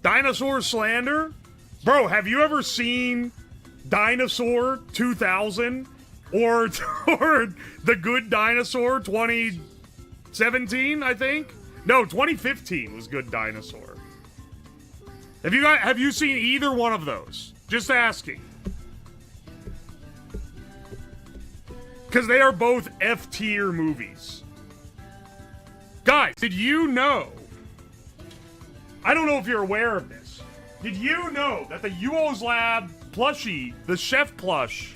Dinosaur slander? Bro, have you ever seen Dinosaur 2000 or The Good Dinosaur 2017, I think? No, 2015 was Good Dinosaur. Have you seen either one of those? Just asking. Because they are both F-tier movies. Guys, did you know? I don't know if you're aware of this. Did you know that the UO's Lab plushie, the chef plush,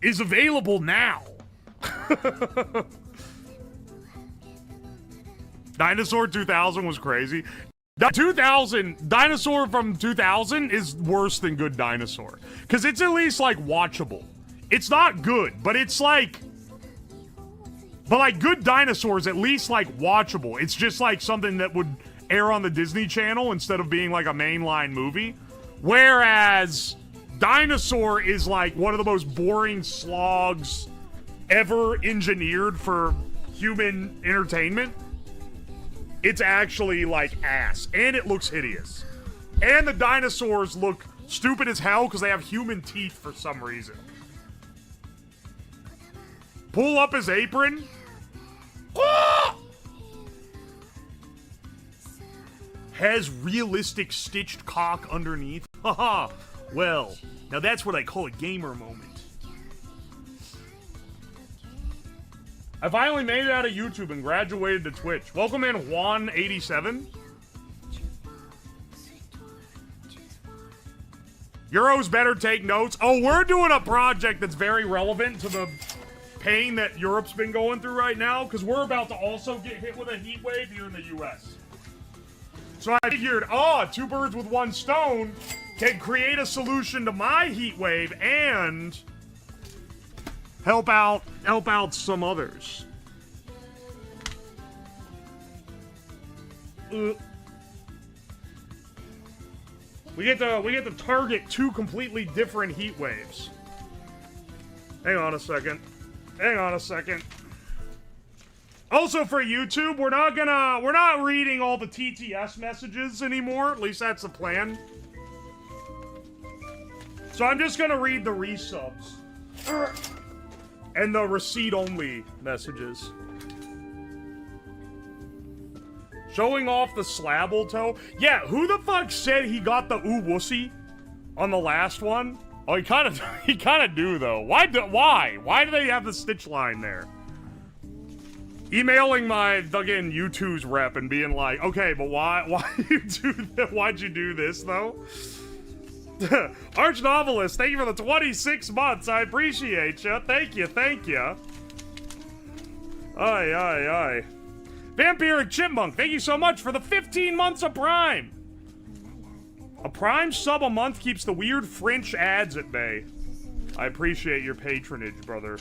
is available now? Dinosaur 2000 was crazy. 2000, Dinosaur from 2000 is worse than Good Dinosaur. Because it's at least, like, watchable. It's not good, but it's like... But, like, Good Dinosaur is at least, like, watchable. It's just, like, something that would air on the Disney Channel instead of being, like, a mainline movie. Whereas Dinosaur is, like, one of the most boring slogs ever engineered for human entertainment. It's actually, like, ass. And it looks hideous. And the dinosaurs look stupid as hell because they have human teeth for some reason. Pull up his apron. Ah! Has realistic stitched cock underneath. Haha. Well, now that's what I call a gamer moment. I finally made it out of YouTube and graduated to Twitch. Welcome in, Juan87. Euros better take notes. Oh, we're doing a project that's very relevant to the pain that Europe's been going through right now, because we're about to also get hit with a heat wave here in the US. So I figured, two birds with one stone can create a solution to my heat wave and help out some others. We get to target two completely different heat waves. Hang on a second. Also for YouTube, we're not reading all the TTS messages anymore. At least that's the plan. So I'm just gonna read the resubs. And the receipt-only messages. Showing off the slabble toe? Yeah, who the fuck said he got the ooh wussy on the last one? Oh, he kind of do though. Why do they have the stitch line there? Emailing my fucking U2's rep and being like, okay, but why you do that? Why'd you do this though? Arch Novelist, thank you for the 26 months. I appreciate you. Thank you. Aye. Vampiric Chipmunk, thank you so much for the 15 months of Prime. A Prime sub a month keeps the weird French ads at bay. I appreciate your patronage, brother.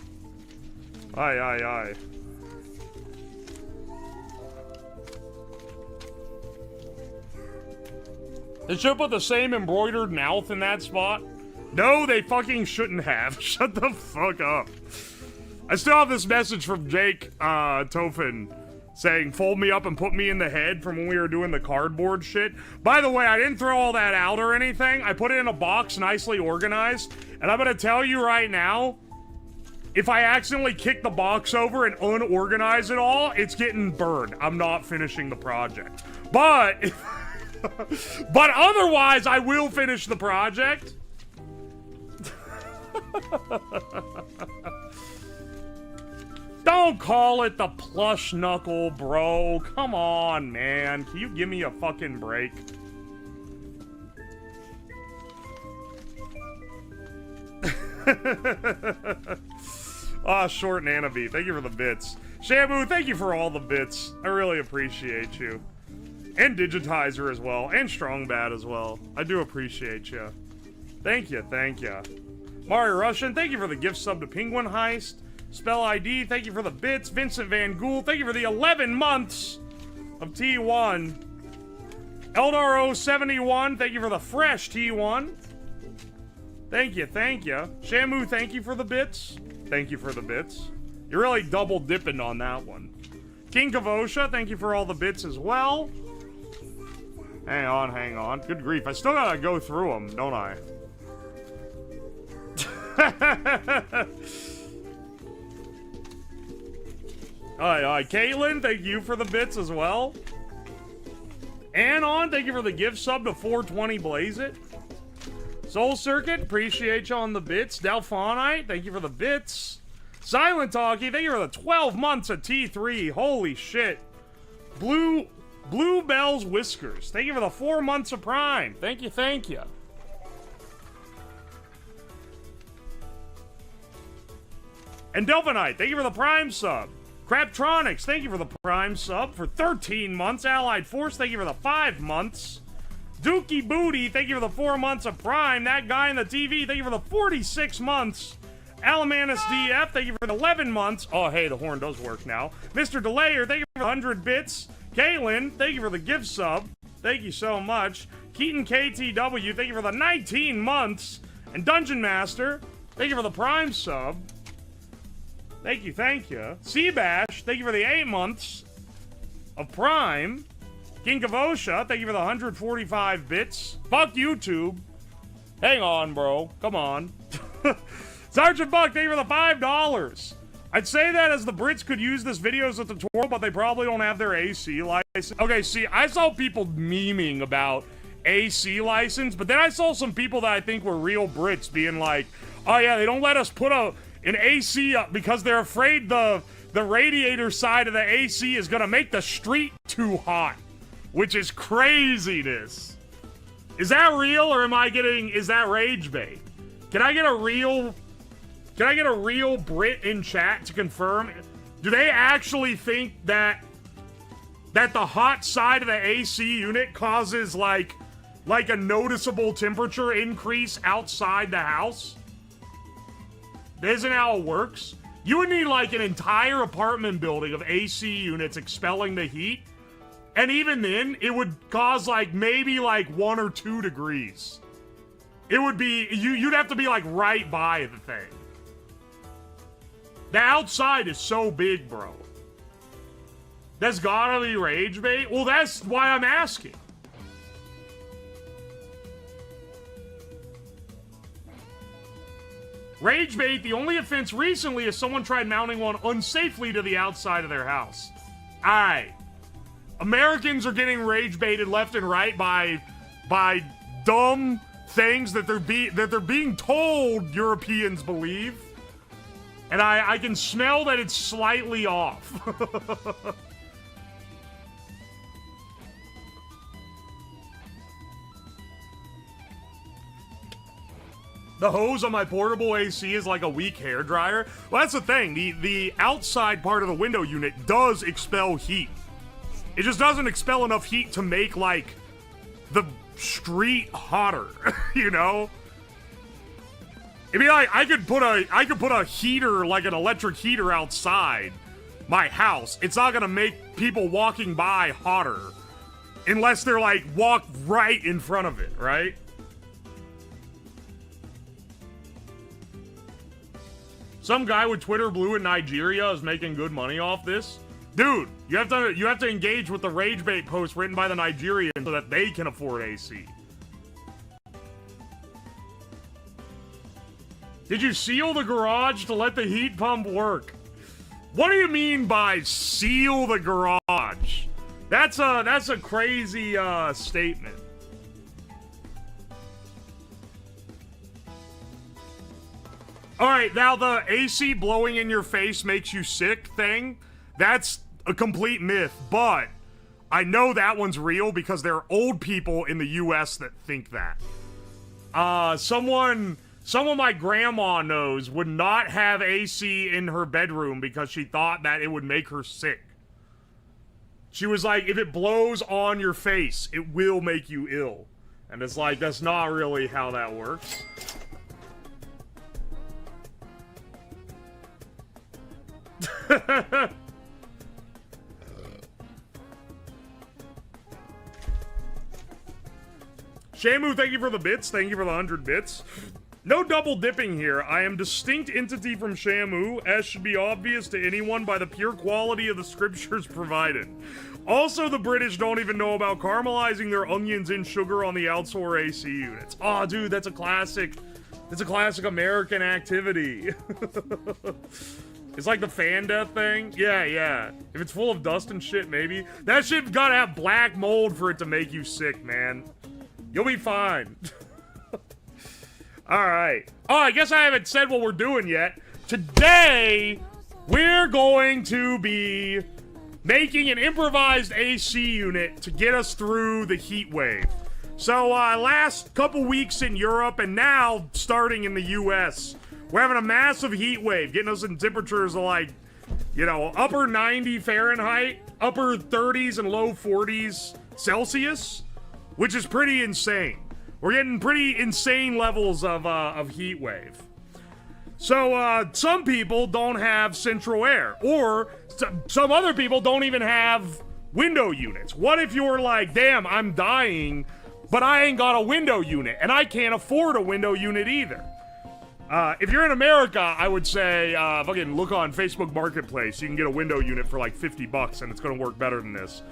Aye. They should put the same embroidered mouth in that spot. No, they fucking shouldn't have. Shut the fuck up. I still have this message from Jake Tofin saying, fold me up and put me in the head from when we were doing the cardboard shit. By the way, I didn't throw all that out or anything. I put it in a box, nicely organized. And I'm gonna tell you right now, if I accidentally kick the box over and unorganize it all, it's getting burned. I'm not finishing the project. But... but otherwise, I will finish the project. Don't call it the plush knuckle, bro. Come on, man. Can you give me a fucking break? Short Nanabe, thank you for the bits. Shamu, thank you for all the bits. I really appreciate you. And Digitizer as well. And Strongbad as well. I do appreciate you. Thank you. Mario Russian, thank you for the gift sub to Penguin Heist. Spell ID, thank you for the bits. Vincent Van Gool, thank you for the 11 months of T1. Eldaro71, thank you for the fresh T1. Thank you. Shamu, thank you for the bits. You're really double dipping on that one. King Kavosha, thank you for all the bits as well. Hang on, hang on. Good grief. I still gotta go through them, don't I? Alright, Caitlin, thank you for the bits as well. Anon, thank you for the gift sub to 420 Blaze It. Soul Circuit, appreciate you on the bits. Delphonite, thank you for the bits. Silent Talkie, thank you for the 12 months of T3. Holy shit. Bluebell's Whiskers, thank you for the 4 months of Prime. Thank you, thank you. And Delphinite, thank you for the Prime sub. Craptronics, thank you for the Prime sub for 13 months. Allied Force, thank you for the 5 months. Dookie Booty, thank you for the 4 months of Prime. That guy in the TV, thank you for the 46 months. Alamanus DF, thank you for the 11 months. Oh, hey, the horn does work now. Mr. Delayer, thank you for the 100 bits. Kaylin, thank you for the gift sub. Thank you so much. Keaton KTW, thank you for the 19 months. And Dungeon Master, thank you for the Prime sub. Thank you, thank you. Seabash, thank you for the 8 months of Prime. King of Osha, thank you for the 145 bits. Fuck YouTube. Hang on, bro. Come on. Sergeant Buck, thank you for the $5. I'd say that as the Brits could use this video as a tutorial, but they probably don't have their AC license. Okay, see, I saw people memeing about AC license, but then I saw some people that I think were real Brits being like, oh yeah, they don't let us put an AC up because they're afraid the radiator side of the AC is gonna make the street too hot, which is craziness. Is that real, or is that rage bait? Can I get a real Brit in chat to confirm? Do they actually think that the hot side of the AC unit causes like a noticeable temperature increase outside the house? Isn't how it works? You would need like an entire apartment building of AC units expelling the heat, and even then, it would cause like maybe like 1 or 2 degrees. It would be, you'd have to be like right by the thing. The outside is so big, bro. That's gotta be rage bait? Well, that's why I'm asking. Rage bait, the only offense recently is someone tried mounting one unsafely to the outside of their house. Alright. Americans are getting rage baited left and right by dumb things that they're being told Europeans believe. And I can smell that it's slightly off. The hose on my portable AC is like a weak hairdryer. Well, that's the thing. The outside part of the window unit does expel heat. It just doesn't expel enough heat to make, like, the street hotter, you know? I mean, I could put a heater, like an electric heater outside my house. It's not gonna make people walking by hotter. Unless they're, like, walk right in front of it, right? Some guy with Twitter Blue in Nigeria is making good money off this. Dude, you have to engage with the rage bait post written by the Nigerians so that they can afford AC. Did you seal the garage to let the heat pump work? What do you mean by seal the garage? That's a crazy statement. Alright, now the AC blowing in your face makes you sick thing, that's a complete myth, but I know that one's real because there are old people in the US that think that. Someone my grandma knows would not have AC in her bedroom because she thought that it would make her sick. She was like, if it blows on your face, it will make you ill. And it's like, that's not really how that works. Shamu, thank you for the bits. Thank you for the 100 bits. No double dipping here. I am distinct entity from Shamu, as should be obvious to anyone by the pure quality of the scriptures provided. Also, the British don't even know about caramelizing their onions in sugar on the outdoor AC units. Oh, dude, that's a classic. That's a classic American activity. It's like the fan death thing. Yeah, yeah. If it's full of dust and shit, maybe. That shit gotta have black mold for it to make you sick, man. You'll be fine. Alright. Oh, I guess I haven't said what we're doing yet. Today, we're going to be making an improvised AC unit to get us through the heat wave. So, last couple weeks in Europe and now starting in the US, we're having a massive heat wave, getting us in temperatures of like, you know, upper 90 Fahrenheit, upper 30s and low 40s Celsius, which is pretty insane. We're getting pretty insane levels of heat wave. So, some people don't have central air, or some other people don't even have window units. What if you're like, damn, I'm dying, but I ain't got a window unit, and I can't afford a window unit either? If you're in America, I would say, fucking look on Facebook Marketplace. You can get a window unit for like 50 bucks, and it's gonna work better than this.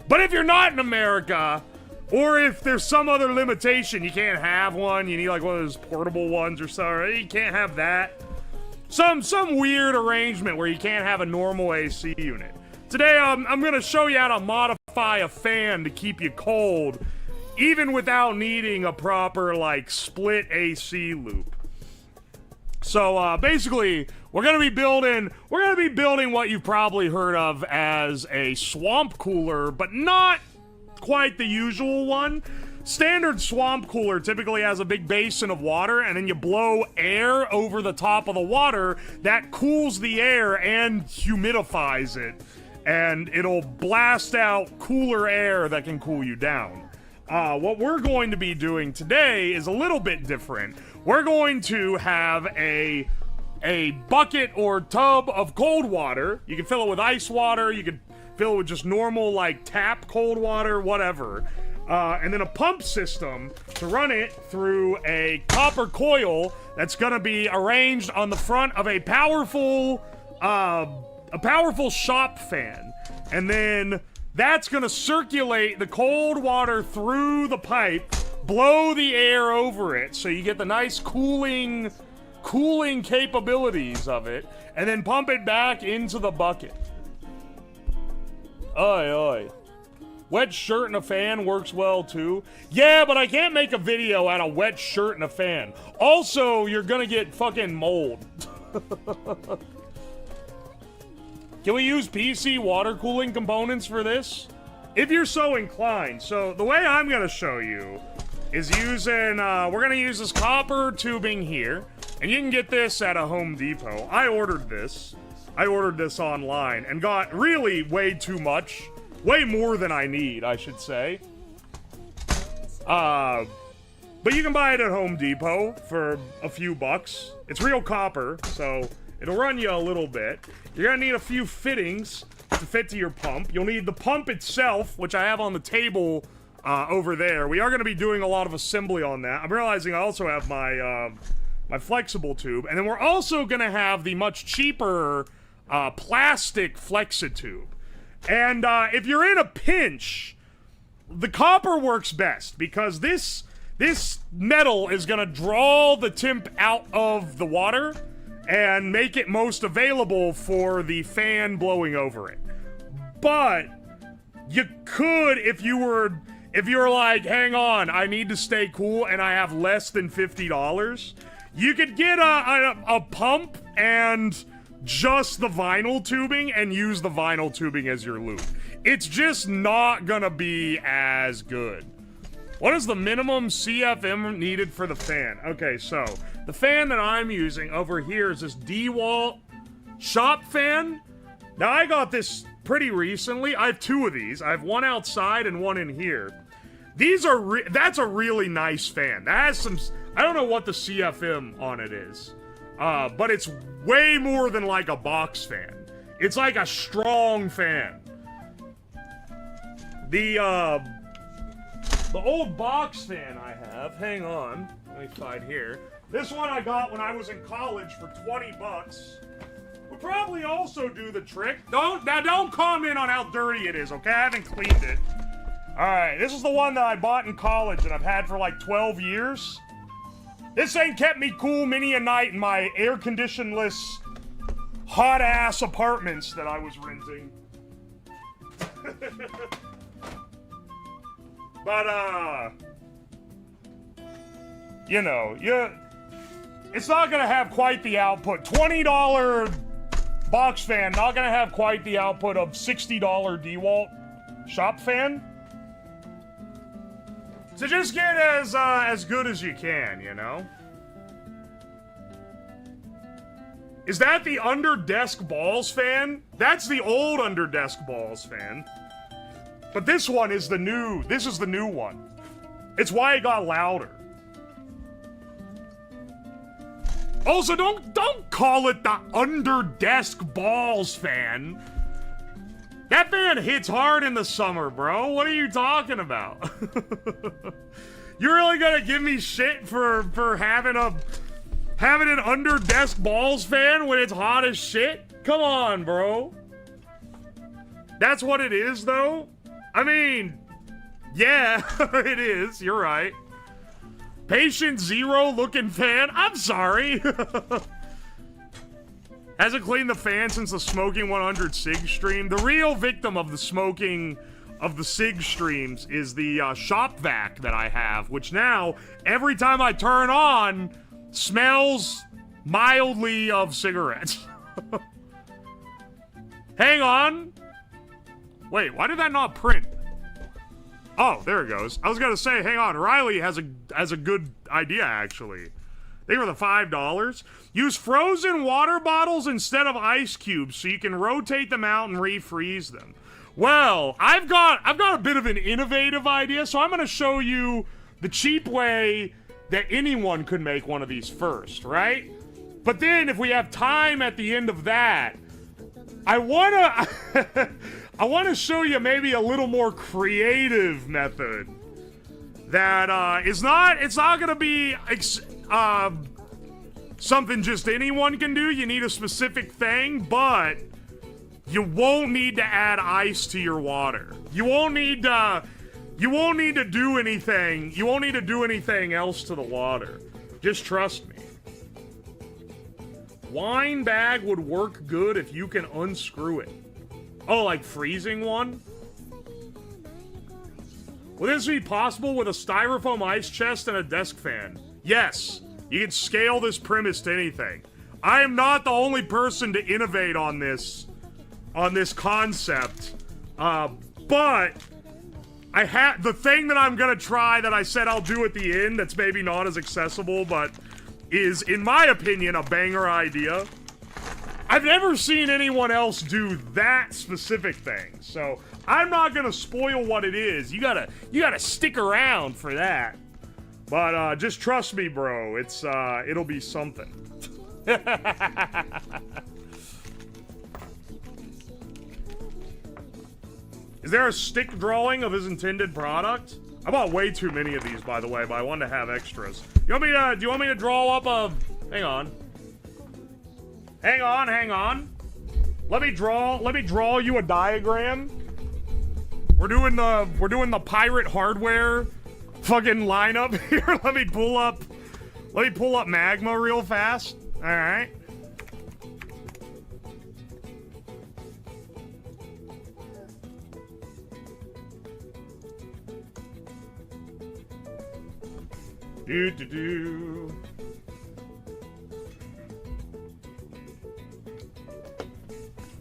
But if you're not in America, or if there's some other limitation, you can't have one, you need like one of those portable ones or something, you can't have that. Some weird arrangement where you can't have a normal AC unit. Today, I'm gonna show you how to modify a fan to keep you cold, even without needing a proper, like, split AC loop. So, basically, we're gonna be building what you've probably heard of as a swamp cooler, but not quite the usual one. Standard swamp cooler typically has a big basin of water, and then you blow air over the top of the water that cools the air and humidifies it, and it'll blast out cooler air that can cool you down. What we're going to be doing today is a little bit different. We're going to have a bucket or tub of cold water. You can fill it with ice water, you can fill it with just normal, like, tap cold water, whatever. And then a pump system to run it through a copper coil that's gonna be arranged on the front of a powerful shop fan. And then that's gonna circulate the cold water through the pipe, blow the air over it, so you get the nice cooling capabilities of it, and then pump it back into the bucket. Oi, oi. Wet shirt and a fan works well too. Yeah, but I can't make a video out of wet shirt and a fan. Also, you're gonna get fucking mold. Can we use PC water cooling components for this? If you're so inclined. So the way I'm gonna show you is using, we're gonna use this copper tubing here. And you can get this at a Home Depot. I ordered this online and got really way too much. Way more than I need, I should say. But you can buy it at Home Depot for a few bucks. It's real copper, so it'll run you a little bit. You're gonna need a few fittings to fit to your pump. You'll need the pump itself, which I have on the table over there. We are gonna be doing a lot of assembly on that. I'm realizing I also have my my flexible tube, and then we're also gonna have the much cheaper plastic flexitube. And if you're in a pinch, the copper works best because this metal is gonna draw the temp out of the water and make it most available for the fan blowing over it. But you could, if you were like, hang on, I need to stay cool and I have less than $50, you could get a pump and just the vinyl tubing and use the vinyl tubing as your loop. It's just not gonna be as good. What is the minimum CFM needed for the fan? Okay, so the fan that I'm using over here is this DeWalt shop fan. Now, I got this pretty recently. I have two of these. I have one outside and one in here. These are that's a really nice fan. That has some, I don't know what the CFM on it is. But it's way more than like a box fan. It's like a strong fan. The old box fan I have, hang on, let me find here. This one I got when I was in college for 20 bucks. would probably also do the trick. Don't comment on how dirty it is, okay? I haven't cleaned it. Alright, this is the one that I bought in college and I've had for like 12 years. This ain't kept me cool many a night in my air-conditionless, hot-ass apartments that I was renting. But, you know, it's not gonna have quite the output. $20 box fan, not gonna have quite the output of $60 DeWalt shop fan. So just get as good as you can, you know? Is that the under desk balls fan? That's the old under desk balls fan. But this one is this is the new one. It's why it got louder. Also, don't call it the under desk balls fan. That fan hits hard in the summer, bro. What are you talking about? You're really gonna give me shit for having an under desk balls fan when it's hot as shit? Come on, bro. That's what it is, though? I mean, yeah, it is. You're right. Patient Zero looking fan? I'm sorry. Hasn't cleaned the fan since the Smoking 100 SIG stream. The real victim of the smoking of the SIG streams is the shop vac that I have, which now, every time I turn on, smells mildly of cigarettes. Hang on. Wait, why did that not print? Oh, there it goes. I was gonna say, hang on. Riley has a good idea, actually. They were the $5. Use frozen water bottles instead of ice cubes so you can rotate them out and refreeze them. Well, I've got a bit of an innovative idea, so I'm gonna show you the cheap way that anyone could make one of these first, right? But then if we have time at the end of that, I wanna show you maybe a little more creative method that it's not gonna be something just anyone can do. You need a specific thing, but you won't need to add ice to your water. You won't need to do anything. You won't need to do anything else to the water. Just trust me. Wine bag would work good if you can unscrew it. Oh, like freezing one? Will this be possible with a styrofoam ice chest and a desk fan? Yes. You can scale this premise to anything. I am not the only person to innovate on this concept. But the thing that I'm gonna try that I said I'll do at the end that's maybe not as accessible, but is, in my opinion, a banger idea. I've never seen anyone else do that specific thing, so I'm not gonna spoil what it is. You gotta stick around for that. But just trust me, bro. It'll be something. Is there a stick drawing of his intended product? I bought way too many of these, by the way, but I wanted to have extras. Do you want me to draw up a... Hang on. Hang on. Let me draw you a diagram. We're doing the pirate hardware fucking lineup here. Let me pull up Magma real fast. All right.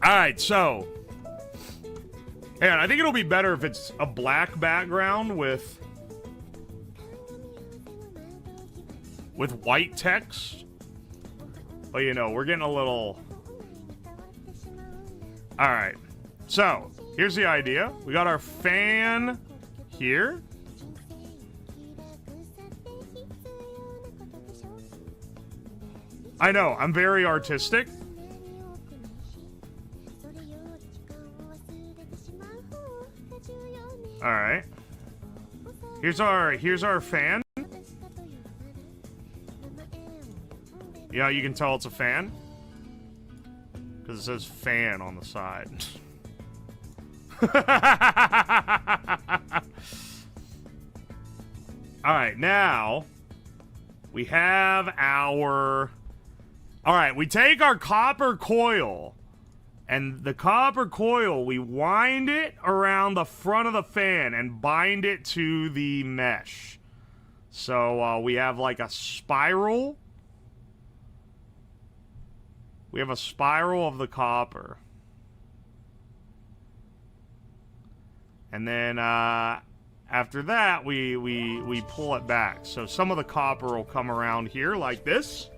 Alright, so. And I think it'll be better if it's a black background with white text. But you know, we're getting a little... Alright. So, here's the idea. We got our fan here. I know, I'm very artistic. Alright. Here's our fan. Yeah, you can tell it's a fan. Because it says fan on the side. Alright, now we have our... Alright, we take our copper coil, and the copper coil, we wind it around the front of the fan and bind it to the mesh. So we have like a spiral. We have a spiral of the copper. And then after that, we pull it back. So some of the copper will come around here like this.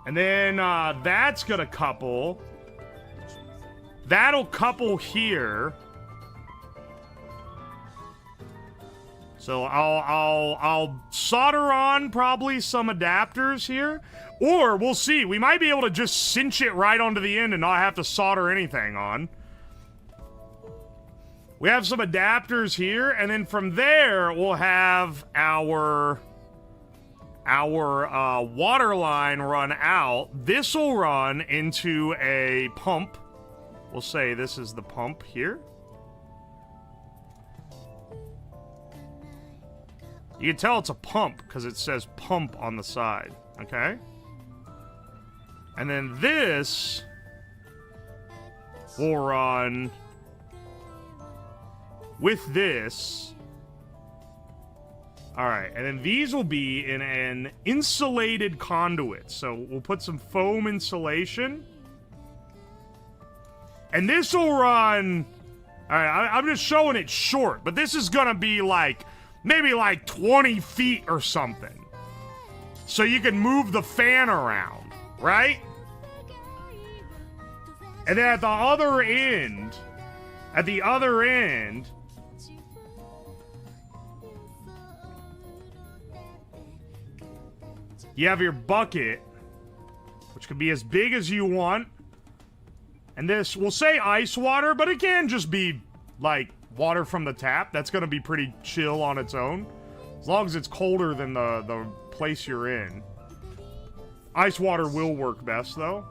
And then that's gonna couple. That'll couple here. So I'll solder on probably some adapters here. Or we'll see. We might be able to just cinch it right onto the end and not have to solder anything on. We have some adapters here, and then from there we'll have our water line run out. This will run into a pump. We'll say this is the pump here. You can tell it's a pump because it says pump on the side, okay? And then this will run with this. Alright, and then these will be in an insulated conduit. So we'll put some foam insulation. And this will run... Alright, I'm just showing it short, but this is gonna be like... maybe like 20 feet or something. So you can move the fan around, right? And then at the other end, you have your bucket, which could be as big as you want. And this, we'll say ice water, but it can just be like water from the tap. That's gonna be pretty chill on its own. As long as it's colder than the place you're in. Ice water will work best, though.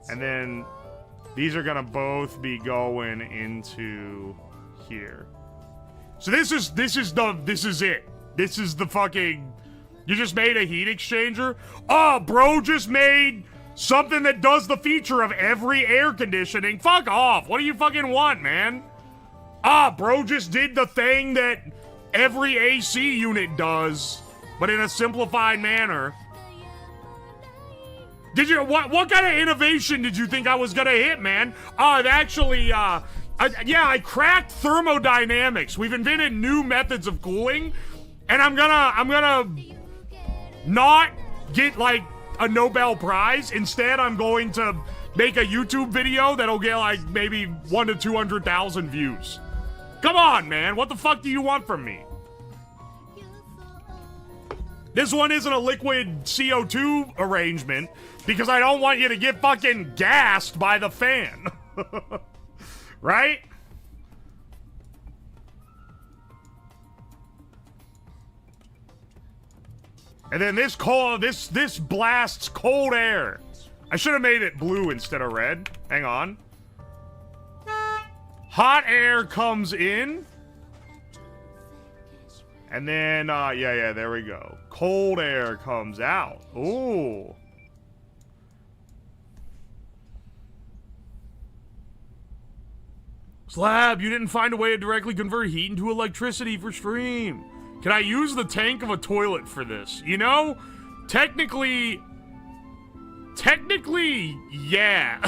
And then these are gonna both be going into here. So this is it. This is the fucking... You just made a heat exchanger? Oh, bro just made something that does the feature of every air conditioning. Fuck off. What do you fucking want, man? Ah, bro just did the thing that every AC unit does, but in a simplified manner. Did you, what kind of innovation did you think I was gonna hit, man? I've actually, yeah, I cracked thermodynamics. We've invented new methods of cooling, and I'm gonna not get, like, a Nobel Prize. Instead, I'm going to make a YouTube video that'll get, like, maybe 1 to 200,000 views. Come on, man. What the fuck do you want from me? This one isn't a liquid CO2 arrangement because I don't want you to get fucking gassed by the fan. Right? And then this blasts cold air. I should have made it blue instead of red. Hang on. Hot air comes in. And then, yeah, there we go. Cold air comes out. Ooh. Slab, you didn't find a way to directly convert heat into electricity for stream. Can I use the tank of a toilet for this? You know, technically, yeah.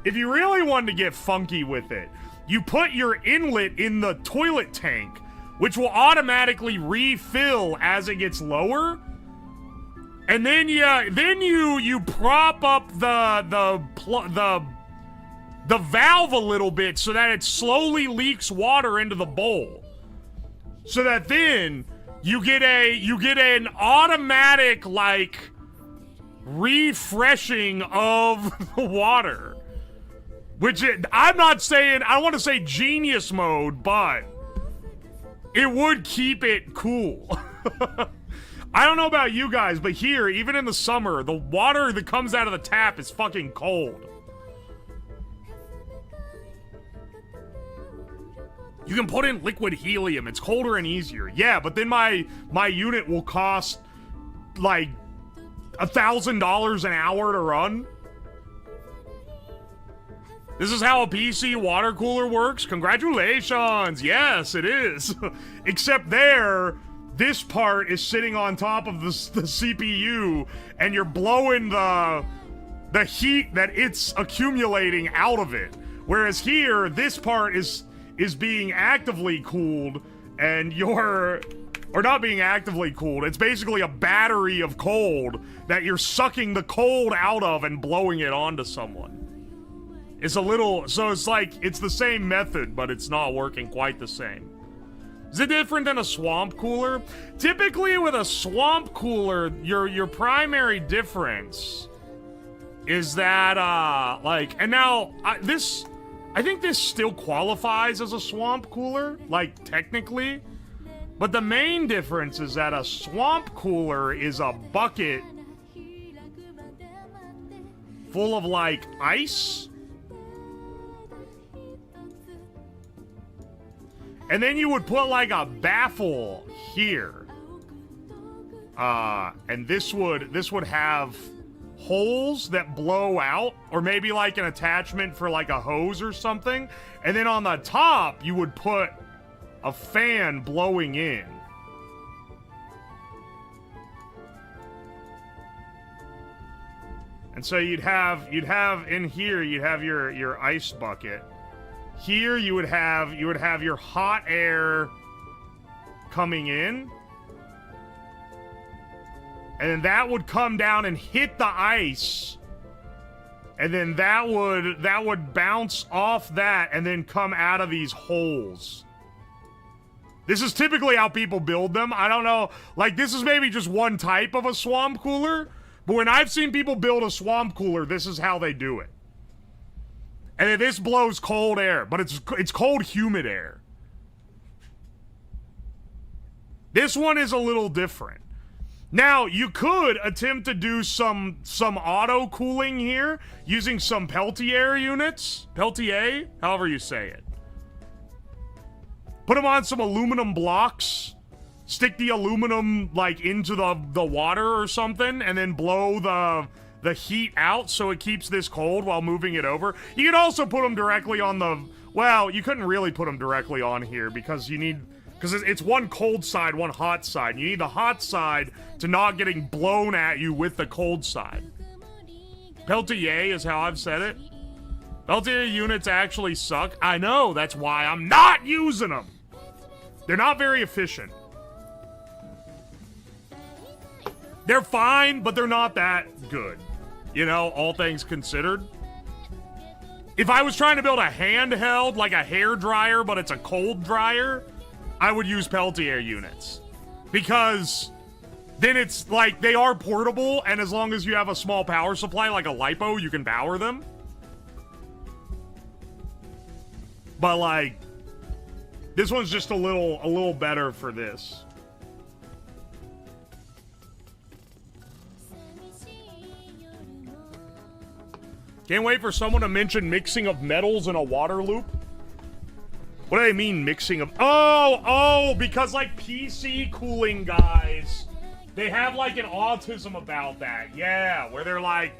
If you really wanted to get funky with it, you put your inlet in the toilet tank, which will automatically refill as it gets lower. And then you prop up the valve a little bit so that it slowly leaks water into the bowl. So that then you get an automatic, like, refreshing of the water. Which I'm not saying, I want to say genius mode, but it would keep it cool. I don't know about you guys, but here, even in the summer, the water that comes out of the tap is fucking cold. You can put in liquid helium. It's colder and easier. Yeah, but then my unit will cost like $1,000 an hour to run. This is how a PC water cooler works? Congratulations! Yes, it is. Except there, this part is sitting on top of the CPU, and you're blowing the heat that it's accumulating out of it. Whereas here, this part is being actively cooled, and or not being actively cooled. It's basically a battery of cold that you're sucking the cold out of and blowing it onto someone. It's a little, so it's like, it's the same method, but it's not working quite the same. Is it different than a swamp cooler? Typically with a swamp cooler, your primary difference is that, and now, I think this still qualifies as a swamp cooler, like, technically. But the main difference is that a swamp cooler is a bucket full of, like, ice. And then you would put, like, a baffle here. And this would have holes that blow out, or maybe like an attachment for like a hose or something, and then on the top you would put a fan blowing in. And so you'd have in here, you'd have your ice bucket. Here you would have your hot air coming in. And then that would come down and hit the ice. And then that would bounce off that and then come out of these holes. This is typically how people build them. I don't know, like this is maybe just one type of a swamp cooler, but when I've seen people build a swamp cooler, this is how they do it. And then this blows cold air, but it's cold, humid air. This one is a little different. Now, you could attempt to do some auto cooling here using some Peltier units. Peltier, however you say it. Put them on some aluminum blocks. Stick the aluminum like into the water or something, and then blow the heat out so it keeps this cold while moving it over. You could also put them directly on the... Well, you couldn't really put them directly on here because you need... Because it's one cold side, one hot side. You need the hot side to not getting blown at you with the cold side. Peltier is how I've said it. Peltier units actually suck. I know, that's why I'm not using them. They're not very efficient. They're fine, but they're not that good. You know, all things considered. If I was trying to build a handheld, like a hair dryer, but it's a cold dryer, I would use Peltier units. Because then it's like, they are portable, and as long as you have a small power supply, like a LiPo, you can power them. But like, this one's just a little better for this. Can't wait for someone to mention mixing of metals in a water loop. What do they mean, mixing of... Oh, because, like, PC cooling guys, they have, like, an autism about that. Yeah, where they're like,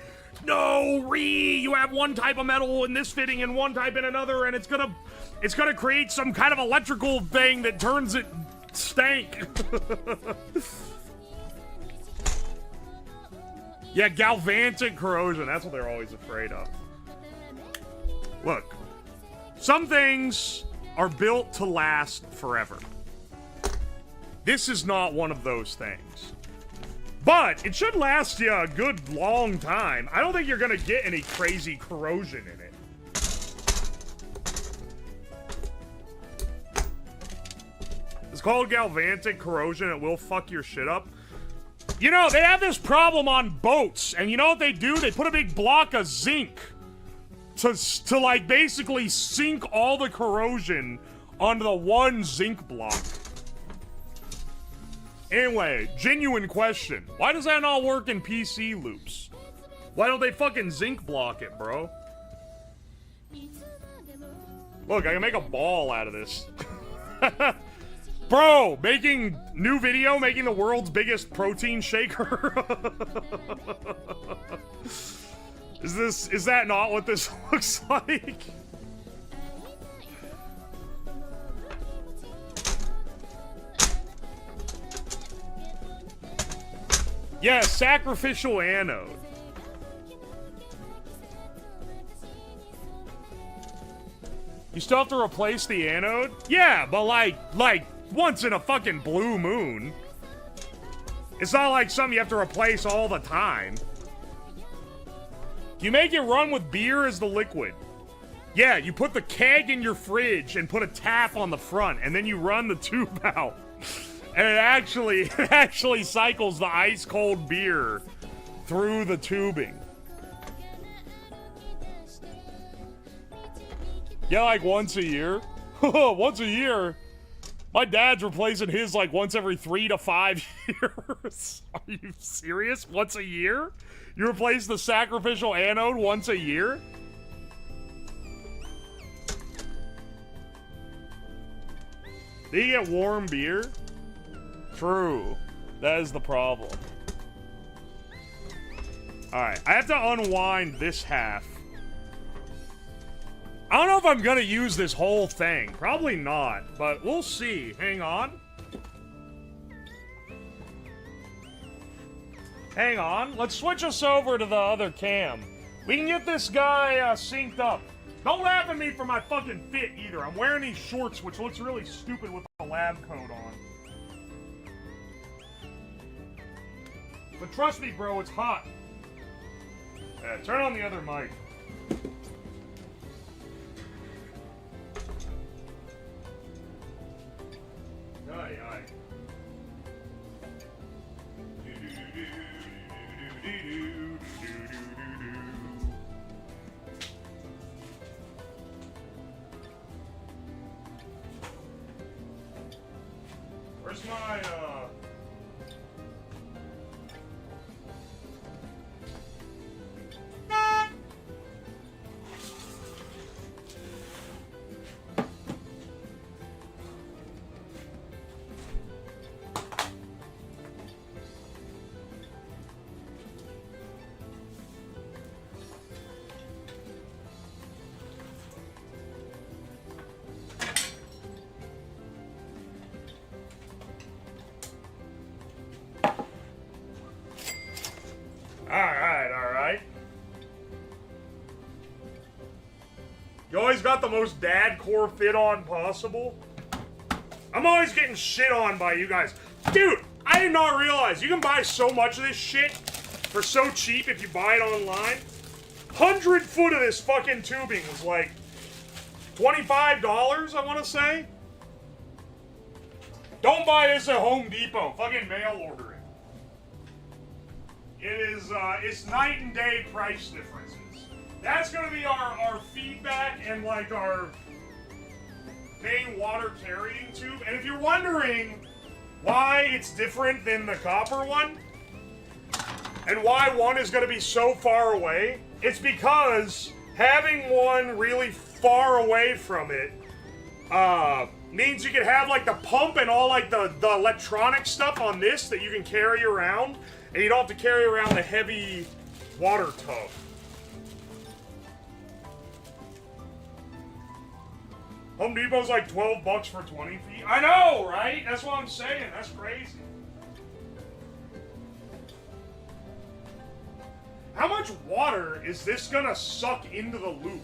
no, you have one type of metal in this fitting and one type in another, and it's gonna create some kind of electrical thing that turns it stank. Yeah, galvanic corrosion, that's what they're always afraid of. Look, some things are built to last forever. This is not one of those things. But it should last you a good long time. I don't think you're gonna get any crazy corrosion in it. It's called galvanic corrosion. It will fuck your shit up. You know, they have this problem on boats, and you know what they do? They put a big block of zinc to like basically sink all the corrosion onto the one zinc block. Anyway, genuine question. Why does that not work in PC loops? Why don't they fucking zinc block it, bro? Look, I can make a ball out of this. Bro, making new video, making the world's biggest protein shaker. Is that not what this looks like? Yeah, sacrificial anode. You still have to replace the anode? Yeah, but like once in a fucking blue moon. It's not like something you have to replace all the time. You make it run with beer as the liquid. Yeah, you put the keg in your fridge and put a tap on the front, and then you run the tube out. And it actually cycles the ice cold beer through the tubing. Yeah, like once a year. Once a year? My dad's replacing his like once every 3 to 5 years. Are you serious? Once a year? You replace the sacrificial anode once a year? Do you get warm beer? True. That is the problem. Alright, I have to unwind this half. I don't know if I'm gonna use this whole thing. Probably not, but we'll see. Hang on. Hang on. Let's switch us over to the other cam. We can get this guy synced up. Don't laugh at me for my fucking fit either. I'm wearing these shorts, which looks really stupid with the lab coat on. But trust me, bro, it's hot. Yeah, turn on the other mic. Aye, aye. Where's my, Alright. You always got the most dad-core fit on possible. I'm always getting shit on by you guys. Dude, I did not realize you can buy so much of this shit for so cheap if you buy it online. 100 foot of this fucking tubing was like $25, I want to say. Don't buy this at Home Depot. Fucking mail order it. It is, it's night and day price differences. That's gonna be our feedback and like our main water carrying tube. And if you're wondering why it's different than the copper one, and why one is gonna be so far away, it's because having one really far away from it, means you can have like the pump and all like the electronic stuff on this that you can carry around. And you don't have to carry around the heavy water tub. Home Depot's like 12 bucks for 20 feet. I know, right? That's what I'm saying. That's crazy. How much water is this gonna suck into the loop?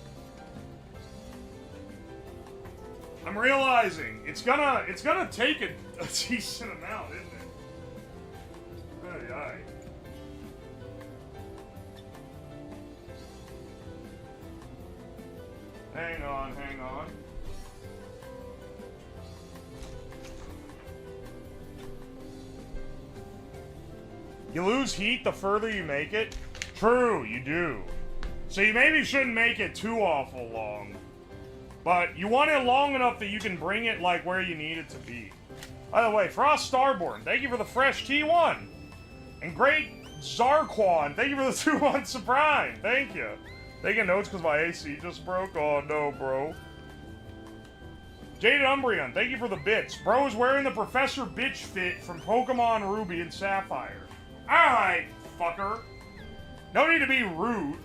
I'm realizing it's gonna take a decent amount, isn't it? Aye. Hang on. You lose heat the further you make it? True, you do. So you maybe shouldn't make it too awful long. But you want it long enough that you can bring it like where you need it to be. By the way, Frost Starborn, thank you for the fresh T1. And Great Zarquan, thank you for the 2 months of Prime. Thank you. Taking notes because my AC just broke. Oh no, bro. Jaded Umbreon, thank you for the bits. Bro is wearing the Professor Bitch fit from Pokemon Ruby and Sapphire. Alright, fucker. No need to be rude.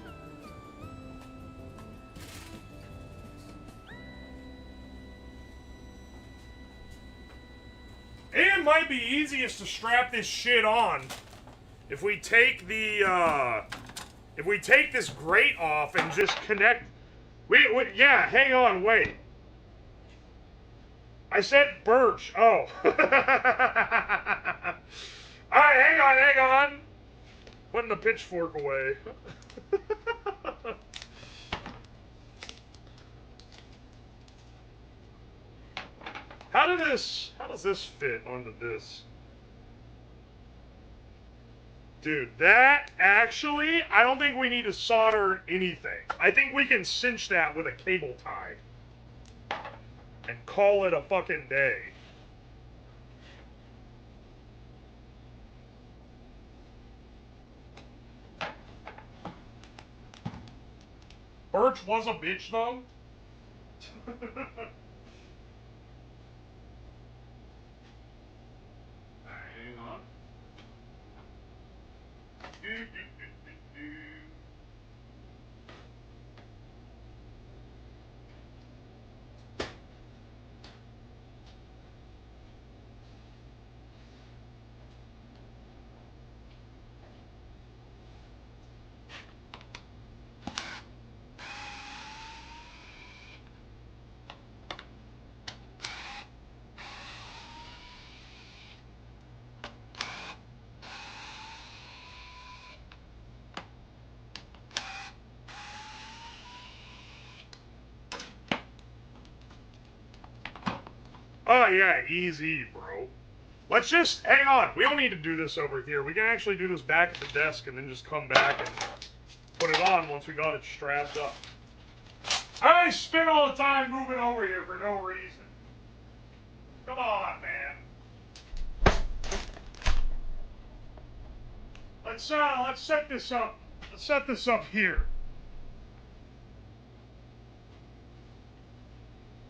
It might be easiest to strap this shit on if we take the, if we take this grate off and just connect... yeah, hang on, wait. I said birch. Oh. Alright, hang on. Putting the pitchfork away. How does this fit onto this? Dude, that actually, I don't think we need to solder anything. I think we can cinch that with a cable tie. And call it a fucking day. Birch was a bitch, though. Hang on. Oh yeah, easy, bro. Let's just, hang on, we don't need to do this over here. We can actually do this back at the desk and then just come back and put it on once we got it strapped up. I spend all the time moving over here for no reason. Come on, man. Let's set this up. Let's set this up here.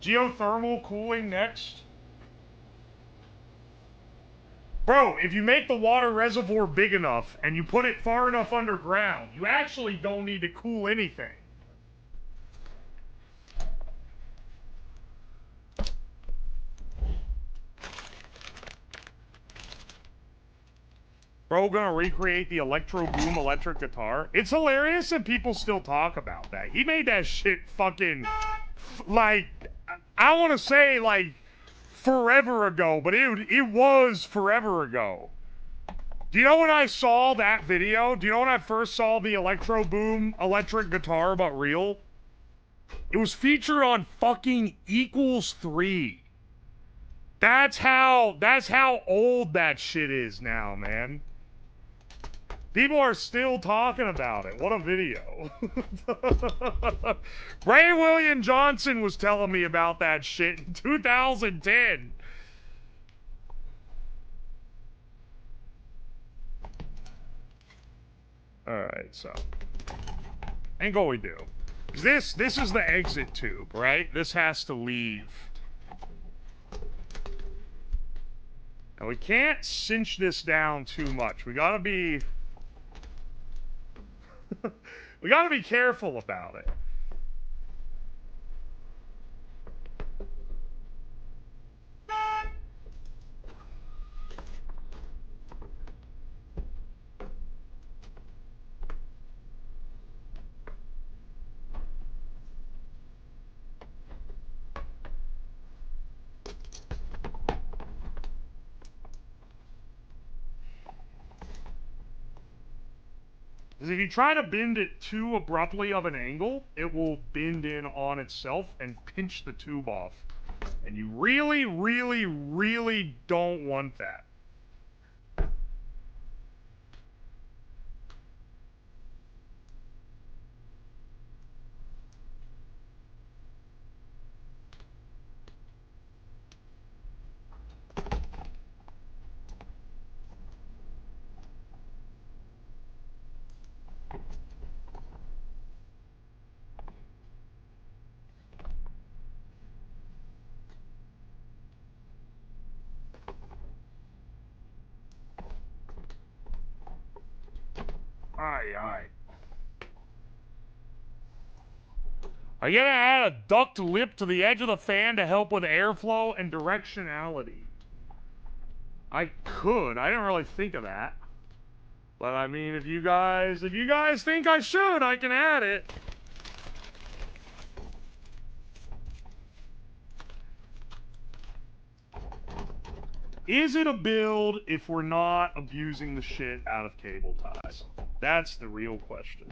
Geothermal cooling next. Bro, if you make the water reservoir big enough and you put it far enough underground, you actually don't need to cool anything. Bro gonna recreate the Electro Boom electric guitar? It's hilarious that people still talk about that. He made that shit fucking, like, I want to say, like, forever ago, but it was forever ago. Do you know when I saw that video? Do you know when I first saw the Electro Boom electric guitar but real? It was featured on fucking Equals 3. That's how old that shit is now, man. People are still talking about it. What a video. Ray William Johnson was telling me about that shit in 2010. Alright, so. And what we do. This is the exit tube, right? This has to leave. And we can't cinch this down too much. We gotta be... we gotta be careful about it. Because if you try to bend it too abruptly of an angle, it will bend in on itself and pinch the tube off. And you really, really, really don't want that. Aye, aye. Are you gonna add a duct lip to the edge of the fan to help with airflow and directionality? I could. I didn't really think of that. But I mean, if you guys think I should, I can add it. Is it a build if we're not abusing the shit out of cable ties? That's the real question.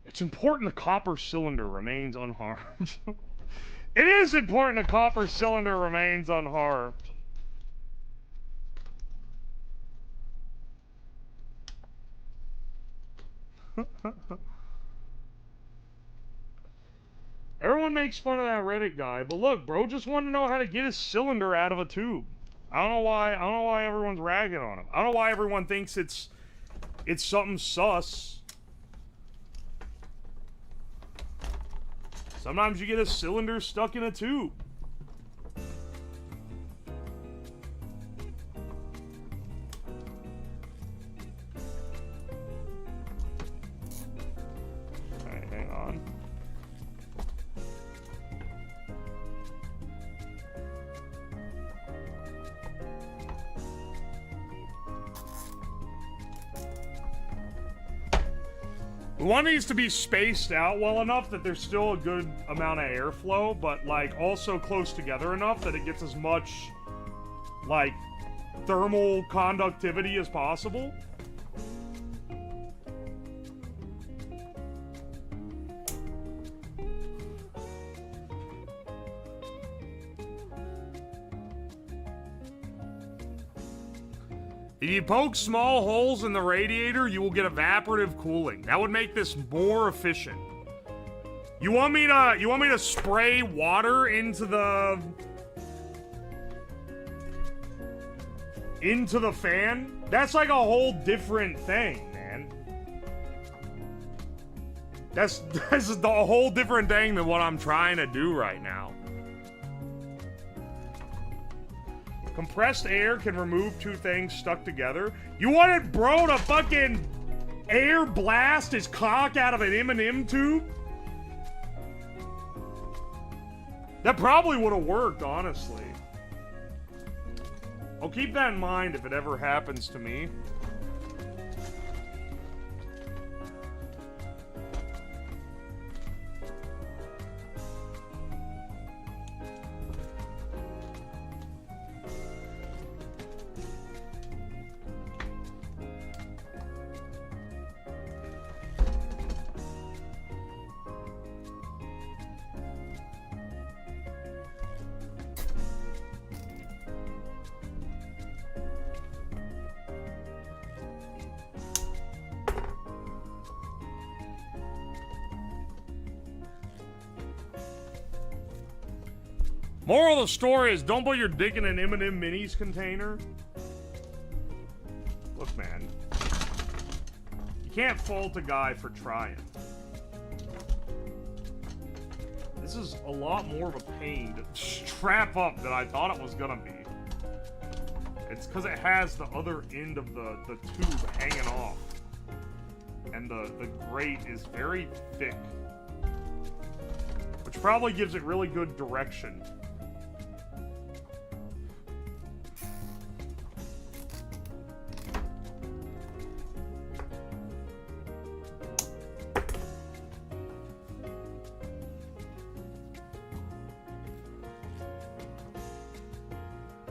It's important the copper cylinder remains unharmed. It is important the copper cylinder remains unharmed. Everyone makes fun of that Reddit guy, but look, bro just wanted to know how to get his cylinder out of a tube. I don't know why everyone's ragging on him. I don't know why everyone thinks it's something sus. Sometimes you get a cylinder stuck in a tube. Alright, hang on. We want these to be spaced out well enough that there's still a good amount of airflow, but like also close together enough that it gets as much like thermal conductivity as possible. If you poke small holes in the radiator, you will get evaporative cooling. That would make this more efficient. You want me to spray water into the fan? That's like a whole different thing, man. That's the whole different thing than what I'm trying to do right now. Compressed air can remove two things stuck together. You wanted bro to fucking air blast his cock out of an M&M tube? That probably would have worked, honestly. I'll keep that in mind if it ever happens to me. Moral of the story is don't put your dick in an M&M Minis container. Look, man. You can't fault a guy for trying. This is a lot more of a pain to strap up than I thought it was gonna be. It's because it has the other end of the tube hanging off. And the grate is very thick. Which probably gives it really good direction.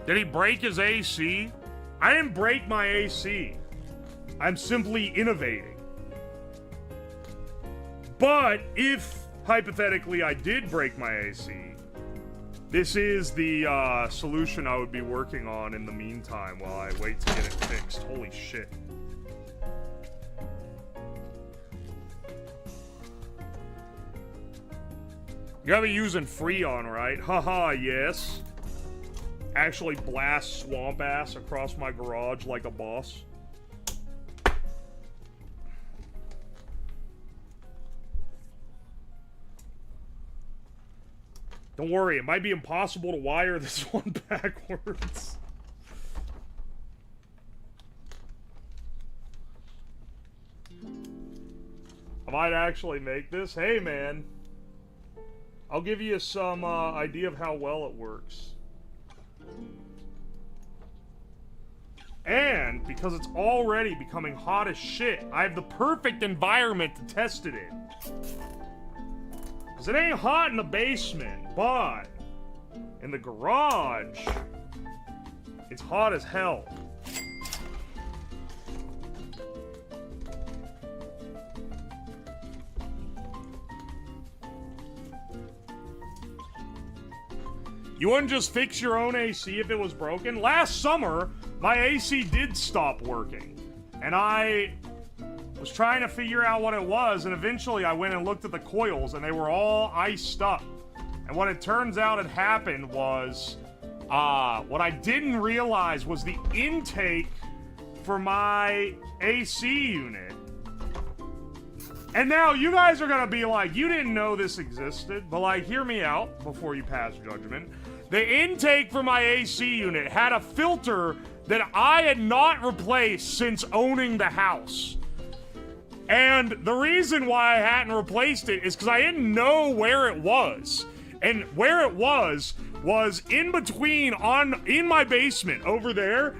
Did he break his AC? I didn't break my AC. I'm simply innovating. But if, hypothetically, I did break my AC, this is the solution I would be working on in the meantime while I wait to get it fixed. Holy shit. You gotta be using Freon, right? Haha, yes. Actually blast swamp ass across my garage like a boss. Don't worry, it might be impossible to wire this one backwards. might actually make this. Hey, man. I'll give you some idea of how well it works. And, because it's already becoming hot as shit, I have the perfect environment to test it in. Because it ain't hot in the basement, but in the garage, it's hot as hell. You wouldn't just fix your own AC if it was broken? Last summer, my AC did stop working. And I was trying to figure out what it was, and eventually I went and looked at the coils, and they were all iced up. And what it turns out had happened was, what I didn't realize was the intake for my AC unit. And now you guys are gonna be like, you didn't know this existed, but like, hear me out before you pass judgment. The intake for my AC unit had a filter that I had not replaced since owning the house. And the reason why I hadn't replaced it is because I didn't know where it was. And where it was in between in my basement over there,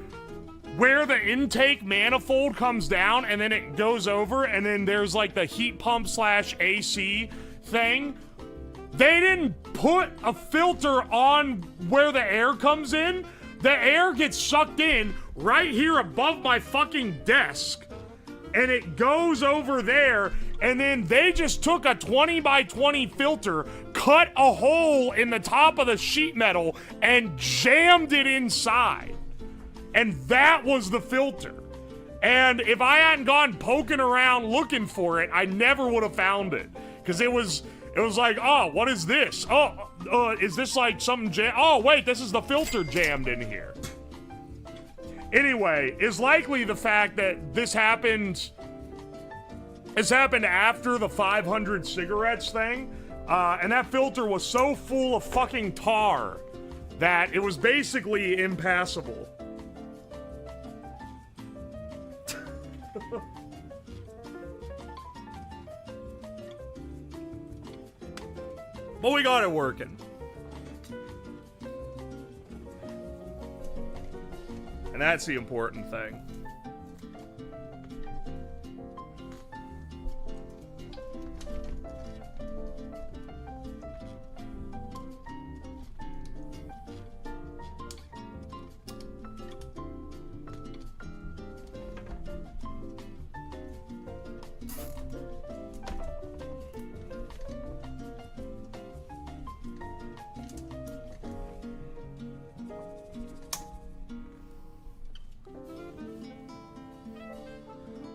where the intake manifold comes down and then it goes over, and then there's like the heat pump / AC thing. They didn't put a filter on where the air comes in. The air gets sucked in right here above my fucking desk, and it goes over there, and then they just took a 20 by 20 filter, cut a hole in the top of the sheet metal, and jammed it inside. And that was the filter. And if I hadn't gone poking around looking for it, I never would have found it. Because it was like, oh, what is this? Oh, is this like something oh, wait, this is the filter jammed in here. Anyway, it's likely the fact that this happened after the 500 cigarettes thing. And that filter was so full of fucking tar that it was basically impassable. But we got it working. And that's the important thing.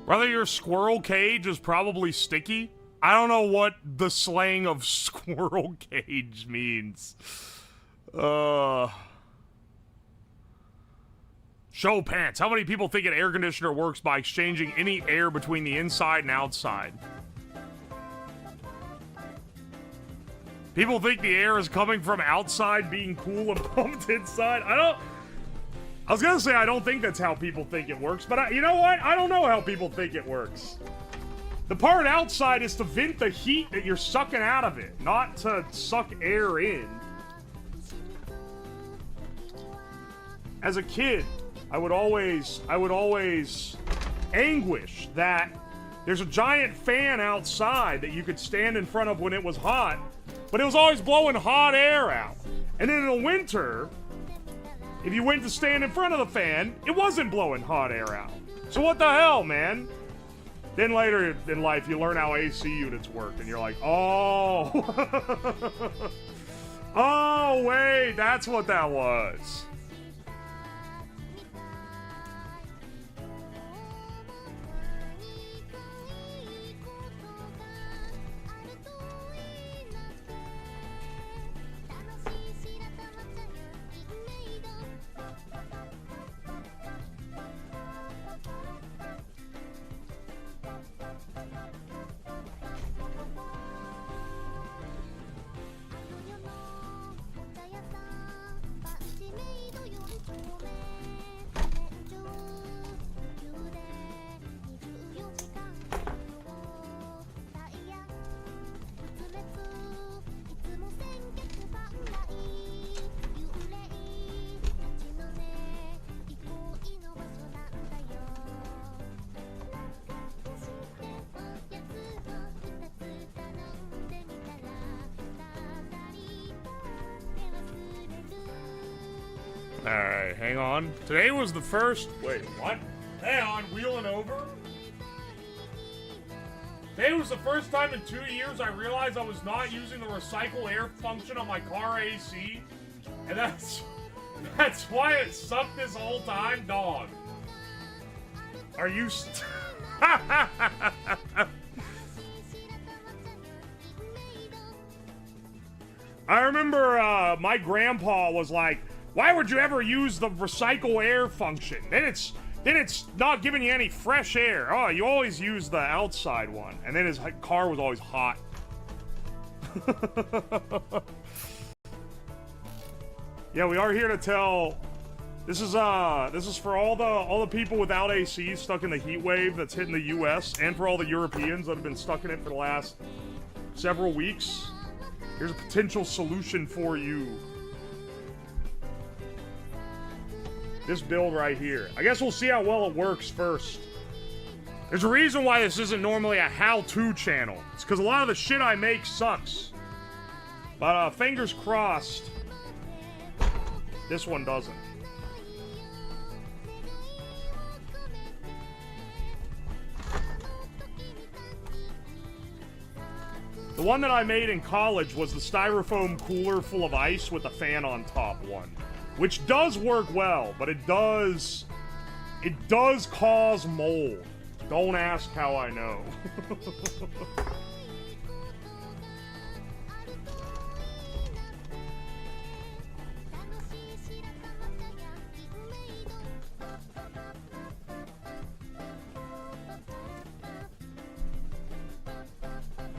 Whether your squirrel cage is probably sticky. I don't know what the slang of squirrel cage means. Show pants. How many people think an air conditioner works by exchanging any air between the inside and outside? People think the air is coming from outside being cool and pumped inside. I was gonna say I don't think that's how people think it works, but you know what? I don't know how people think it works. The part outside is to vent the heat that you're sucking out of it, not to suck air in. As a kid, I would always anguish that there's a giant fan outside that you could stand in front of when it was hot, but it was always blowing hot air out. And then in the winter, if you went to stand in front of the fan, it wasn't blowing hot air out. So what the hell, man? Then later in life, you learn how AC units work, and you're like, oh. Oh, wait, that's what that was. Alright, hang on. Today was the first... Wait, what? Hang on, wheeling over. Today was the first time in 2 years I realized I was not using the recycle air function on my car AC. And that's why it sucked this whole time, dog. Are you I remember my grandpa was like, why would you ever use the recycle air function? Then it's not giving you any fresh air. Oh, you always use the outside one. And then his car was always hot. Yeah, we are here to tell. This is for all the people without AC stuck in the heat wave that's hitting the US, and for all the Europeans that have been stuck in it for the last several weeks. Here's a potential solution for you. This build right here. I guess we'll see how well it works first. There's a reason why this isn't normally a how-to channel. It's because a lot of the shit I make sucks. But fingers crossed, this one doesn't. The one that I made in college was the styrofoam cooler full of ice with a fan on top one. Which does work well, but it does cause mold. Don't ask how I know.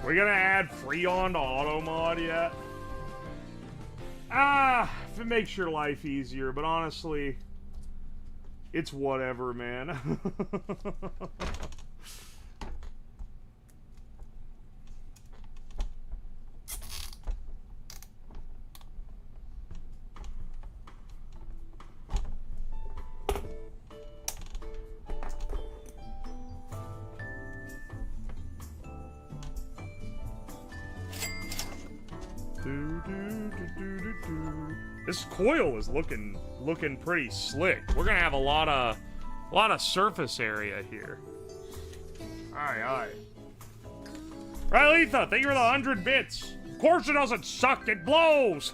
We're gonna add Freon to auto mod yet? If it makes your life easier, but honestly, it's whatever, man. This coil is looking pretty slick. We're gonna have a lot of surface area here. Aye. Right, Letha, thank you for the 100 bits. Of course it doesn't suck, it blows.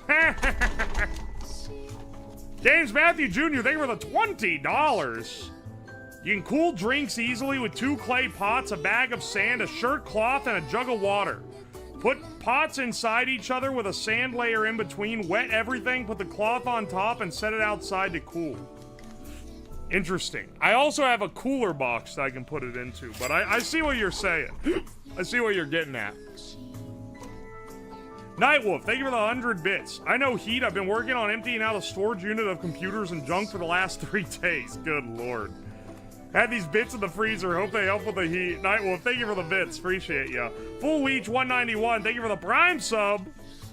James Matthew Jr., thank you for the $20. You can cool drinks easily with 2 clay pots, a bag of sand, a shirt cloth, and a jug of water. Put pots inside each other with a sand layer in between, wet everything, put the cloth on top, and set it outside to cool. Interesting. I also have a cooler box that I can put it into, but I see what you're saying. I see what you're getting at. Nightwolf, thank you for the 100 bits. I know heat. I've been working on emptying out a storage unit of computers and junk for the last 3 days. Good lord. Had these bits in the freezer. Hope they help with the heat. Nightwolf, thank you for the bits. Appreciate ya. Full Leech 191. Thank you for the Prime sub.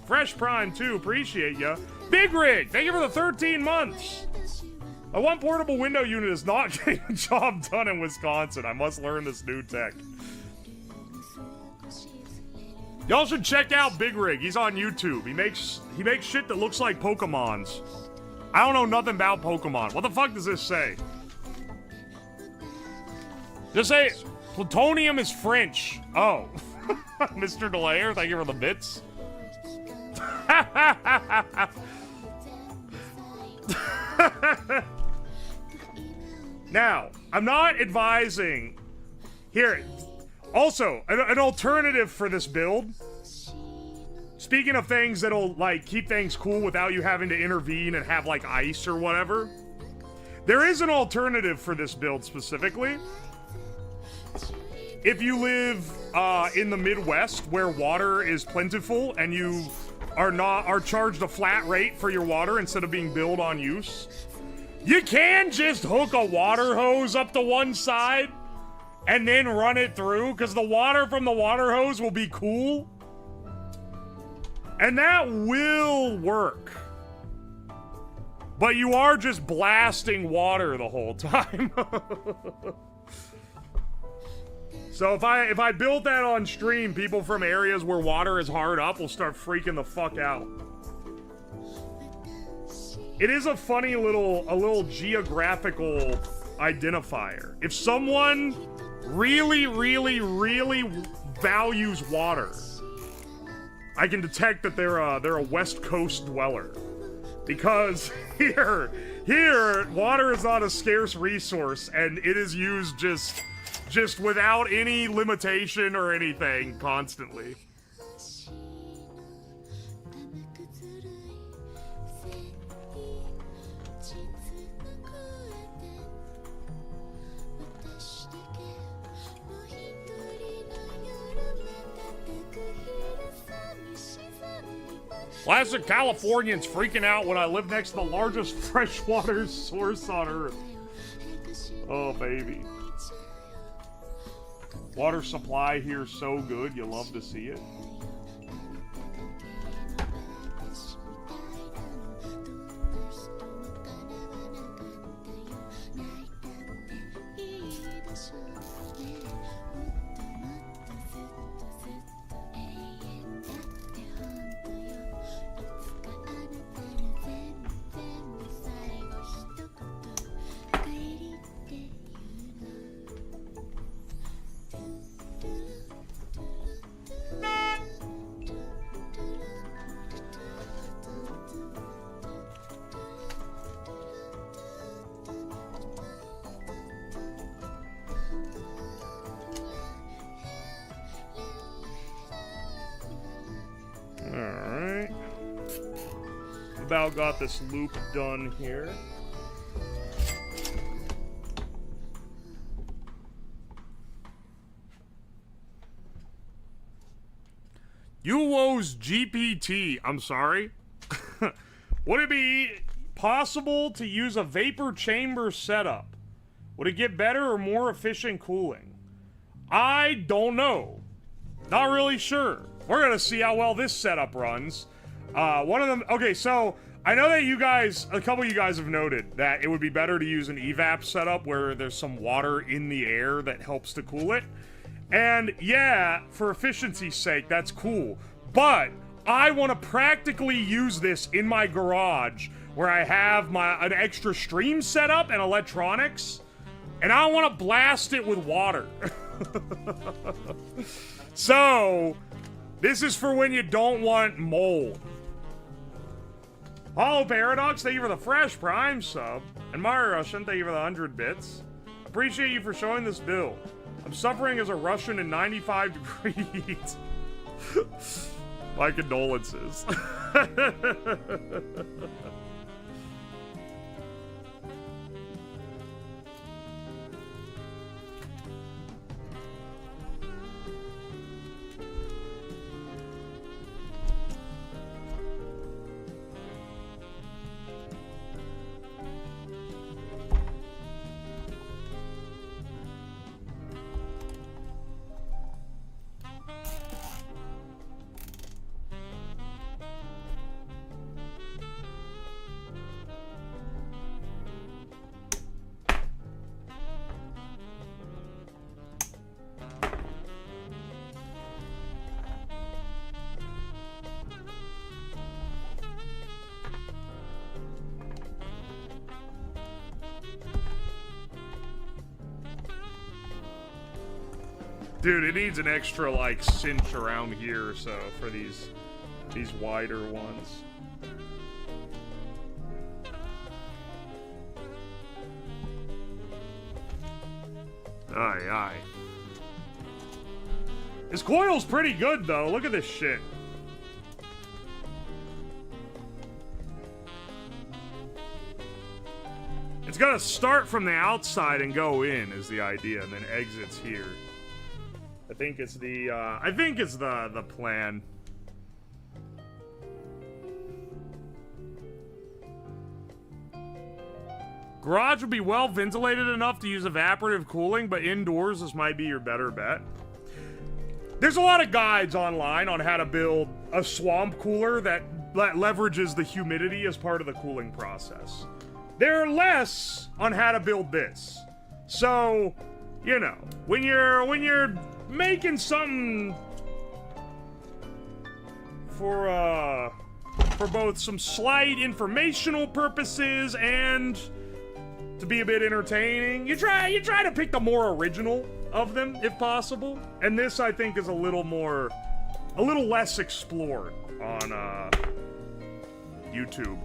Fresh Prime too. Appreciate ya. Big Rig, thank you for the 13 months. A one portable window unit is not getting the job done in Wisconsin. I must learn this new tech. Y'all should check out Big Rig. He's on YouTube. He makes shit that looks like Pokemons. I don't know nothing about Pokemon. What the fuck does this say? Just say, plutonium is French. Oh. Mr. Delayer, thank you for the bits. Now, I'm not advising... Here, also, an alternative for this build. Speaking of things that'll, like, keep things cool without you having to intervene and have, like, ice or whatever. There is an alternative for this build specifically. If you live in the Midwest where water is plentiful and you are charged a flat rate for your water instead of being billed on use, you can just hook a water hose up to one side and then run it through, because the water from the water hose will be cool. And that will work. But you are just blasting water the whole time. So if I build that on stream, people from areas where water is hard up will start freaking the fuck out. It is a funny little geographical identifier. If someone really, really, really values water, I can detect that they're a West Coast dweller. Because here, water is not a scarce resource, and it is used just without any limitation or anything, constantly. Classic Californians freaking out when I live next to the largest freshwater source on Earth. Oh, baby. Water supply here so good, you love to see it. About got this loop done here. UO's GPT. I'm sorry. Would it be possible to use a vapor chamber setup? Would it get better or more efficient cooling? I don't know. Not really sure. We're gonna see how well this setup runs. One of them, okay, so I know that you guys, a couple of you guys have noted that it would be better to use an evap setup where there's some water in the air that helps to cool it. And yeah, for efficiency's sake, that's cool. But I want to practically use this in my garage where I have an extra stream setup and electronics, and I want to blast it with water. So, this is for when you don't want mold. Hollow Paradox, thank you for the fresh Prime sub. And Mario Russian, thank you for the 100 bits. Appreciate you for showing this build. I'm suffering as a Russian in 95 degrees. My condolences. Dude, it needs an extra, like, cinch around here or so for these wider ones. Aye, aye. This coil's pretty good, though. Look at this shit. It's gonna start from the outside and go in, is the idea, and then exits here. I think it's the plan. Garage would be well ventilated enough to use evaporative cooling, but indoors this might be your better bet. There's a lot of guides online on how to build a swamp cooler that leverages the humidity as part of the cooling process. There are less on how to build this. So, you know, when you're making something for for both some slight informational purposes and to be a bit entertaining. You try to pick the more original of them, if possible. And this, I think, is a little less explored on YouTube.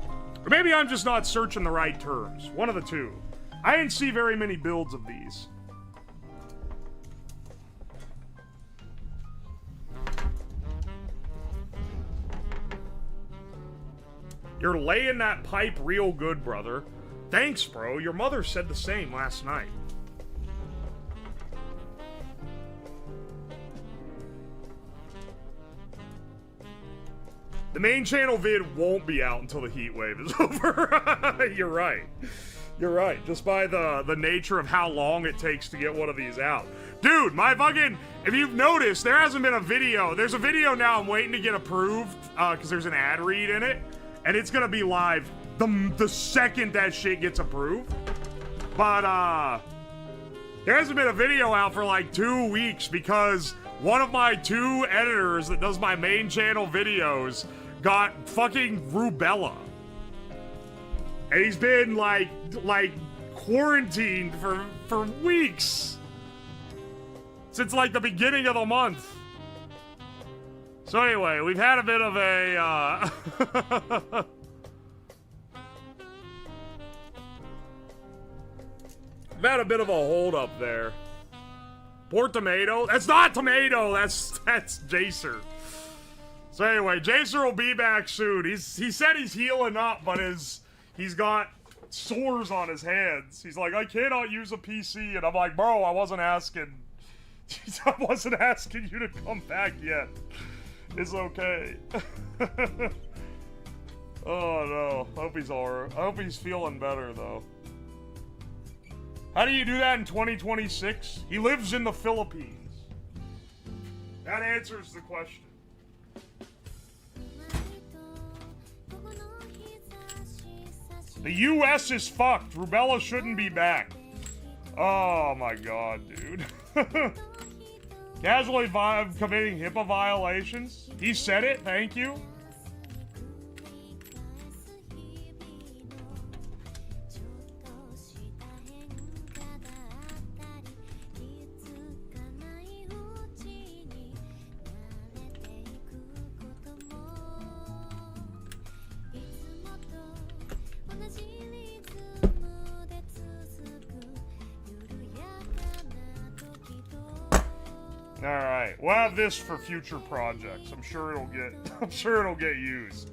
Or maybe I'm just not searching the right terms. One of the two. I didn't see very many builds of these. You're laying that pipe real good, brother. Thanks, bro. Your mother said the same last night. The main channel vid won't be out until the Heatwave is over. You're right. You're right. Just by the nature of how long it takes to get one of these out. Dude, my fucking... If you've noticed, there hasn't been a video. There's a video now I'm waiting to get approved because there's an ad read in it. And it's gonna be live the second that shit gets approved. But, there hasn't been a video out for like 2 weeks because one of my 2 editors that does my main channel videos got fucking rubella. And he's been like quarantined for weeks. Since like the beginning of the month. So anyway, we've had a bit of a, we've had a bit of a hold up there. Poor tomato. That's not tomato. That's Jacer. So anyway, Jacer will be back soon. He said he's healing up, but he's got sores on his hands. He's like, I cannot use a PC, and I'm like, bro, I wasn't asking. I wasn't asking you to come back yet. It's okay. Oh no. I hope he's alright. I hope he's feeling better though. How do you do that in 2026? He lives in the Philippines. That answers the question. The US is fucked. Rubella shouldn't be back. Oh my god, dude. Casually committing HIPAA violations. He said it, thank you. Alright, we'll have this for future projects. I'm sure it'll get used.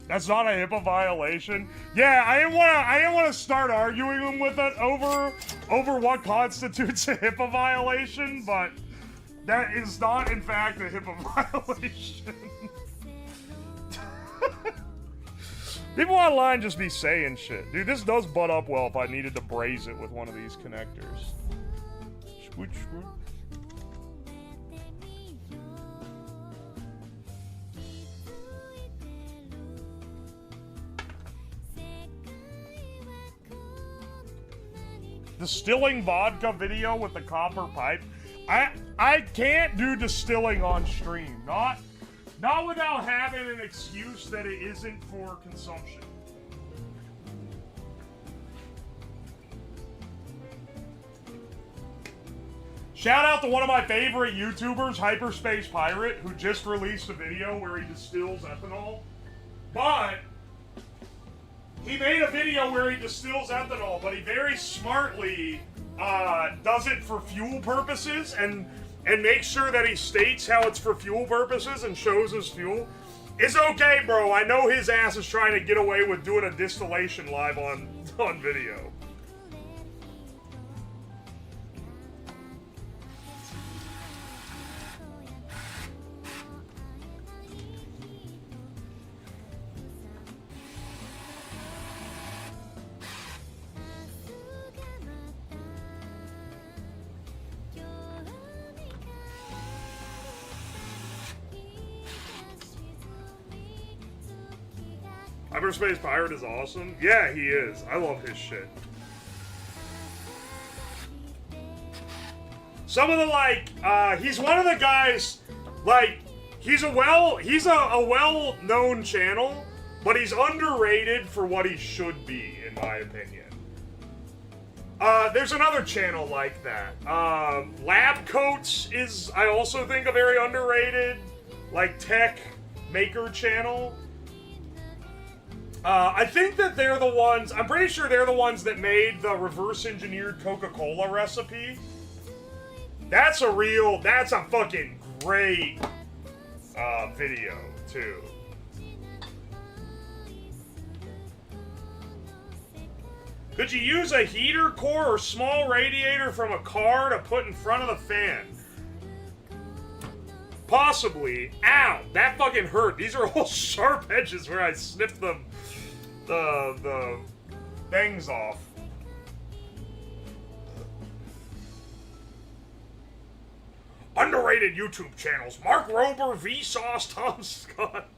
That's not a HIPAA violation. Yeah, I didn't want to start arguing with it over what constitutes a HIPAA violation, but that is not in fact a HIPAA violation. People online just be saying shit. Dude, this does butt up well if I needed to braze it with one of these connectors. Swooch, swooch. Distilling vodka video with the copper pipe. I can't do distilling on stream. Not without having an excuse that it isn't for consumption. Shout out to one of my favorite YouTubers, Hyperspace Pirate, who just released a video where he distills ethanol. But he made a video where he distills ethanol, but he very smartly does it for fuel purposes and makes sure that he states how it's for fuel purposes and shows his fuel. It's okay, bro. I know his ass is trying to get away with doing a distillation live on video. Hyperspace Pirate is awesome. Yeah, he is. I love his shit. Some of the, like, he's one of the guys, like, he's a well-known channel, but he's underrated for what he should be, in my opinion. There's another channel like that. Lab Coats is, I also think, a very underrated, like, tech maker channel. I think that they're the ones, I'm pretty sure they're the ones that made the reverse-engineered Coca-Cola recipe. That's a fucking great, video, too. Could you use a heater core or small radiator from a car to put in front of the fan? Possibly. Ow! That fucking hurt. These are all sharp edges where I snipped the things off. Underrated YouTube channels. Mark Rober, Vsauce, Tom Scott.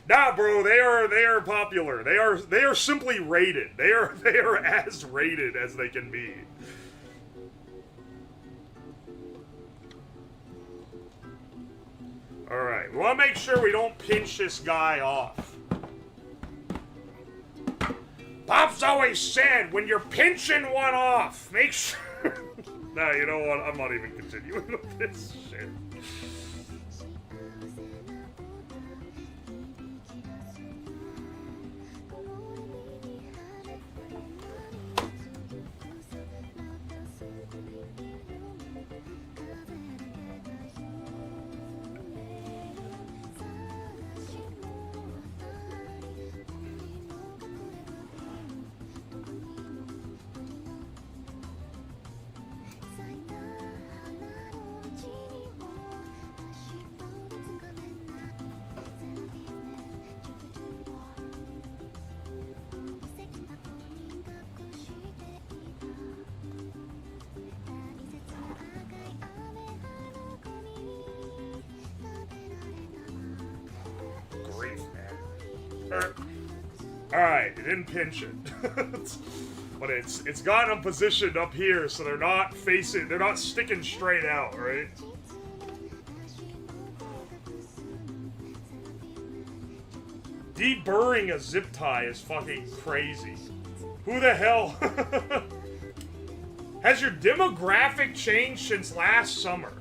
Nah, bro, they are popular. They are simply rated. They are as rated as they can be. Alright, we want to make sure we don't pinch this guy off. Pop's always said, when you're pinching one off, make sure... Nah, you know what? I'm not even continuing with this shit. Alright, it didn't pinch it. But it's got them positioned up here so they're not sticking straight out, right? Deburring a zip tie is fucking crazy. Who the hell? Has your demographic changed since last summer?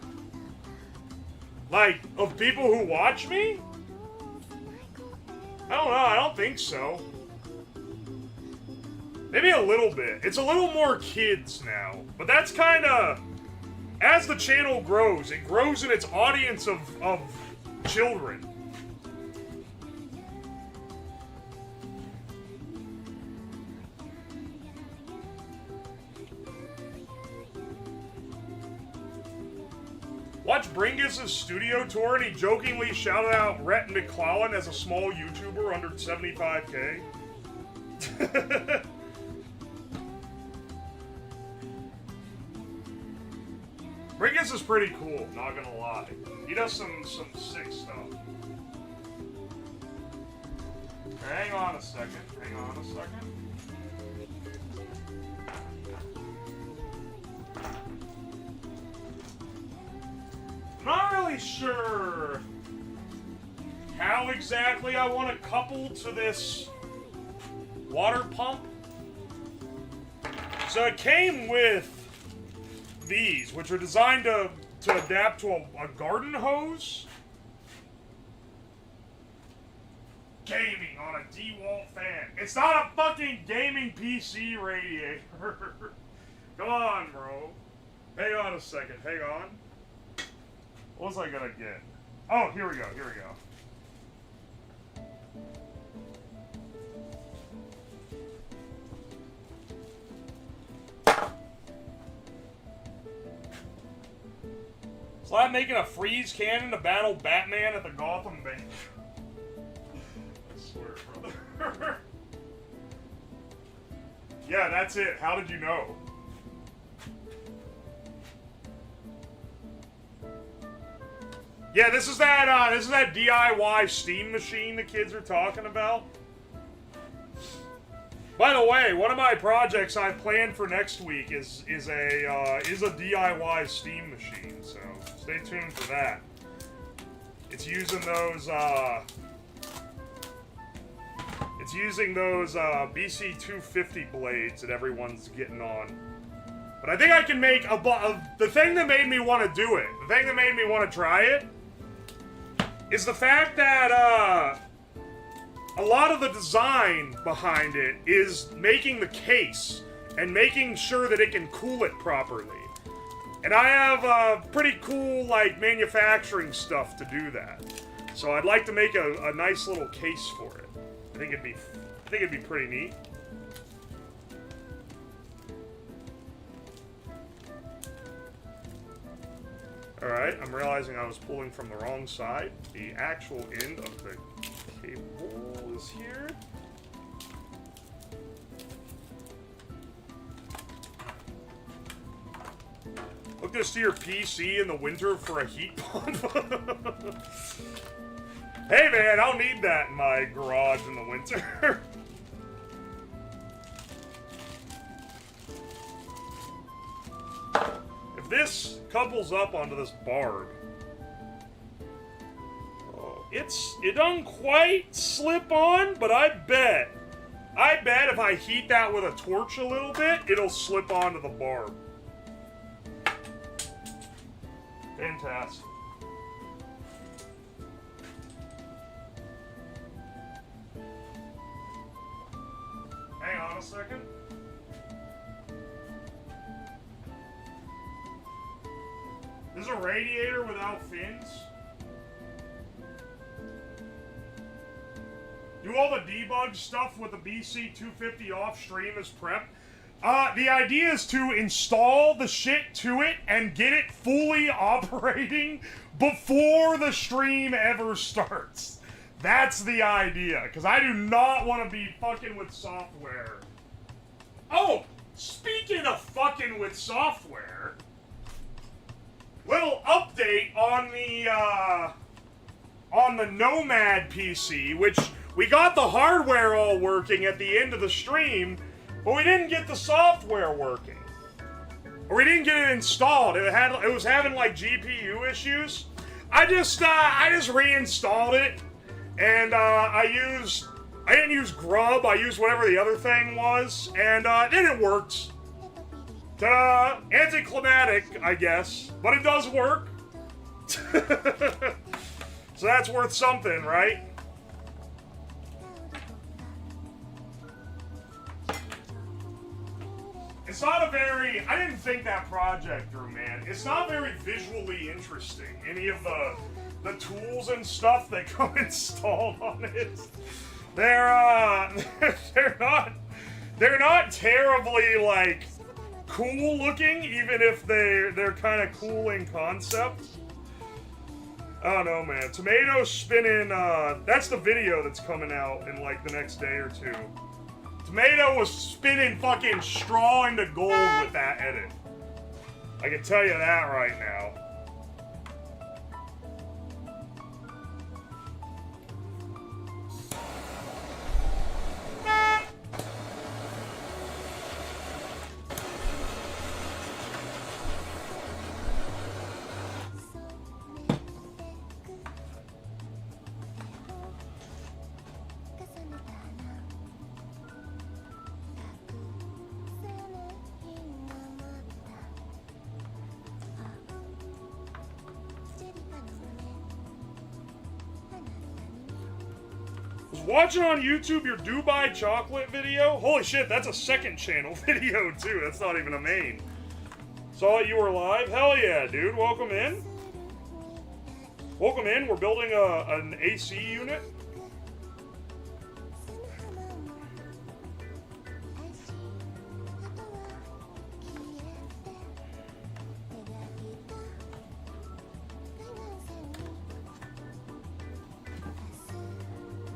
Like, of people who watch me? I don't know, I don't think so. Maybe a little bit. It's a little more kids now. But that's kinda... As the channel grows, it grows in its audience of children. Watch Bringus' studio tour and he jokingly shouted out Rhett McClellan as a small YouTuber under 75K. Bringus is pretty cool, not gonna lie. He does some sick stuff. Hang on a second, I'm not really sure how exactly I want to couple to this water pump. So it came with these, which are designed to adapt to a garden hose. Gaming on a DeWalt fan. It's not a fucking gaming PC radiator. Come on, bro. Hang on a second, hang on. What was I gonna get? Oh, here we go. It's like making a freeze cannon to battle Batman at the Gotham Bank. I swear, brother. Yeah, that's it. How did you know? Yeah, this is that DIY steam machine the kids are talking about. By the way, one of my projects I've planned for next week is a DIY Steam machine, so stay tuned for that. It's using those BC 250 blades that everyone's getting on. But I think I can make the thing that made me want to do it, the thing that made me want to try it, is the fact that a lot of the design behind it is making the case and making sure that it can cool it properly. And I have pretty cool, like, manufacturing stuff to do that. So I'd like to make a nice little case for it. I think it'd be pretty neat. Alright, I'm realizing I was pulling from the wrong side. The actual end of the cable is here. Hook this to your PC in the winter for a heat pump. Hey man, I'll need that in my garage in the winter. If this couples up onto this barb, it doesn't quite slip on, but I bet if I heat that with a torch a little bit, it'll slip onto the barb. Fantastic. Hang on a second. This is a radiator without fins. Do all the debug stuff with the BC 250 off stream as prep. The idea is to install the shit to it and get it fully operating before the stream ever starts. That's the idea, because I do not want to be fucking with software. Oh, speaking of fucking with software, little update on the Nomad PC, which we got the hardware all working at the end of the stream, but we didn't get the software working. Or we didn't get it installed. It was having like GPU issues. I just reinstalled it, and I didn't use Grub. I used whatever the other thing was, and then it worked. Ta-da! Anticlimactic, I guess, but it does work. So that's worth something, right? It's not a very... I didn't think that project through, man. It's not very visually interesting. Any of the tools and stuff that come installed on it. They're not terribly, like, cool looking, even if they're kind of cool in concept. I don't know, man. Tomato spinning, that's the video that's coming out in, like, the next day or two. Tomato was spinning fucking straw into gold with that edit. I can tell you that right now. Watching on YouTube your Dubai chocolate video? Holy shit, that's a second channel video too. That's not even a main. Saw that you were live? Hell yeah, dude. Welcome in. Welcome in. We're building an AC unit.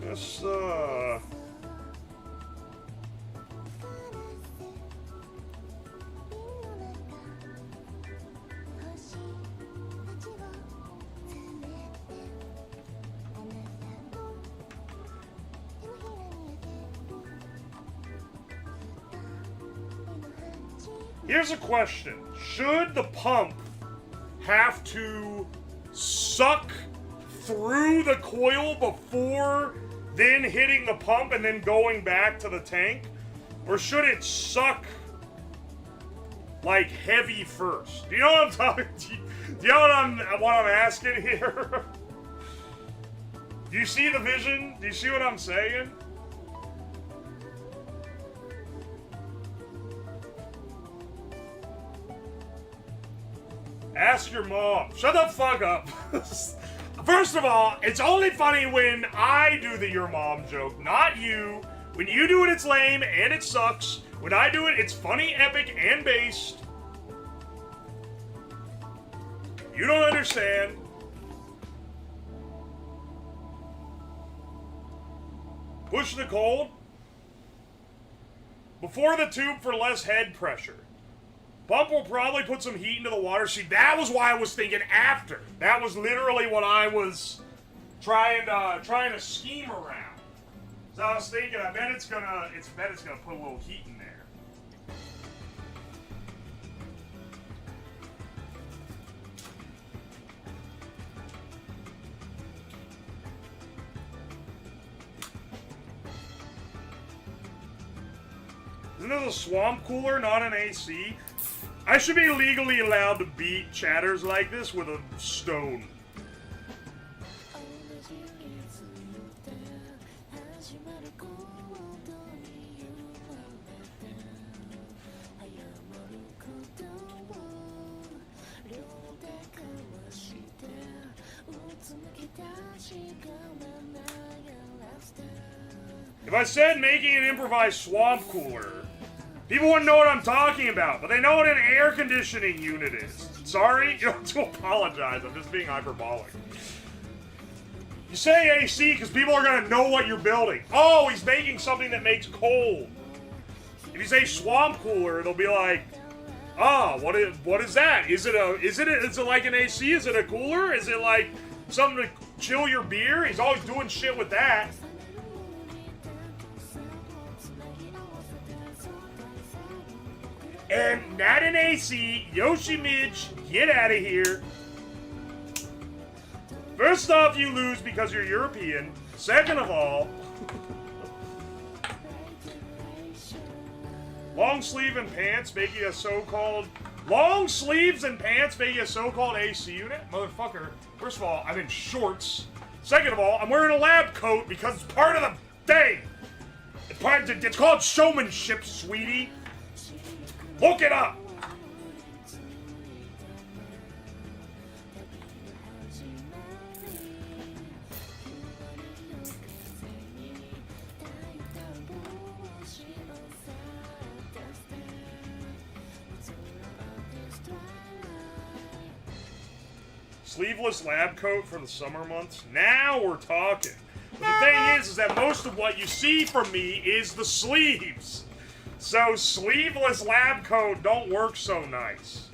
This, Here's a question. Should the pump have to suck through the coil before then hitting the pump and then going back to the tank? Or should it suck like heavy first? Do you know what I'm talking? Do you know what I'm asking here? Do you see the vision? Do you see what I'm saying? Ask your mom. Shut the fuck up. First of all, it's only funny when I do the your mom joke, not you. When you do it, it's lame and it sucks. When I do it, it's funny, epic, and based. You don't understand. Push the cold. Before the tube for less head pressure. Pump will probably put some heat into the water. See, that was why I was thinking after. That was literally what I was trying to scheme around. So I was thinking, I bet it's gonna put a little heat in there. Isn't this a swamp cooler, not an AC? I should be legally allowed to beat chatters like this with a stone. If I said making an improvised swamp cooler, people wouldn't know what I'm talking about, but they know what an air conditioning unit is. Sorry, you don't have to apologize, I'm just being hyperbolic. You say AC because people are going to know what you're building. Oh, he's making something that makes cold. If you say swamp cooler, they'll be like, oh, what is that? Is it like an AC? Is it a cooler? Is it like something to chill your beer? He's always doing shit with that. And not an AC, Yoshi Midge, get out of here. First off, you lose because you're European. Second of all, long sleeve and pants making a so-called AC unit? Motherfucker, first of all, I'm in shorts. Second of all, I'm wearing a lab coat because it's part of the thing. It's called showmanship, sweetie. Look it up! Sleeveless lab coat for the summer months? Now we're talking. But the thing is that most of what you see from me is the sleeves. So sleeveless lab coat don't work so nice.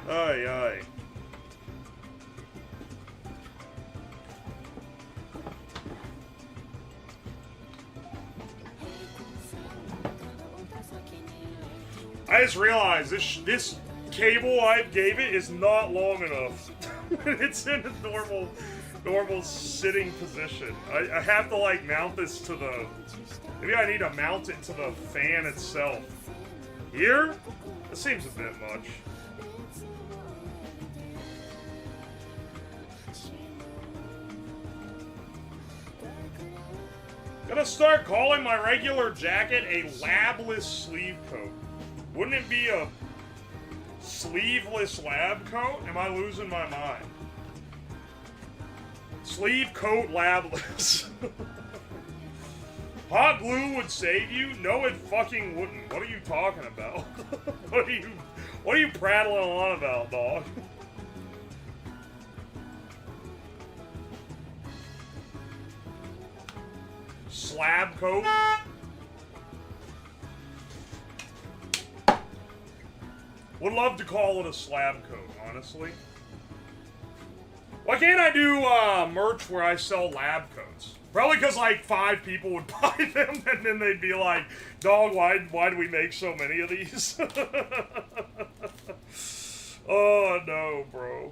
Aye, aye. I just realized this cable I gave it is not long enough. It's in a normal sitting position. I have to like mount this to the. Maybe I need to mount it to the fan itself. Here? That seems a bit much. Gonna start calling my regular jacket a labless sleeve coat. Wouldn't it be a sleeveless lab coat? Am I losing my mind? Sleeve coat labless. Hot glue would save you? No, it fucking wouldn't. What are you talking about? What are you prattling on about, dog? Slab coat? Would love to call it a slab coat, honestly. Why can't I do merch where I sell lab coats? Probably because like 5 people would buy them, and then they'd be like, "Dog, why do we make so many of these?" Oh no, bro.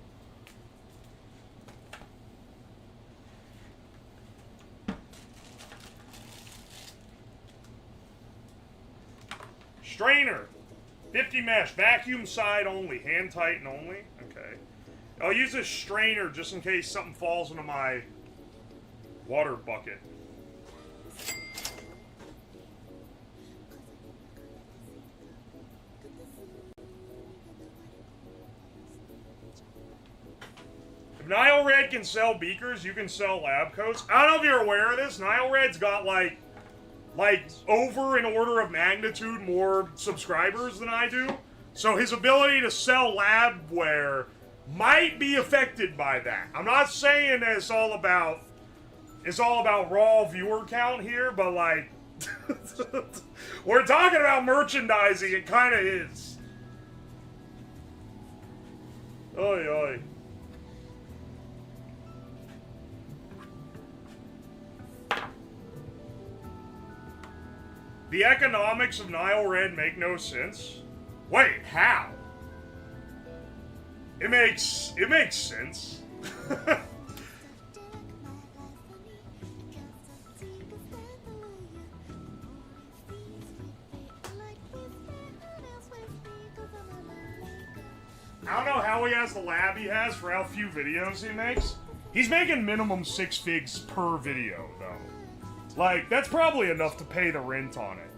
Strainer, 50 mesh, vacuum side only, hand tighten only. Okay. I'll use this strainer just in case something falls into my water bucket. If Nile Red can sell beakers, you can sell lab coats. I don't know if you're aware of this. Nile Red's got like over an order of magnitude more subscribers than I do. So his ability to sell labware might be affected by that. I'm not saying that it's all about raw viewer count here, but like we're talking about merchandising, it kind of is. Oi oi. The economics of Nile Red make no sense. Wait, how? It makes sense. I don't know how he has the lab he has for how few videos he makes. He's making minimum 6 figs per video, though. Like, that's probably enough to pay the rent on it.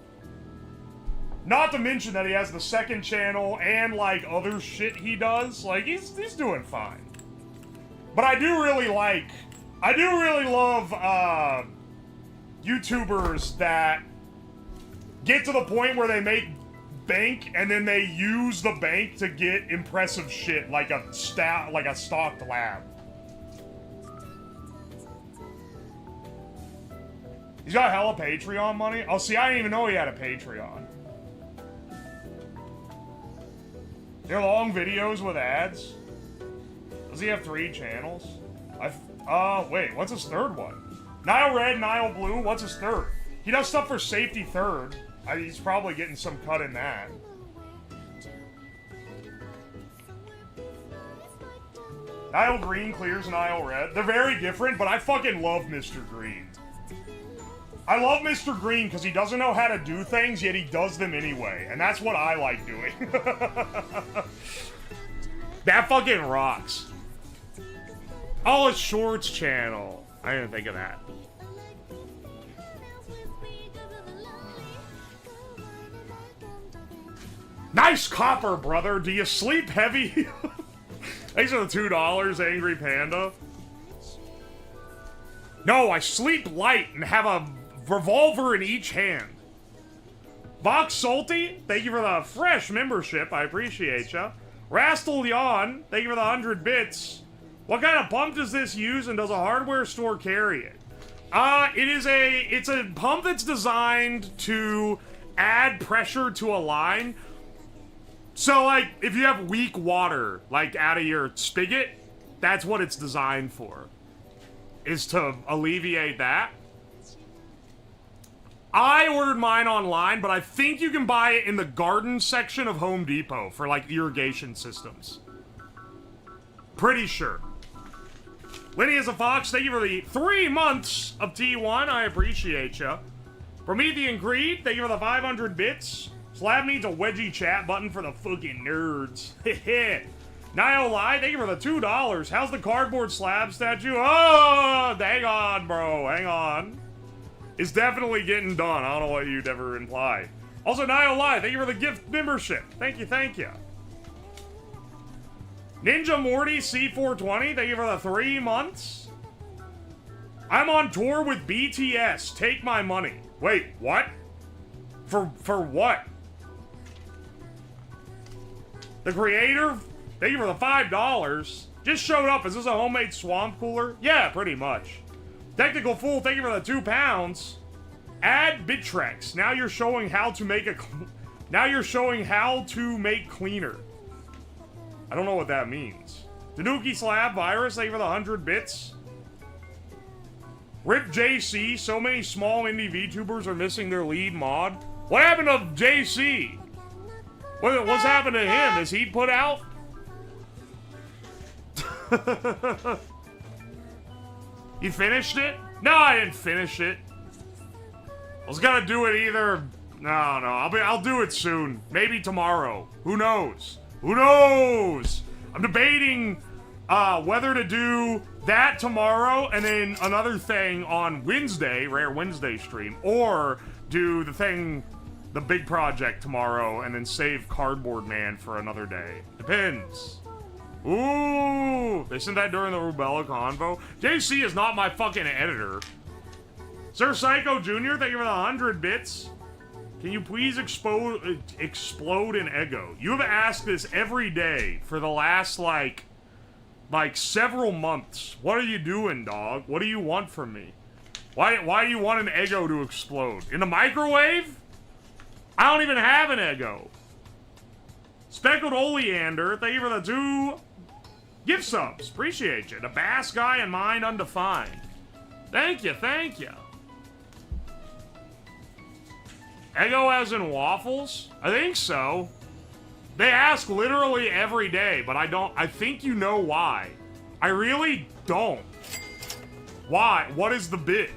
Not to mention that he has the second channel and, like, other shit he does. Like, he's doing fine. But I do really love, YouTubers that get to the point where they make bank and then they use the bank to get impressive shit like a stocked lab. He's got hella Patreon money. Oh, see, I didn't even know he had a Patreon. They're long videos with ads. Does he have 3 channels? Wait, what's his third one? Nile Red, Nile Blue, what's his third? He does stuff for Safety Third. He's probably getting some cut in that. Nile Green clears Nile Red. They're very different, but I fucking love Mr. Green. I love Mr. Green because he doesn't know how to do things, yet he does them anyway. And that's what I like doing. That fucking rocks. Oh, it's Shorts channel. I didn't think of that. Nice copper, brother. Do you sleep heavy? Thanks for the $2, Angry Panda. No, I sleep light and have a revolver in each hand. Vox Salty, thank you for the fresh membership. I appreciate ya. Rastal Yawn, thank you for the 100 bits. What kind of pump does this use, and does a hardware store carry it? It's a pump that's designed to add pressure to a line. So, like, if you have weak water, like, out of your spigot, that's what it's designed for. Is to alleviate that. I ordered mine online, but I think you can buy it in the garden section of Home Depot for, like, irrigation systems. Pretty sure. Lenny is a Fox, thank you for the 3 months of T1. I appreciate ya. Promethean Creed, thank you for the 500 bits. Slab needs a wedgie chat button for the fucking nerds. Heh. Nio Lie, thank you for the $2. How's the cardboard slab statue? Oh, hang on, bro. Hang on. It's definitely getting done. I don't know what you'd ever imply. Also, Nio Lie, thank you for the gift membership. Thank you, thank you. Ninja Morty C420, thank you for the 3 months. I'm on tour with BTS. Take my money. Wait, what? For what? The creator, thank you for the $5. Just showed up. Is this a homemade swamp cooler? Yeah, pretty much. Technical Fool, thank you for the £2. Add Bittrex. Now you're showing how to make cleaner. I don't know what that means. Tanuki Slab Virus, thank you for the 100 bits. Rip JC, so many small indie VTubers are missing their lead mod. What happened to JC? What's happened to him? Is he put out? You finished it? No, I didn't finish it. I was gonna do it either. No, I'll do it soon. Maybe tomorrow. Who knows? Who knows? I'm debating whether to do that tomorrow and then another thing on Wednesday, Rare Wednesday stream, or do the big project tomorrow and then save Cardboard Man for another day. Depends. Ooh, they sent that during the Rubella convo. JC is not my fucking editor. Sir Psycho Jr., thank you for the 100 bits. Can you please explode in Ego? You have asked this every day for the last, like several months. What are you doing, dog? What do you want from me? Why do you want an Ego to explode? In the microwave? I don't even have an Ego. Speckled Oleander, thank you for the 2 gift subs. Appreciate you. The Bass Guy and Mind Undefined. Thank you, thank you. Ego as in waffles? I think so. They ask literally every day, but I think you know why. I really don't. Why? What is the bit?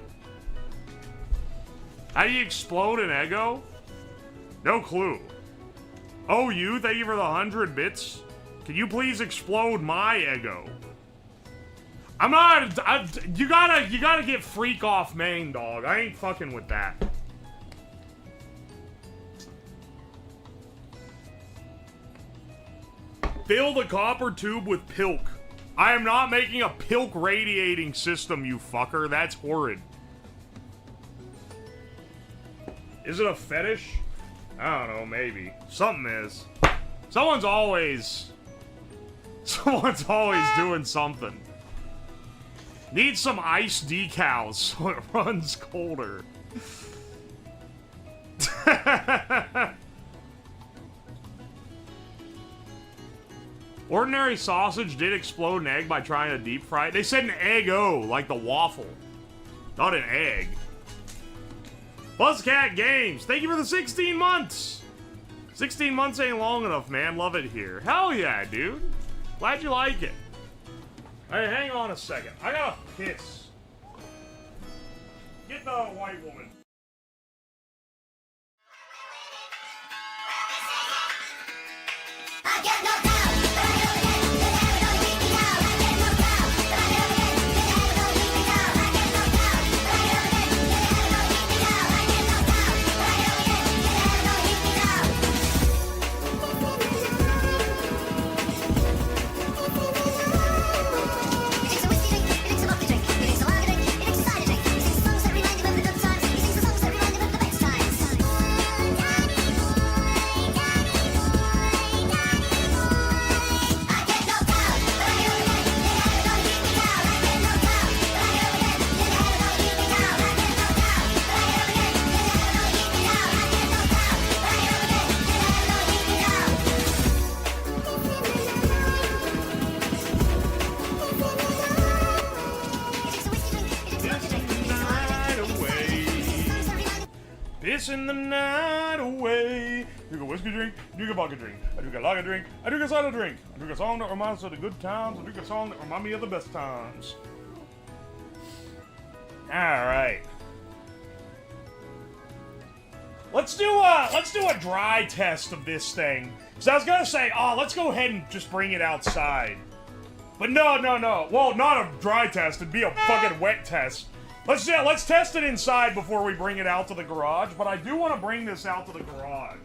How do you explode an Ego? No clue. Oh, thank you for the 100 bits. Can you please explode my Ego? You gotta get freak off main, dog. I ain't fucking with that. Fill the copper tube with pilk. I am not making a pilk radiating system, you fucker. That's horrid. Is it a fetish? I don't know, maybe. Something is. Someone's always doing something. Need some ice decals so it runs colder. Ordinary sausage did explode an egg by trying to deep fry it. They said an egg-o, like the waffle. Not an egg. Buzzcat Games, thank you for the 16 months! 16 months ain't long enough, man. Love it here. Hell yeah, dude. Glad you like it. Hey, hang on a second. I gotta piss. Get the white woman. I get no doubt. Pissing the night away. Drink a whiskey drink, drink a vodka drink. I drink a lager drink, I drink a cider drink. I drink a song that reminds us of the good times. I drink a song that reminds me of the best times. Alright. Let's do a dry test of this thing. So I was gonna say, let's go ahead and just bring it outside. But no. Well, not a dry test, it'd be a fucking wet test. Let's test it inside before we bring it out to the garage, but I do want to bring this out to the garage.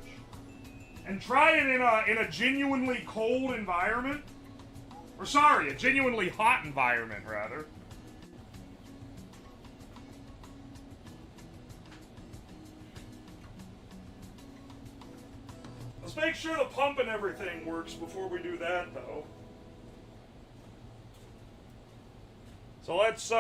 And try it in a genuinely cold environment. Or sorry, a genuinely hot environment, rather. Let's make sure the pump and everything works before we do that, though. So let's,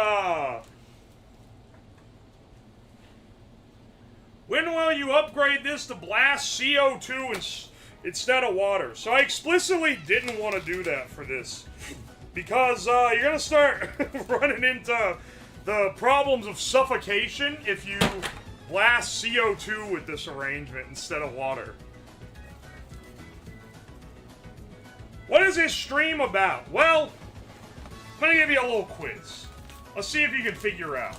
when will you upgrade this to blast CO2 instead of water. So I explicitly didn't want to do that for this. Because you're going to start running into the problems of suffocation if you blast CO2 with this arrangement instead of water. What is this stream about? Well, I'm going to give you a little quiz. Let's see if you can figure out.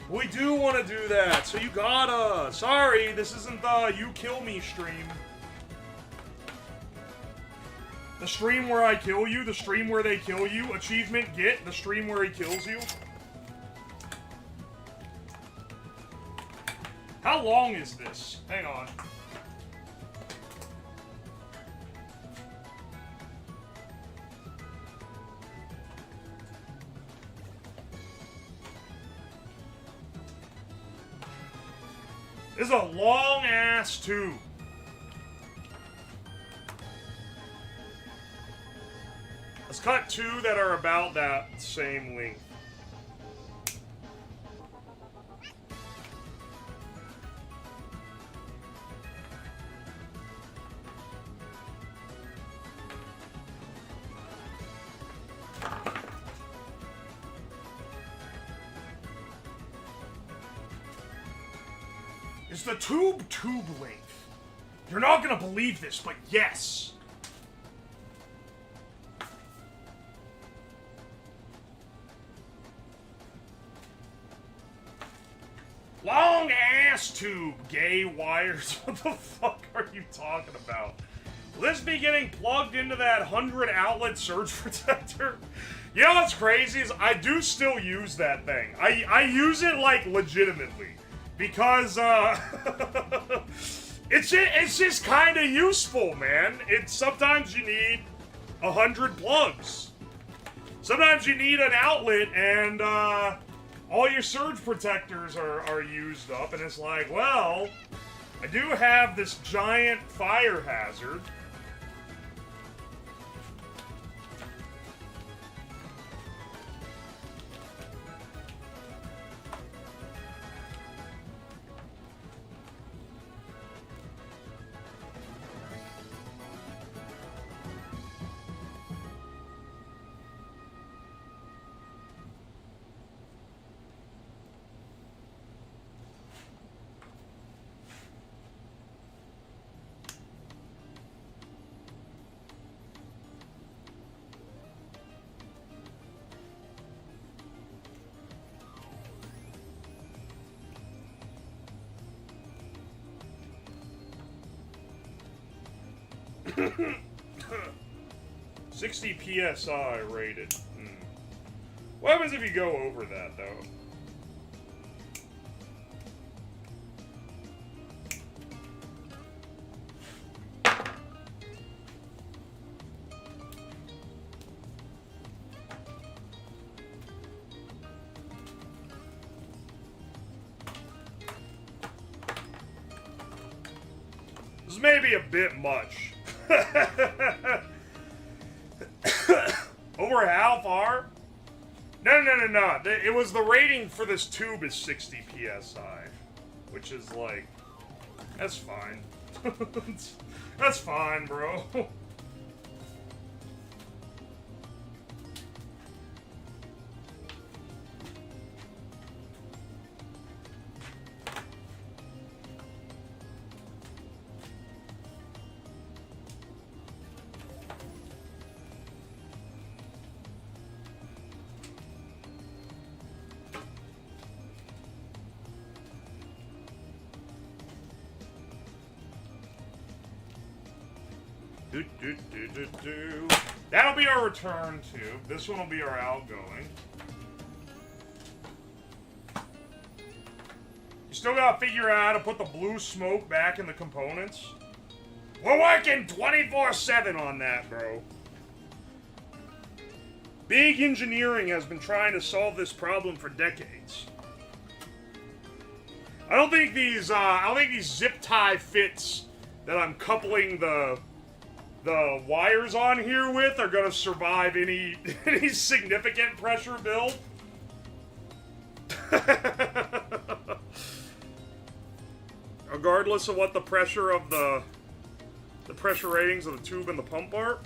We do want to do that, so you gotta. Sorry, this isn't the You Kill Me stream. The stream where I kill you, the stream where they kill you, achievement get, the stream where he kills you. How long is this? Hang on. This is a long-ass tube. Let's cut two that are about that same length. It's the tube length. You're not gonna believe this, but yes. Long ass tube, gay wires. What the fuck are you talking about? Will this be getting plugged into that 100 outlet surge protector? You know what's crazy is I do still use that thing. I use it like legitimately because it's just kind of useful, man. It's sometimes you need 100 plugs. Sometimes you need an outlet and all your surge protectors are used up, and it's like, well, I do have this giant fire hazard. $60 PSI rated. What happens if you go over that, though? This may be a bit much. Over how far? No. It was the rating for this tube is 60 PSI, which is like, that's fine. That's fine, bro. That'll be our return tube. This one will be our outgoing. You still gotta figure out how to put the blue smoke back in the components. We're working 24/7 on that, bro. Big engineering has been trying to solve this problem for decades. I don't think these zip tie fits that I'm coupling the wires on here with are gonna survive any significant pressure build. Regardless of what the pressure of the pressure ratings of the tube and the pump are.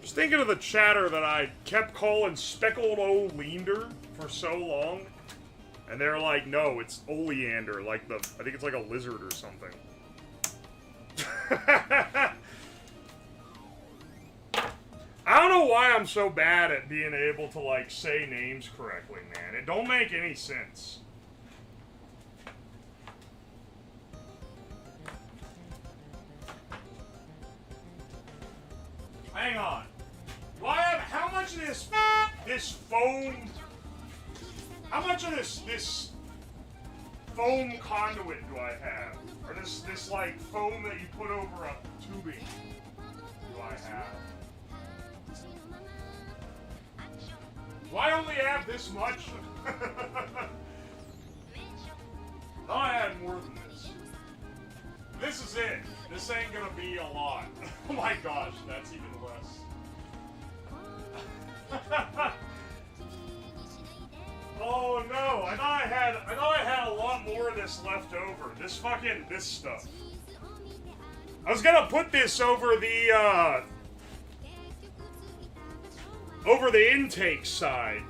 Thinking of the chatter that I kept calling speckled oleander for so long, and they're like, no, it's oleander, like I think it's like a lizard or something. I don't know why I'm so bad at being able to, like, say names correctly, man. It don't make any sense. Hang on. Do I have, how much of this foam, how much of this foam conduit do I have? Or this like foam that you put over a tubing do I have? Do I only have this much? No, I had more than this. This is it. This ain't gonna be a lot. Oh my gosh, that's even less. Oh no, I thought I had a lot more of this left over. This stuff. I was gonna put this over the intake side.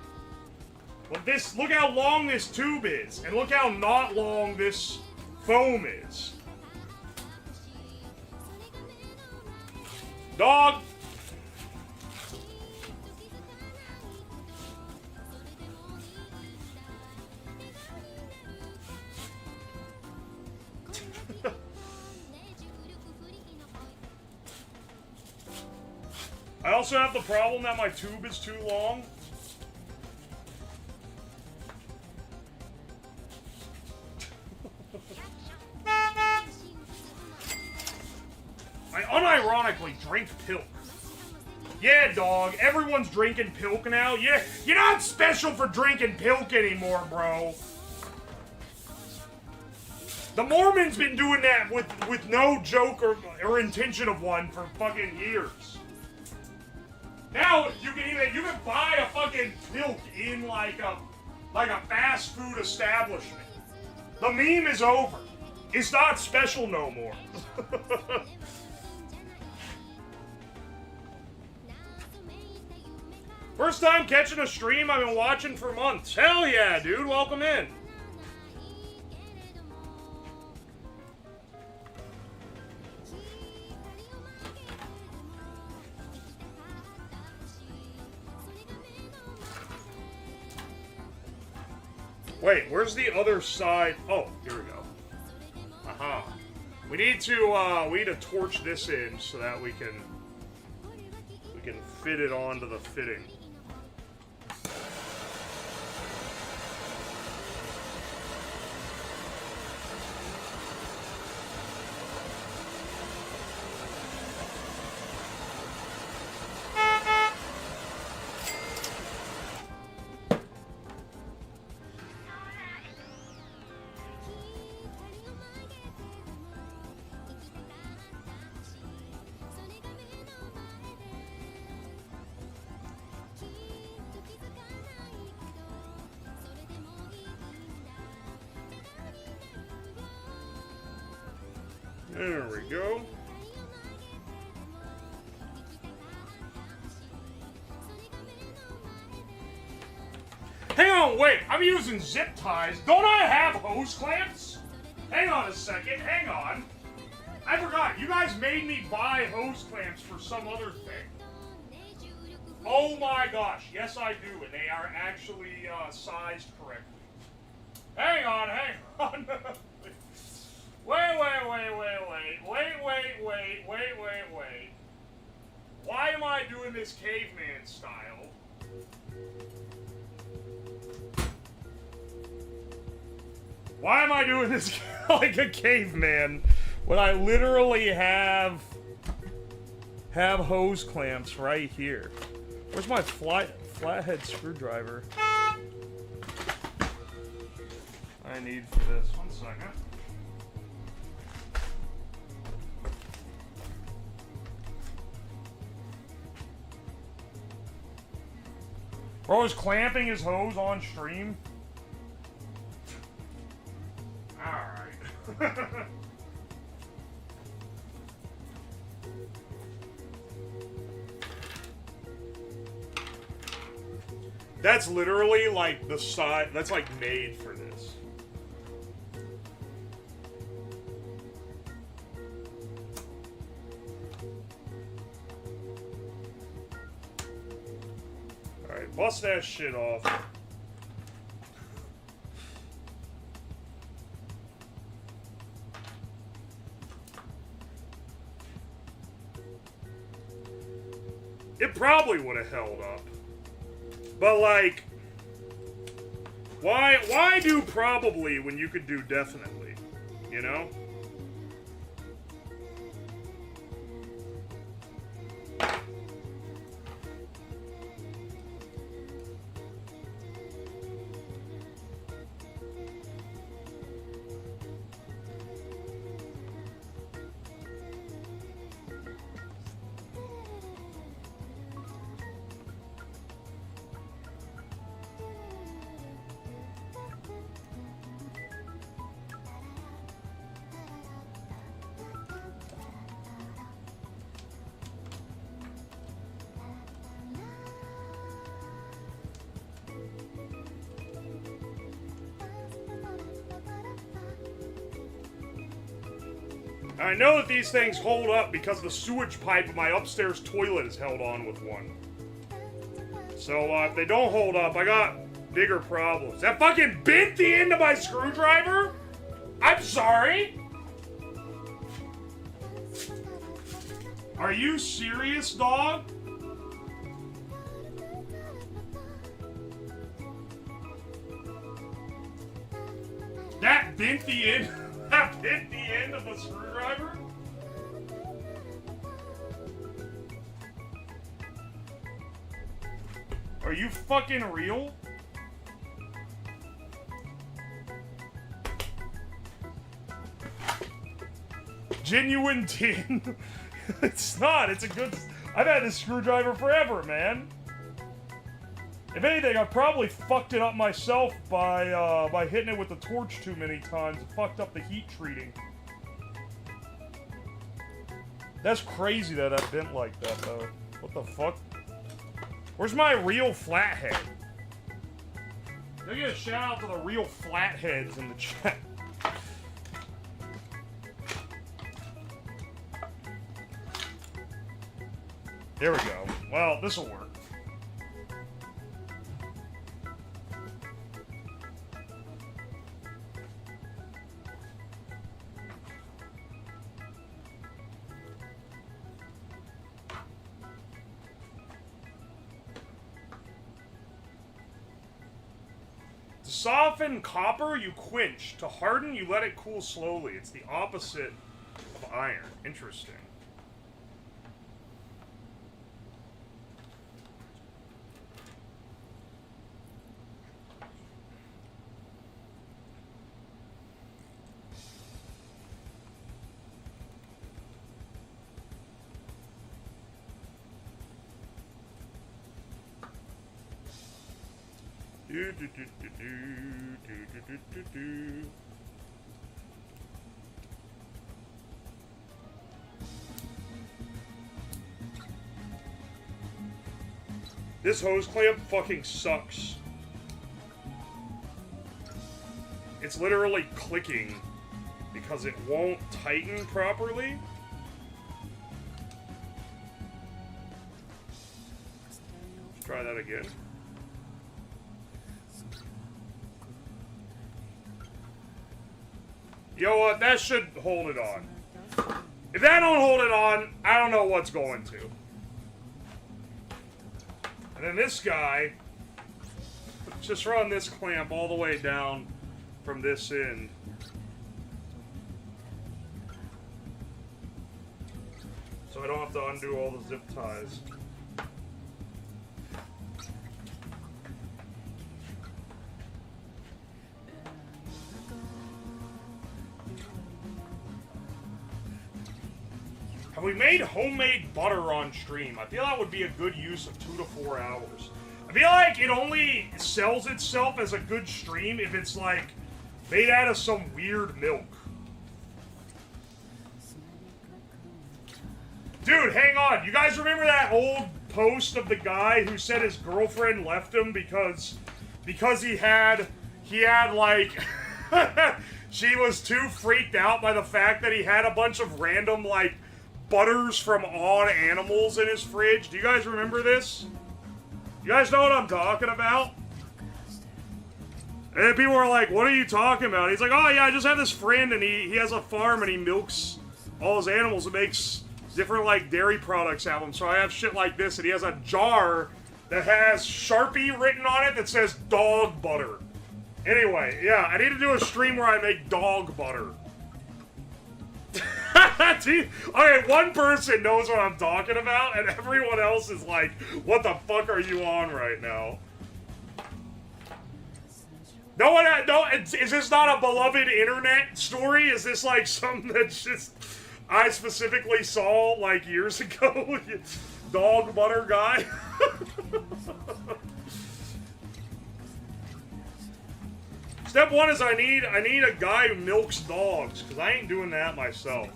But look how long this tube is, and look how not long this foam is. Dog! I also have the problem that my tube is too long. I unironically drink Pilk. Yeah, dog. Everyone's drinking Pilk now. Yeah, you're not special for drinking Pilk anymore, bro. The Mormon's been doing that with no joke or intention of one for fucking years. Now you can buy a fucking Pilk in like a fast food establishment. The meme is over. It's not special no more. First time catching a stream I've been watching for months. Hell yeah, dude. Welcome in. Wait, where's the other side? Oh, here we go. Aha. We need to torch this in so that we can fit it onto the fitting. There we go. Hang on, wait. I'm using zip ties. Don't I have hose clamps? Hang on a second. Hang on. I forgot. You guys made me buy hose clamps for some other thing. Oh my gosh. Yes, I do. And they are actually sized correctly. Hang on. Wait. Why am I doing this caveman style? Why am I doing this like a caveman when I literally have hose clamps right here? Where's my flathead screwdriver? I need for this. 1 second. Bro is clamping his hose on stream. Alright. That's literally like the side. That's like made for this. Alright, bust that shit off. It probably would have held up. But like, why do probably when you could do definitely, you know? I know that these things hold up because the sewage pipe of my upstairs toilet is held on with one. So if they don't hold up, I got bigger problems. That fucking bent the end of my screwdriver? I'm sorry? Are you serious, dog? That bent the end. That bent the end of the screwdriver? Are you fucking real? Genuine tin? It's not. It's a good... I've had this screwdriver forever, man. If anything, I probably fucked it up myself by hitting it with the torch too many times. It fucked up the heat treating. That's crazy that I bent like that, though. What the fuck? Where's my real flathead? Can I get a shout out to the real flatheads in the chat? There we go. Well, this'll work. To soften copper, you quench. To harden, you let it cool slowly. It's the opposite of iron. Interesting. This hose clamp fucking sucks. It's literally clicking because it won't tighten properly. Let's try that again. You know what? That should hold it on. If that don't hold it on, I don't know what's going to. And then this guy, just run this clamp all the way down from this end. So I don't have to undo all the zip ties. If we made homemade butter on stream, I feel that would be a good use of 2 to 4 hours. I feel like it only sells itself as a good stream if it's like made out of some weird milk. Dude, hang on. You guys remember that old post of the guy who said his girlfriend left him because he had like she was too freaked out by the fact that he had a bunch of random like butters from odd animals in his fridge. Do you guys remember this? You guys know what I'm talking about? And people were like, what are you talking about? He's like, oh yeah, I just have this friend and he has a farm and he milks all his animals and makes different like dairy products out of them. So I have shit like this and he has a jar that has Sharpie written on it that says dog butter. Anyway, yeah, I need to do a stream where I make dog butter. Okay, one person knows what I'm talking about, and everyone else is like, what the fuck are you on right now? No one, is this not a beloved internet story? Is this like something that's just, I specifically saw like years ago? Dog butter guy? Step one is I need a guy who milks dogs, because I ain't doing that myself.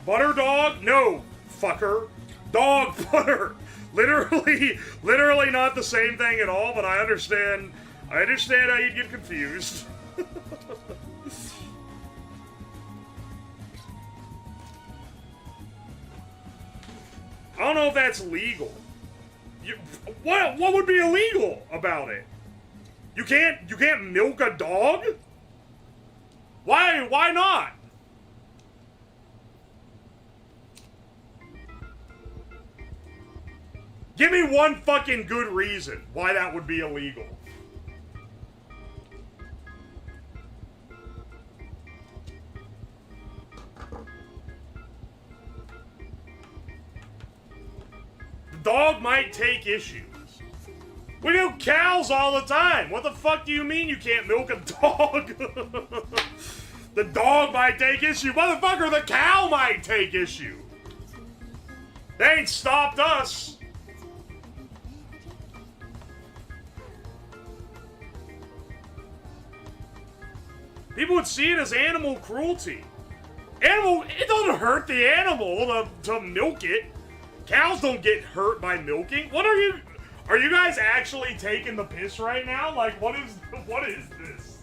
Butter dog? No, fucker. Dog butter. Literally not the same thing at all, but I understand how you'd get confused. I don't know if that's legal. What would be illegal about it? You can't milk a dog? Why not? Give me one fucking good reason why that would be illegal. The dog might take issues. We milk cows all the time. What the fuck do you mean you can't milk a dog? The dog might take issue. Motherfucker, the cow might take issue. They ain't stopped us. People would see it as animal cruelty. It doesn't hurt the animal to milk it. Cows don't get hurt by milking. Are you guys actually taking the piss right now? Like, what is this?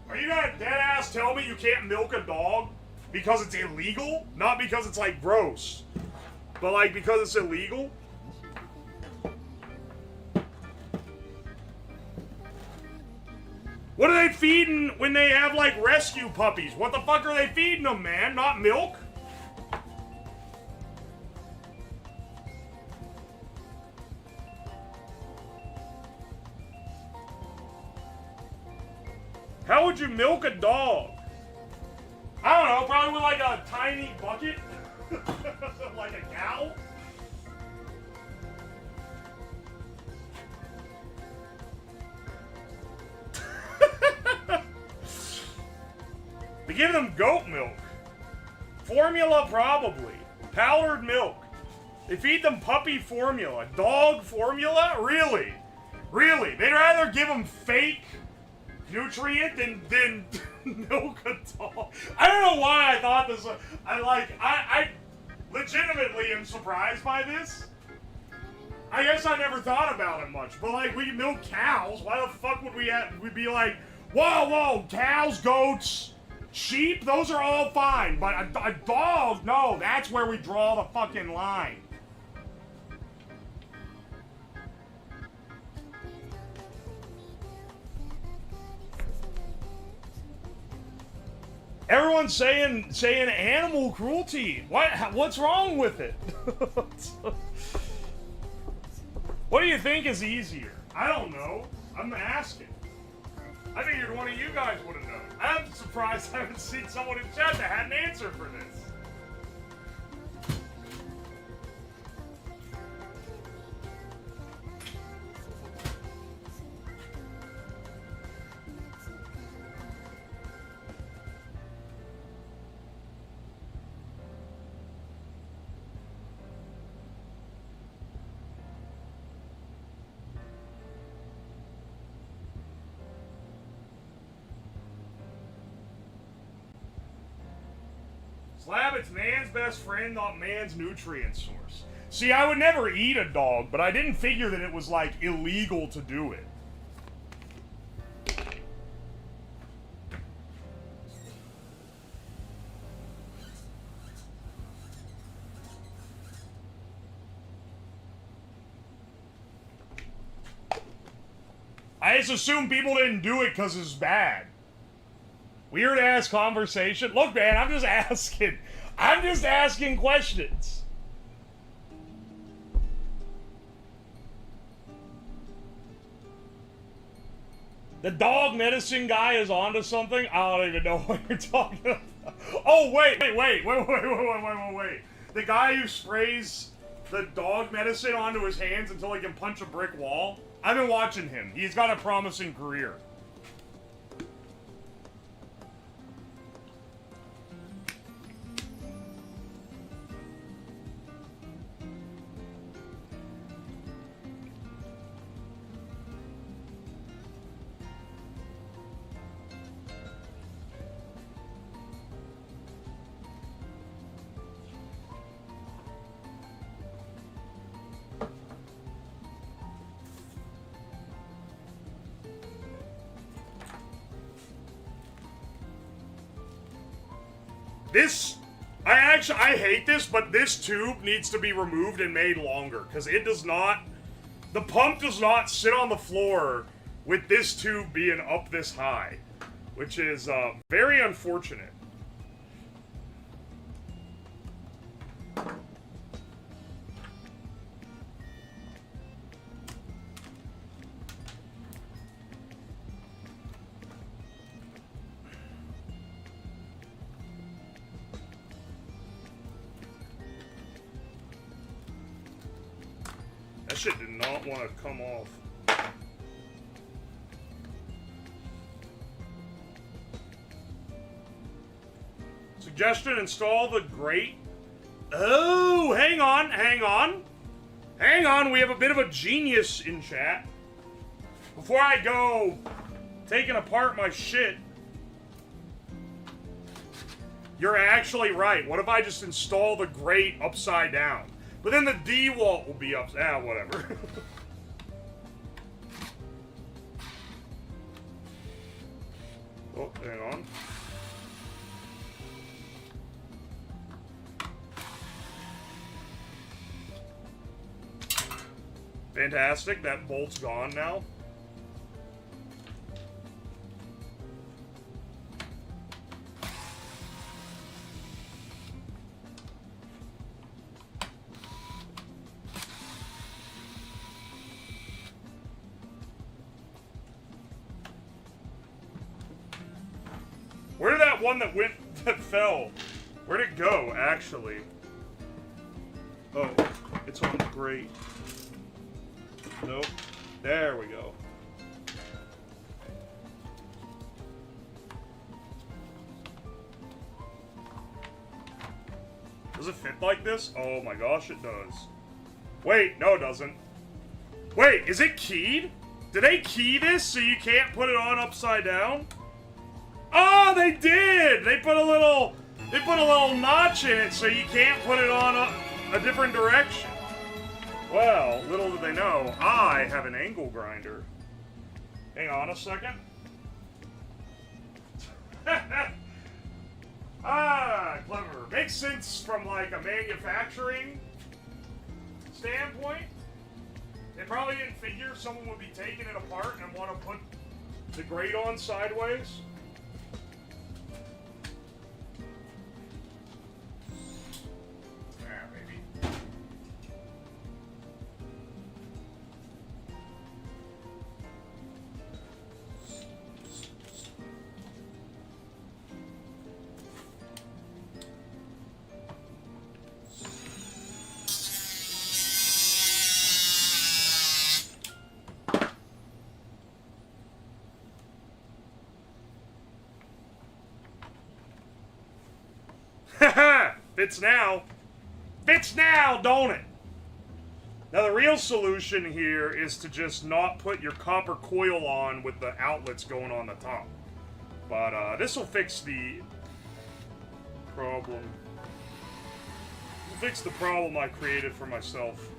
Are you gonna dead ass tell me you can't milk a dog because it's illegal? Not because it's like gross, but like because it's illegal? What are they feeding when they have, like, rescue puppies? What the fuck are they feeding them, man? Not milk? How would you milk a dog? I don't know, probably with, like, a tiny bucket? Like a cow? They give them goat milk. Formula, probably. Powdered milk. They feed them puppy formula. Dog formula? Really? Really? They'd rather give them fake nutrient than milk a dog. I don't know why I thought this. I legitimately am surprised by this. I guess I never thought about it much. But like, we milk cows. Why the fuck would we'd be like, whoa, cows, goats, sheep, those are all fine, but a dog, no, that's where we draw the fucking line. Everyone's saying animal cruelty. What's wrong with it? What do you think is easier? I don't know. I'm asking. I figured one of you guys would have known. I'm surprised I haven't seen someone in chat that had an answer for this. Slab, it's man's best friend, not man's nutrient source. See, I would never eat a dog, but I didn't figure that it was, like, illegal to do it. I just assumed people didn't do it because it's bad. Weird ass conversation. Look, man, I'm just asking. I'm just asking questions. The dog medicine guy is onto something. I don't even know what you're talking about. Oh, wait. The guy who sprays the dog medicine onto his hands until he can punch a brick wall. I've been watching him. He's got a promising career. This, I hate this, but this tube needs to be removed and made longer, because it does not, the pump does not sit on the floor with this tube being up this high, which is very unfortunate. That shit did not want to come off. Suggestion, install the grate. Oh, hang on. We have a bit of a genius in chat. Before I go taking apart my shit, you're actually right. What if I just install the grate upside down? But then the D-wall will be up. Ah, whatever. Oh, hang on. Fantastic. That bolt's gone now. Where did that one that fell? Where'd it go, actually? Oh, it's on the grate. Nope. There we go. Does it fit like this? Oh my gosh, it does. Wait, no it doesn't. Wait, is it keyed? Did they key this so you can't put it on upside down? Oh, they did! They put a little notch in it so you can't put it on a different direction. Well, little did they know, I have an angle grinder. Hang on a second. Ah, clever. Makes sense from like a manufacturing standpoint. They probably didn't figure someone would be taking it apart and want to put the grate on sideways. Fits now. Fits now, don't it? Now the real solution here is to just not put your copper coil on with the outlets going on the top. But this will fix the problem. to fix the problem I created for myself.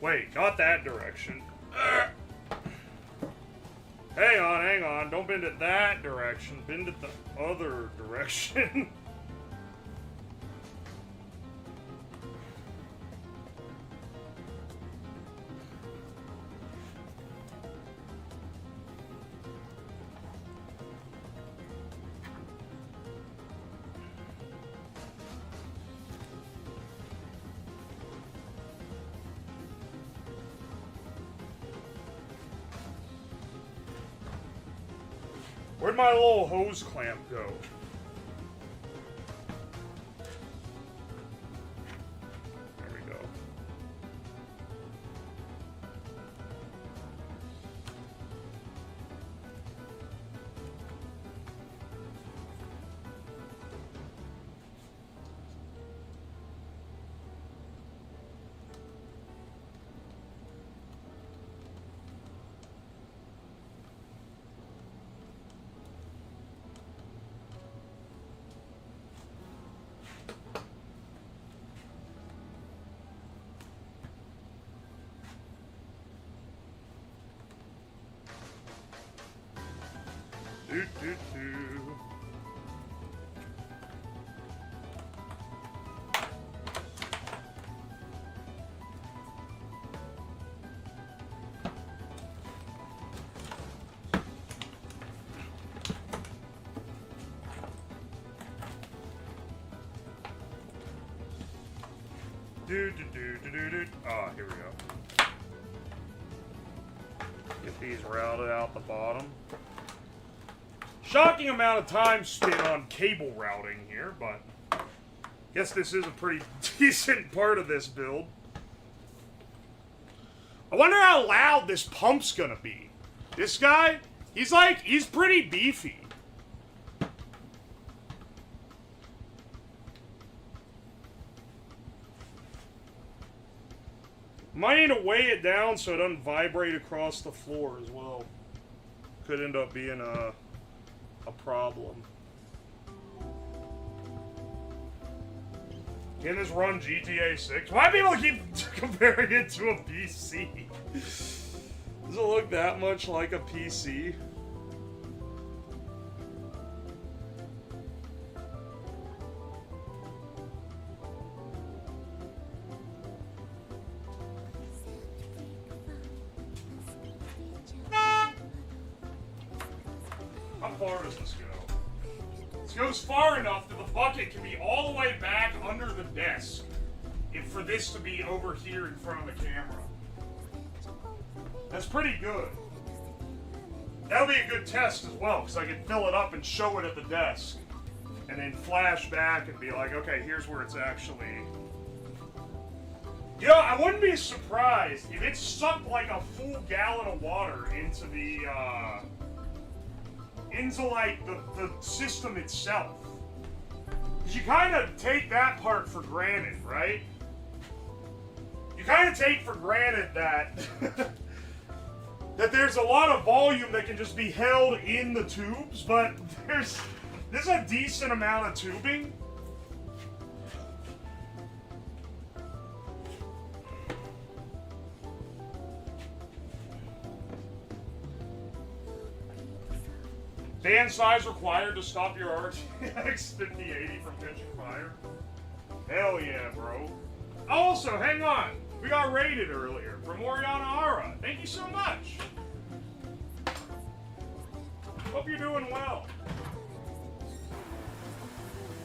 Wait, not that direction. Hang on, don't bend it that direction, bend it the other direction. Where'd my little hose clamp go? There we go. Ah, here we go. Get these routed out the bottom. Shocking amount of time spent on cable routing here, but guess this is a pretty decent part of this build. I wonder how loud this pump's gonna be. This guy, he's pretty beefy. Might need to weigh it down so it doesn't vibrate across the floor as well. Could end up being a problem. Can this run GTA 6? Why do people keep comparing it to a PC? Does it look that much like a PC? How far does this go? This goes far enough that the bucket can be all the way back under the desk for this to be over here in front of the camera. That's pretty good. That'll be a good test as well, because I can fill it up and show it at the desk. And then flash back and be like, okay, here's where it's actually... You know, I wouldn't be surprised if it sucked like a full gallon of water into the, the system itself. Because you kind of take that part for granted, right? You kind of take for granted that that there's a lot of volume that can just be held in the tubes, but there's a decent amount of tubing. Band size required to stop your RTX 5080 from catching fire. Hell yeah, bro. Also, hang on. We got raided earlier from Oriana Ara. Thank you so much. Hope you're doing well.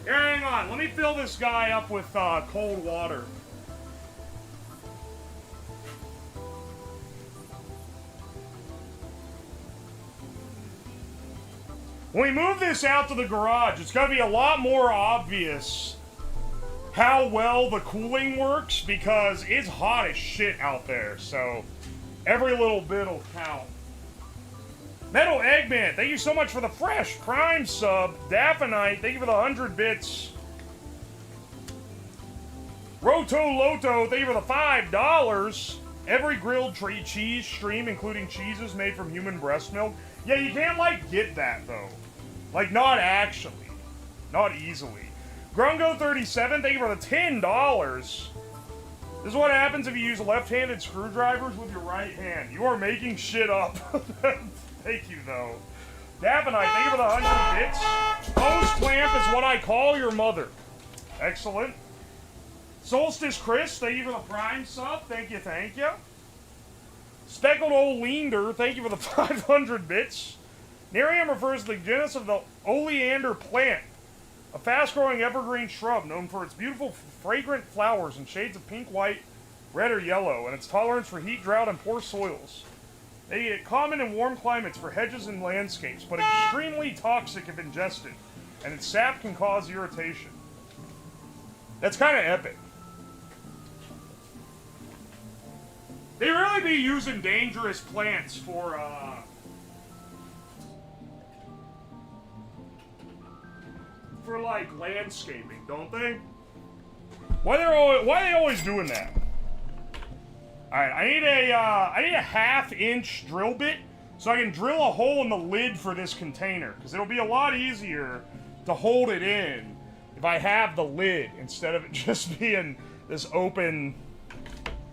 Here, hang on. Let me fill this guy up with cold water. When we move this out to the garage, it's going to be a lot more obvious how well the cooling works because it's hot as shit out there, so every little bit will count. Metal Eggman, thank you so much for the fresh Prime sub. Daphnite, thank you for the 100 bits. Roto Loto, thank you for the $5. Every grilled cheese stream, including cheeses made from human breast milk. Yeah, you can't, like, get that, though. Like, not actually. Not easily. Grungo37, thank you for the $10. This is what happens if you use left-handed screwdrivers with your right hand. You are making shit up. Thank you, though. Davenite, thank you for the 100 bits. Post clamp is what I call your mother. Excellent. Solstice Chris, thank you for the Prime sub. Thank you, thank you. Speckled Old Leander, thank you for the 500 bits. Nerium refers to the genus of the oleander plant, a fast-growing evergreen shrub known for its beautiful, fragrant flowers in shades of pink, white, red, or yellow, and its tolerance for heat, drought, and poor soils. They are common in warm climates for hedges and landscapes, but extremely toxic if ingested, and its sap can cause irritation. That's kind of epic. They really be using dangerous plants for like landscaping, don't they? Why are they always doing that? All right, I need a half-inch drill bit so I can drill a hole in the lid for this container, because it'll be a lot easier to hold it in if I have the lid instead of it just being this open.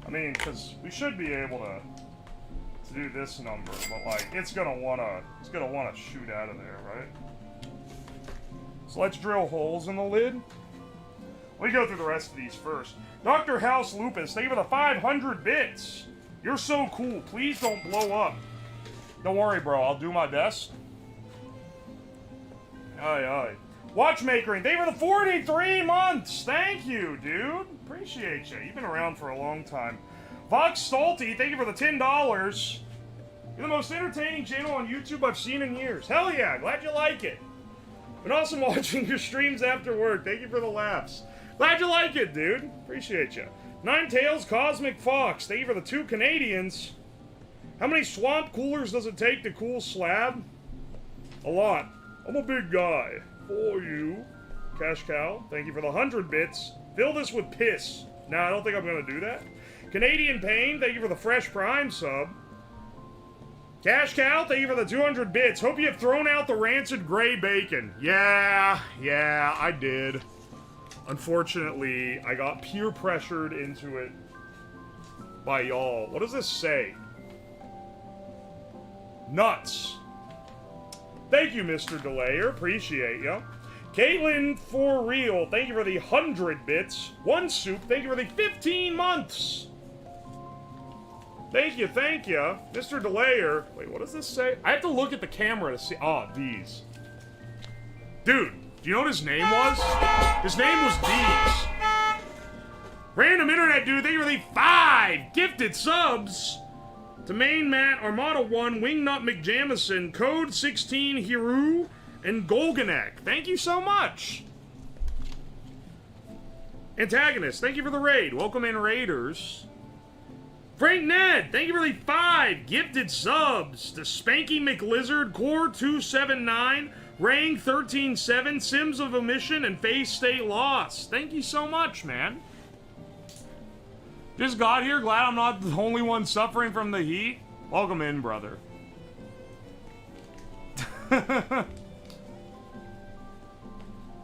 I mean, because we should be able to do this number, but like it's gonna wanna shoot out of there, right? So let's drill holes in the lid. Let me go through the rest of these first. Dr. House Lupus, thank you for the 500 bits. You're so cool. Please don't blow up. Don't worry, bro. I'll do my best. Aye, aye. Watchmaker, thank you for the 43 months. Thank you, dude. Appreciate you. You've been around for a long time. Vox Stolty, thank you for the $10. You're the most entertaining channel on YouTube I've seen in years. Hell yeah. Glad you like it. Been awesome watching your streams after work. Thank you for the laughs. Glad you like it, dude. Appreciate you. Nine Tails Cosmic Fox. Thank you for the 2 Canadians. How many swamp coolers does it take to cool slab? A lot. I'm a big guy. For you. Cash Cow. Thank you for the 100 bits. Fill this with piss. No, I don't think I'm going to do that. Canadian Pain. Thank you for the fresh Prime sub. Cash Cow, thank you for the 200 bits. Hope you have thrown out the rancid gray bacon. Yeah, I did. Unfortunately, I got peer pressured into it by y'all. What does this say? Nuts. Thank you, Mr. Delayer. Appreciate ya. Caitlin For Real, thank you for the 100 bits. One Soup, thank you for the 15 months. Thank you, thank you. Mr. Delayer. Wait, what does this say? I have to look at the camera to see. Oh, these. Dude, do you know what his name was? His name was Deez. Random internet dude, thank you for the 5 gifted subs. To Main Matt, Armada 1, Wingnut McJamison, Code 16 Hiru, and Golganek. Thank you so much. Antagonist, thank you for the raid. Welcome in, Raiders. Frank Ned, thank you for the 5 gifted subs. To Spanky McLizard, Core 279, Rang 137, Sims of Omission, and Face State Loss. Thank you so much, man. Just got here, glad I'm not the only one suffering from the heat. Welcome in, brother.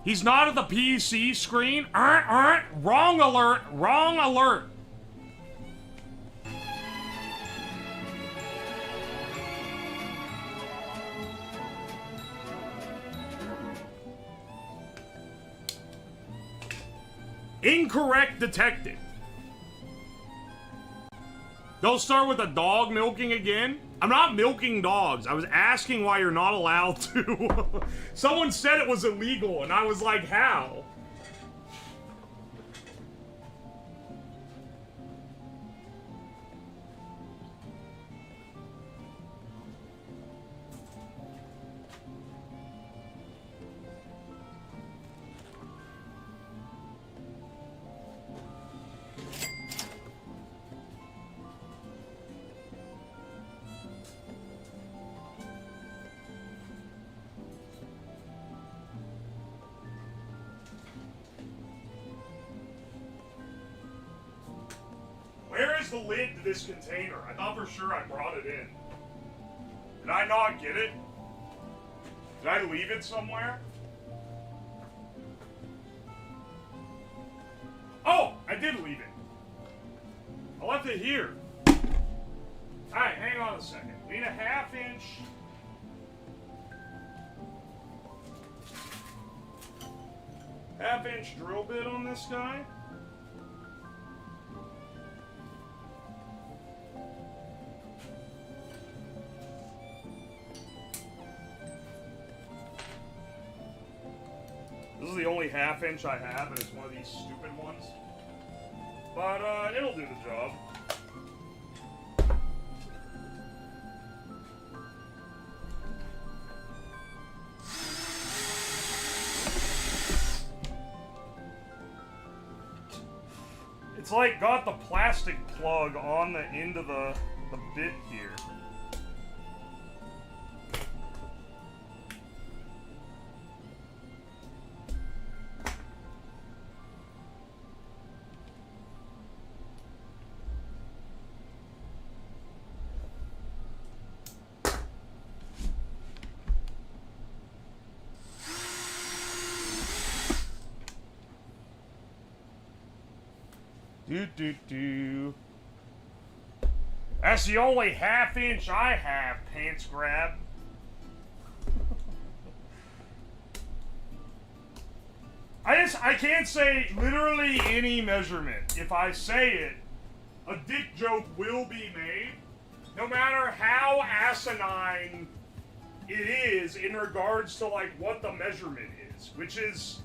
He's not at the PC screen. Wrong alert, wrong alert. Incorrect detected. They'll start with a dog milking again? I'm not milking dogs. I was asking why you're not allowed to. Someone said it was illegal, and I was like, how? Where is the lid to this container? I thought for sure I brought it in. Did I not get it? Did I leave it somewhere? Oh, I did leave it. I left it here. Alright, hang on a second. Need a 1/2 inch. Half-inch drill bit on this guy. This is the only 1/2 inch I have, and it's one of these stupid ones. But, it'll do the job. It's like got the plastic plug on the end of the bit here. That's the only 1/2 inch I have, pants grab. I can't say literally any measurement. If I say it, a dick joke will be made, no matter how asinine it is in regards to like what the measurement is, which is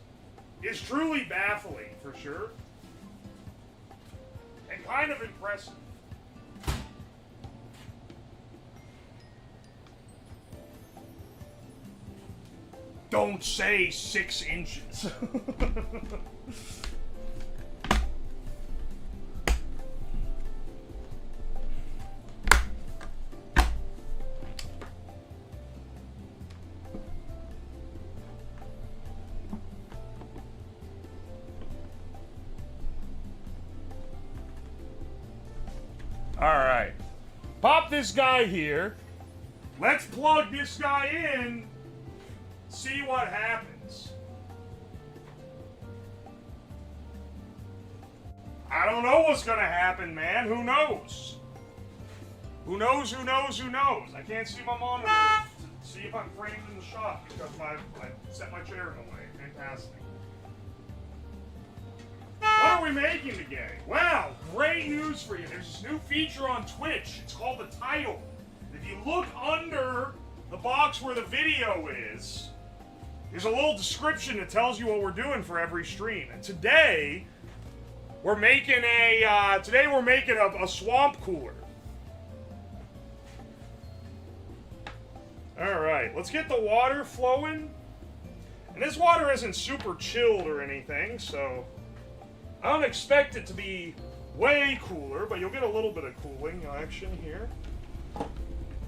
truly baffling for sure. And kind of impressive. Don't say 6 inches. Alright. Pop this guy here. Let's plug this guy in. See what happens. I don't know what's gonna happen, man. Who knows? Who knows, who knows, who knows? I can't see my monitor to see if I'm framed in the shot because I set my chair in the way. Fantastic. What are we making today? Well, great news for you. There's this new feature on Twitch. It's called the title. If you look under the box where the video is, there's a little description that tells you what we're doing for every stream. And today, we're making a swamp cooler. All right, let's get the water flowing. And this water isn't super chilled or anything, so I don't expect it to be way cooler, but you'll get a little bit of cooling action here.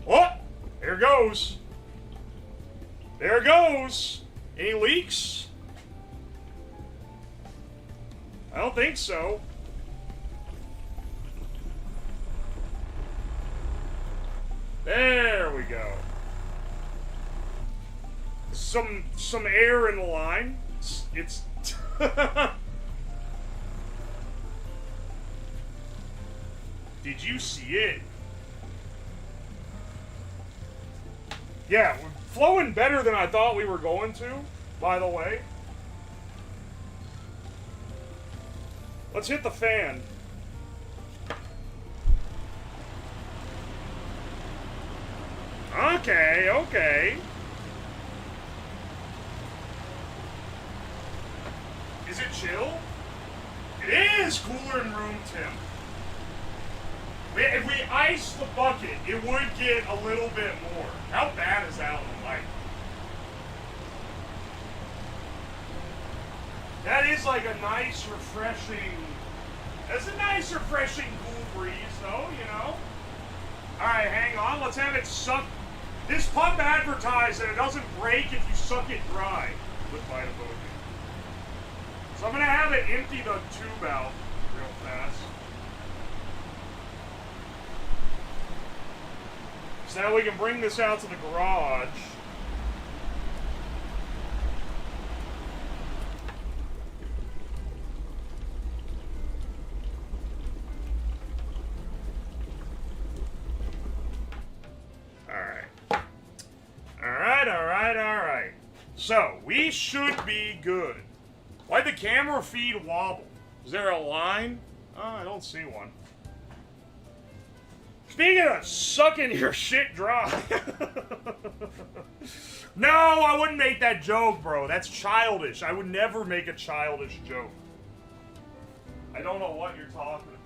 What? There goes. There goes. Any leaks? I don't think so. There we go. Some air in the line. It's Did you see it? Yeah, we're flowing better than I thought we were going to, by the way. Let's hit the fan. Okay, okay. Is it chill? It is cooler in room temp. If we ice the bucket, it would get a little bit more. How bad is that on the light? That is like a nice, refreshing... That's a nice, refreshing, cool breeze, though, you know? Alright, hang on. Let's have it suck. This pump advertised that it doesn't break if you suck it dry with Vitabogi. So I'm going to have it empty the tube out real fast. So now we can bring this out to the garage. Alright. So, we should be good. Why'd the camera feed wobble? Is there a line? Oh, I don't see one. Speaking of sucking your shit dry. No, I wouldn't make that joke, bro. That's childish. I would never make a childish joke. I don't know what you're talking about.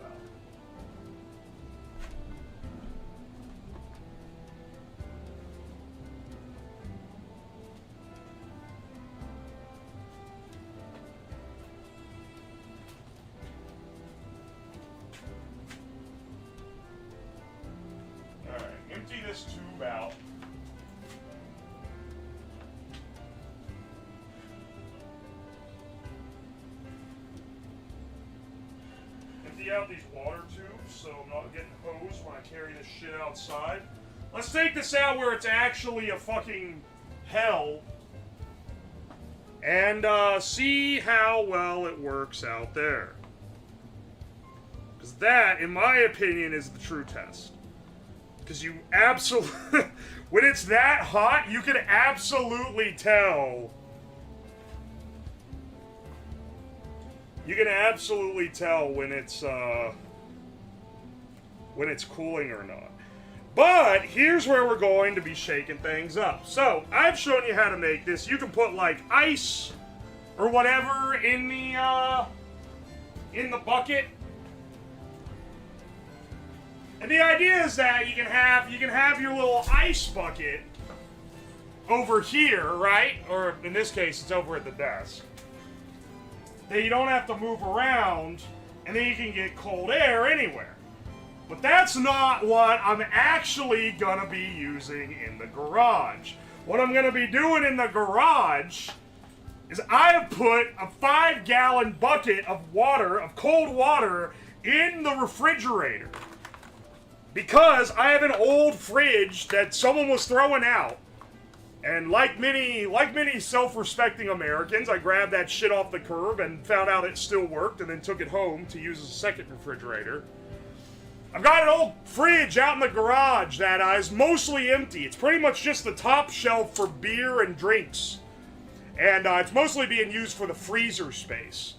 Empty this tube out. Empty out these water tubes so I'm not getting hosed when I carry this shit outside. Let's take this out where it's actually a fucking hell and see how well it works out there. Because that, in my opinion, is the true test. Because you absolutely, when it's that hot, you can absolutely tell. You can absolutely tell when it's cooling or not. But here's where we're going to be shaking things up. So I've shown you how to make this. You can put like ice or whatever in the bucket. And the idea is that you can have your little ice bucket over here, right? Or in this case, it's over at the desk. That you don't have to move around, and then you can get cold air anywhere. But that's not what I'm actually gonna be using in the garage. What I'm gonna be doing in the garage is I have put a 5-gallon bucket of water, of cold water, in the refrigerator. Because I have an old fridge that someone was throwing out. And like many self-respecting Americans, I grabbed that shit off the curb and found out it still worked and then took it home to use as a second refrigerator. I've got an old fridge out in the garage that is mostly empty. It's pretty much just the top shelf for beer and drinks. And it's mostly being used for the freezer space.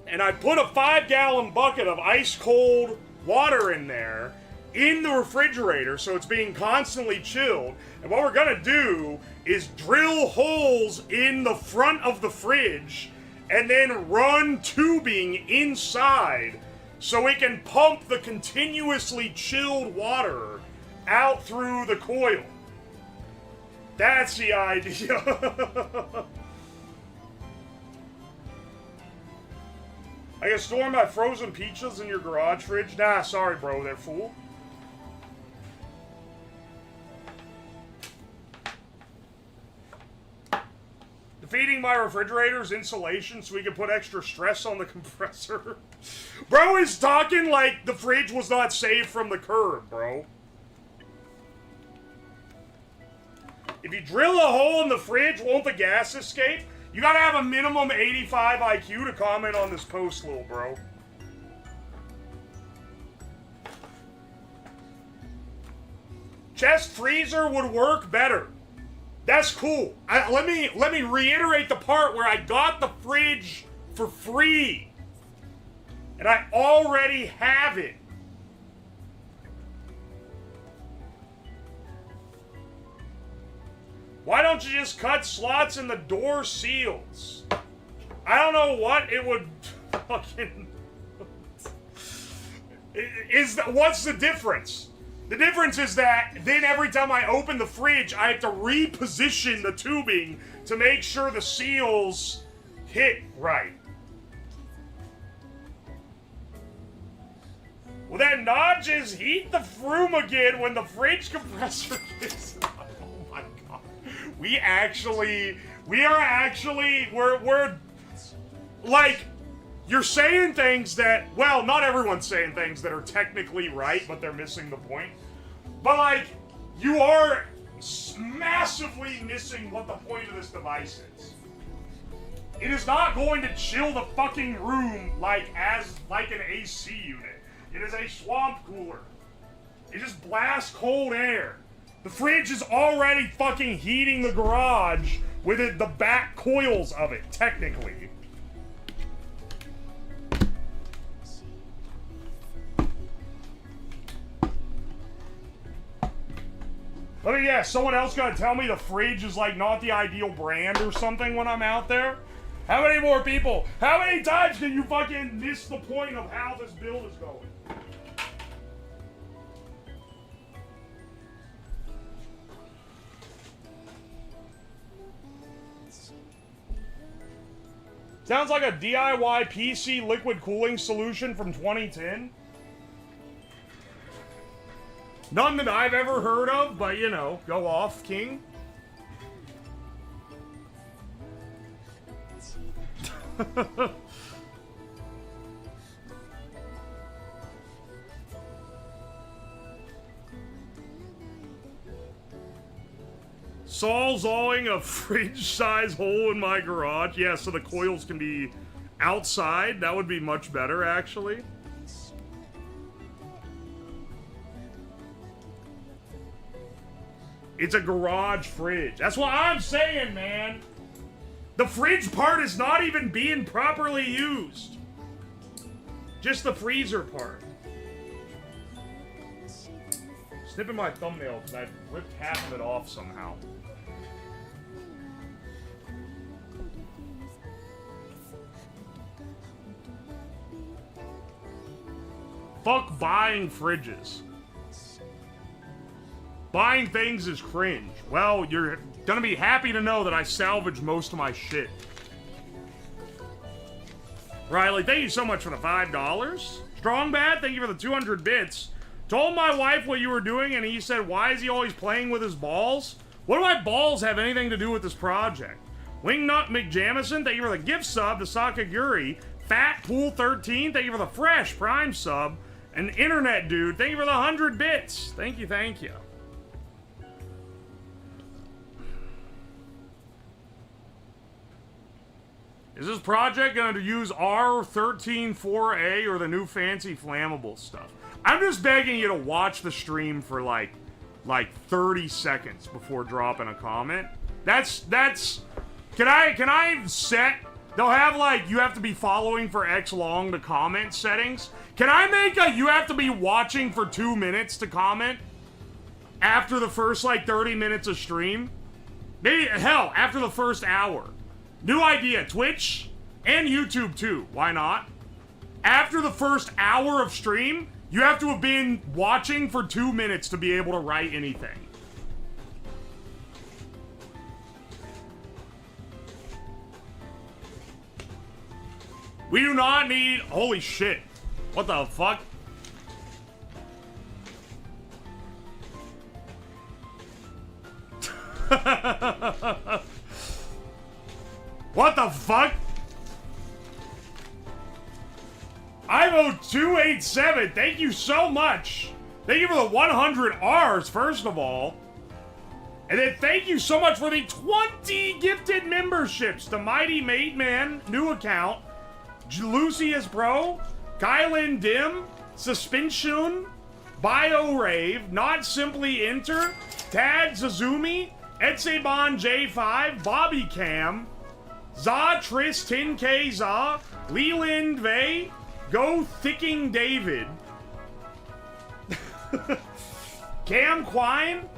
And I put a 5-gallon bucket of ice-cold water in there in the refrigerator so it's being constantly chilled. And what we're gonna do is drill holes in the front of the fridge and then run tubing inside so we can pump the continuously chilled water out through the coil. That's the idea. I can store my frozen peaches in your garage fridge? Nah, sorry, bro, they're full. Defeating my refrigerator's insulation so we can put extra stress on the compressor. Bro is talking like the fridge was not saved from the curb, bro. If you drill a hole in the fridge, won't the gas escape? You gotta have a minimum 85 IQ to comment on this post, little bro. Chest freezer would work better. That's cool. Let me reiterate the part where I got the fridge for free. And I already have it. Why don't you just cut slots in the door seals? I don't know what it would fucking... What's the difference? The difference is that then every time I open the fridge, I have to reposition the tubing to make sure the seals hit right. Will that not just heat the froom again when the fridge compressor gets... Oh my god. We're like, you're saying things that, well, not everyone's saying things that are technically right, but they're missing the point. But like, you are massively missing what the point of this device is. It is not going to chill the fucking room like an AC unit. It is a swamp cooler. It just blasts cold air. The fridge is already fucking heating the garage with the back coils of it, technically. Let me guess, someone else gonna tell me the fridge is like not the ideal brand or something when I'm out there? How many more people? How many times can you fucking miss the point of how this build is going? Sounds like a DIY PC liquid cooling solution from 2010. None that I've ever heard of, but you know, go off, King. Sawzawing a fridge-size hole in my garage. Yeah, so the coils can be outside. That would be much better, actually. It's a garage fridge. That's what I'm saying, man. The fridge part is not even being properly used. Just the freezer part. Snipping my thumbnail because I ripped half of it off somehow. Fuck buying fridges. Buying things is cringe. Well, you're gonna be happy to know that I salvaged most of my shit. Riley, thank you so much for the $5. Strong Bad, thank you for the 200 bits. Told my wife what you were doing, and he said, why is he always playing with his balls? What do my balls have anything to do with this project? Wingnut McJamison, thank you for the gift sub to Sakaguri. Fat Pool 13, thank you for the fresh Prime sub. And Internet Dude, thank you for the 100 bits. Thank you, thank you. Is this project going to use R134A or the new fancy flammable stuff? I'm just begging you to watch the stream for like 30 seconds before dropping a comment. That's can I set, they'll have like you have to be following for X long to comment settings. Can I make a you have to be watching for 2 minutes to comment after the first like 30 minutes of stream? Maybe hell, after the first hour. New idea, Twitch and YouTube too. Why not? After the first hour of stream, you have to have been watching for 2 minutes to be able to write anything. We do not need... Holy shit. What the fuck? What the fuck? Ivo287, thank you so much. Thank you for the 100 R's, first of all. And then thank you so much for the 20 gifted memberships to Mighty Mate Man, new account, Lucius Pro, Kylan Dim, Suspension, BioRave, Not Simply Enter, Tad Zazumi, Etseban J5, Bobby Cam, Za Tris 10K Za, Leland Vey, Go Thicking David. Cam Quine.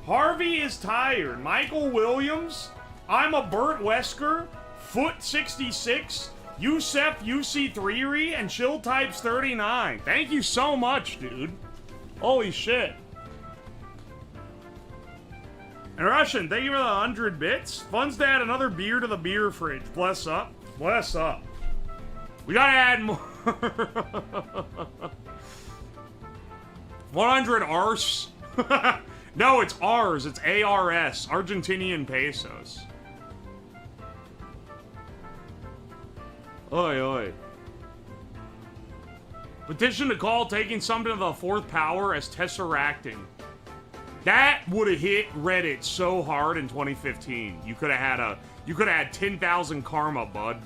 Harvey is tired. Michael Williams. I'm a Burt Wesker. Foot 66. Yusef UC3re and Chill Types 39. Thank you so much, dude. Holy shit. And Russian, thank you for the 100 bits. Fun's to add another beer to the beer fridge. Bless up. Bless up. We gotta add more. 100 arse. No, it's ours. It's ARS. Argentinian pesos. Oi, oi. Petition to call taking something to the fourth power as tesseracting. That would have hit Reddit so hard in 2015. You could have had 10,000 karma, bud.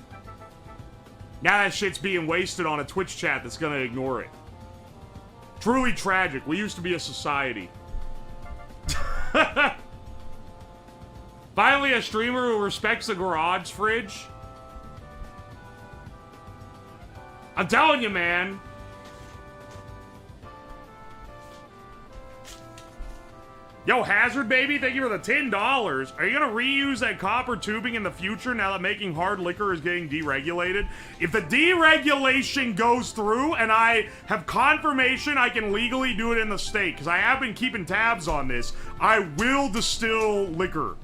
Now that shit's being wasted on a Twitch chat that's gonna ignore it. Truly tragic. We used to be a society. Finally, a streamer who respects the garage fridge. I'm telling you, man. Yo, Hazard Baby, thank you for the $10. Are you gonna reuse that copper tubing in the future now that making hard liquor is getting deregulated? If the deregulation goes through and I have confirmation I can legally do it in the state, because I have been keeping tabs on this, I will distill liquor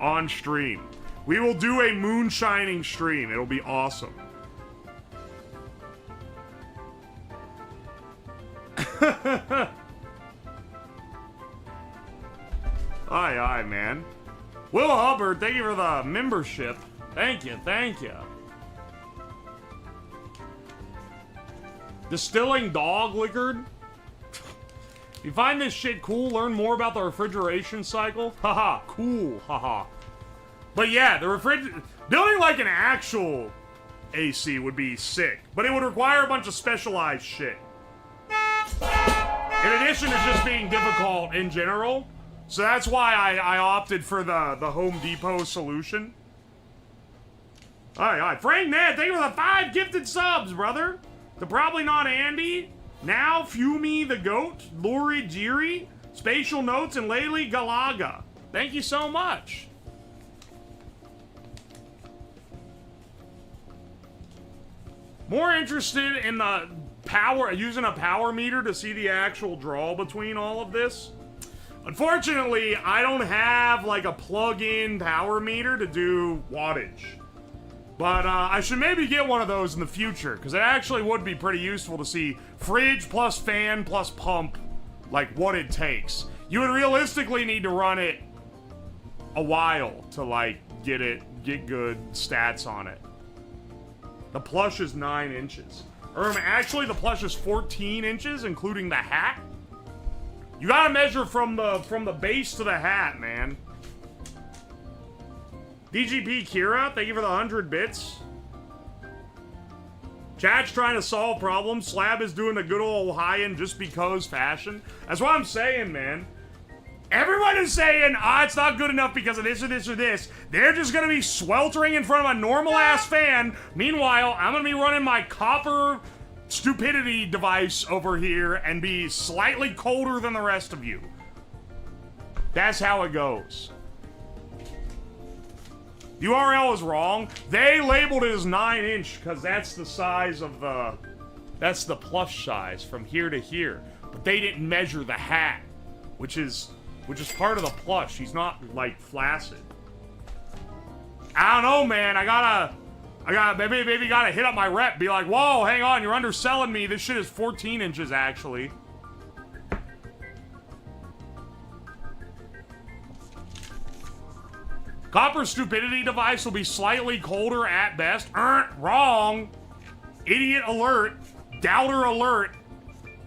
on stream. We will do a moonshining stream. It'll be awesome. Aye, aye, man. Will Hubbard, thank you for the membership. Thank you, thank you. Distilling dog liquor? You find this shit cool? Learn more about the refrigeration cycle? Haha, cool, haha. But yeah, building like an actual AC would be sick, but it would require a bunch of specialized shit. In addition to just being difficult in general. So that's why I opted for the Home Depot solution. Alright. Frank Ned, thank you for the 5 gifted subs, brother. The Probably Not Andy, Now, Fumi the Goat, Lori Jiri, Spatial Notes, and Layli Galaga. Thank you so much. More interested in the using a power meter to see the actual draw between all of this. Unfortunately, I don't have like a plug-in power meter to do wattage. But I should maybe get one of those in the future, because it actually would be pretty useful to see fridge plus fan plus pump, like what it takes. You would realistically need to run it a while to like get good stats on it. The plush is 9 inches. Actually, the plush is 14 inches, including the hat. You gotta measure from the base to the hat, man. DGP Kira, thank you for the 100 bits. Chat's trying to solve problems. Slab is doing the good old high-end just because fashion. That's what I'm saying, man. Everyone is saying, it's not good enough because of this or this or this. They're just gonna be sweltering in front of a normal-ass fan. Meanwhile, I'm gonna be running my copper stupidity device over here and be slightly colder than the rest of you. That's how it goes. The URL is wrong. They labeled it as 9-inch because that's the size of that's the plush size from here to here. But they didn't measure the hat, which is part of the plush. He's not like flaccid. I don't know, man. I gotta maybe gotta hit up my rep. Be like, whoa, hang on, you're underselling me. This shit is 14 inches actually. Copper stupidity device will be slightly colder at best. Wrong. Idiot alert. Doubter alert.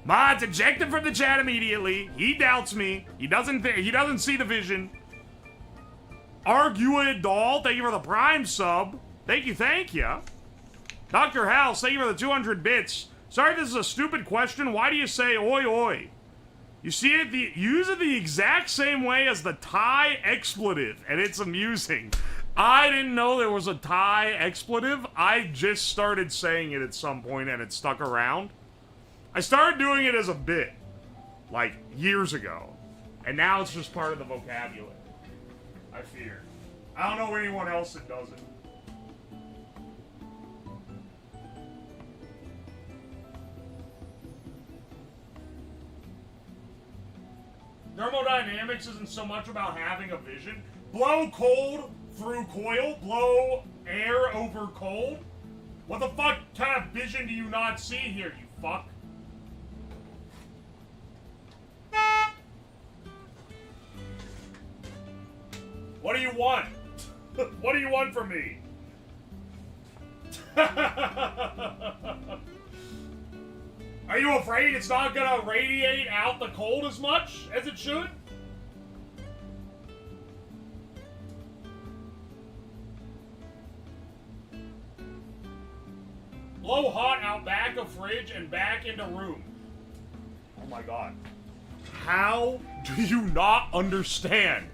Mods ejected from the chat immediately. He doubts me. He doesn't see the vision. Argued doll, thank you for the prime sub. Thank you. Dr. House, thank you for the 200 bits. Sorry if this is a stupid question. Why do you say oi oi? You see it, use it the exact same way as the Thai expletive, and it's amusing. I didn't know there was a Thai expletive. I just started saying it at some point and it stuck around. I started doing it as a bit, like, years ago. And now it's just part of the vocabulary. I fear. I don't know anyone else that does it. Thermodynamics isn't so much about having a vision. Blow cold through coil, blow air over cold. What the fuck kind of vision do you not see here, you fuck? What do you want? What do you want from me? Are you afraid it's not gonna radiate out the cold as much as it should? Blow hot out back of fridge and back into room. Oh my god. How do you not understand?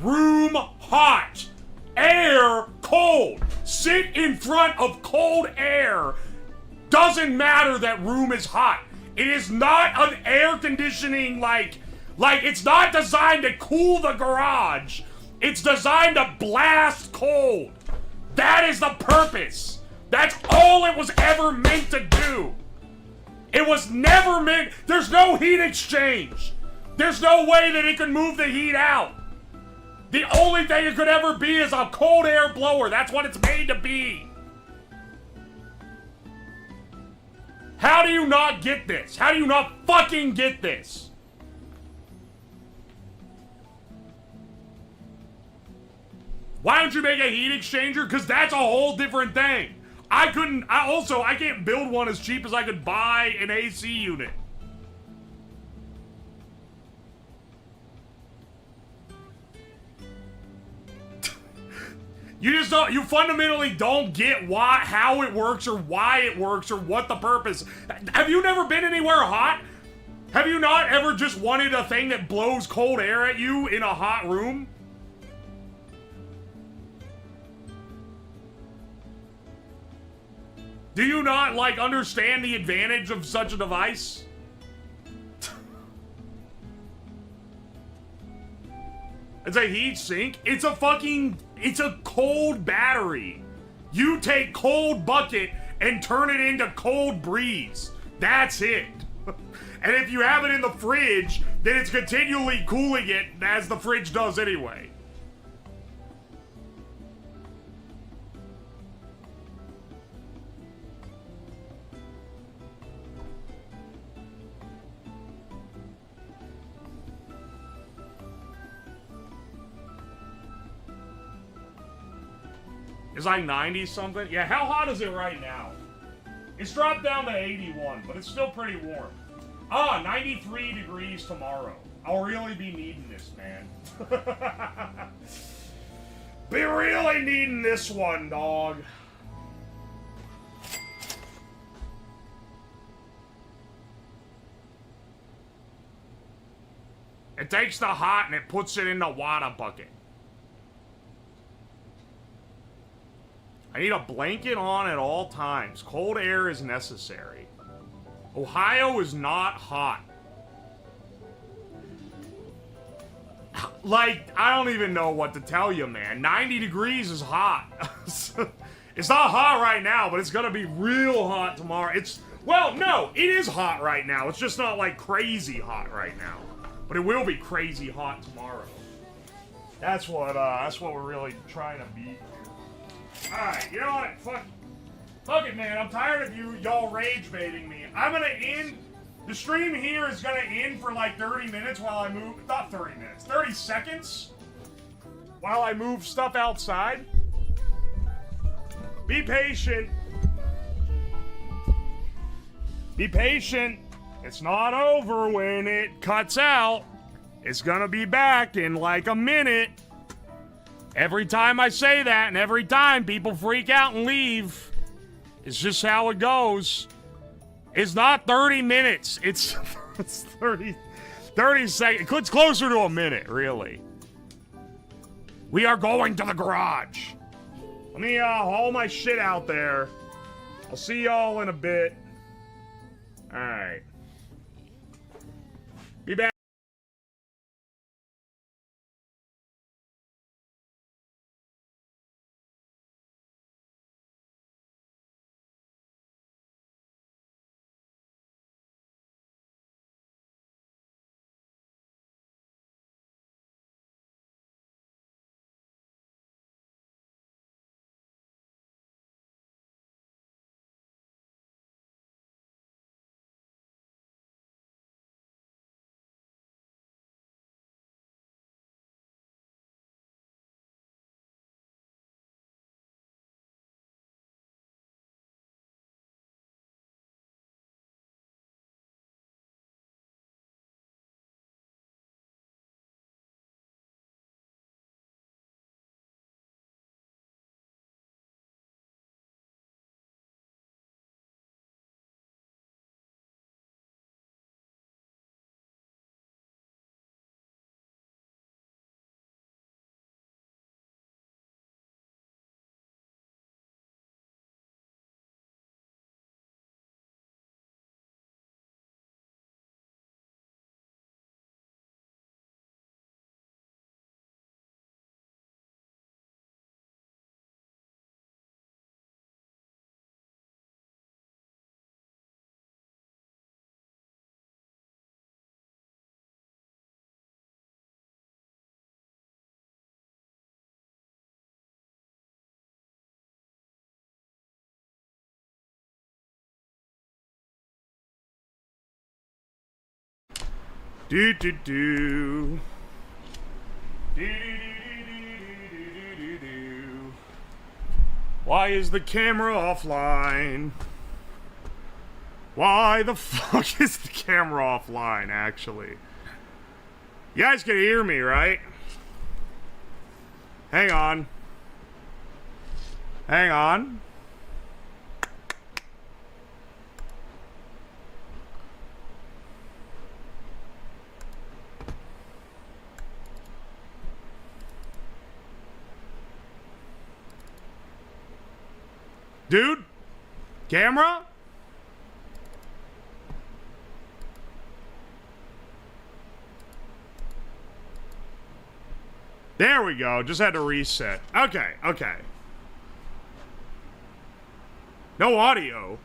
Room hot, air cold. Sit in front of cold air. Doesn't matter that room is hot. It is not an air conditioning like it's not designed to cool the garage. It's designed to blast cold. That is the purpose. That's all it was ever meant to do. It was never meant, there's no heat exchange. There's no way that it could move the heat out. The only thing it could ever be is a cold air blower. That's what it's made to be. How do you not get this? How do you not fucking get this? Why don't you make a heat exchanger? Because that's a whole different thing. I can't build one as cheap as I could buy an AC unit. You fundamentally don't get how it works or why it works or what the purpose. Have you never been anywhere hot? Have you not ever just wanted a thing that blows cold air at you in a hot room? Do you not, like, understand the advantage of such a device? It's a heat sink. It's a cold battery. You take cold bucket and turn it into cold breeze. That's it. And if you have it in the fridge, then it's continually cooling it as the fridge does anyway. It's like 90 something. Yeah, how hot is it right now? It's dropped down to 81, but it's still pretty warm. 93 degrees tomorrow. I'll really be needing this, man. Be really needing this one, dog. It takes the hot and it puts it in the water bucket. I need a blanket on at all times. Cold air is necessary. Ohio is not hot. Like, I don't even know what to tell you, man. 90 degrees is hot. It's not hot right now, but it's gonna be real hot tomorrow. Well, no, it is hot right now. It's just not, like, crazy hot right now. But it will be crazy hot tomorrow. That's what we're really trying to beat. Alright, you know what? Fuck it, man. I'm tired of y'all rage baiting me. I'm gonna end. The stream here is gonna end for like 30 minutes while I move. Not 30 minutes, 30 seconds. While I move stuff outside. Be patient. Be patient. It's not over when it cuts out. It's gonna be back in like a minute. Every time I say that, and every time people freak out and leave, it's just how it goes. It's not 30 minutes. It's 30 seconds. It's closer to a minute, really. We are going to the garage. Let me haul my shit out there. I'll see y'all in a bit. Alright. Be back. Do do do. Do do do do do do. Why is the camera offline? Why the fuck is the camera offline, actually? You guys can hear me, right? Hang on. Hang on. Dude? Camera? There we go. Just had to reset. Okay, okay. No audio.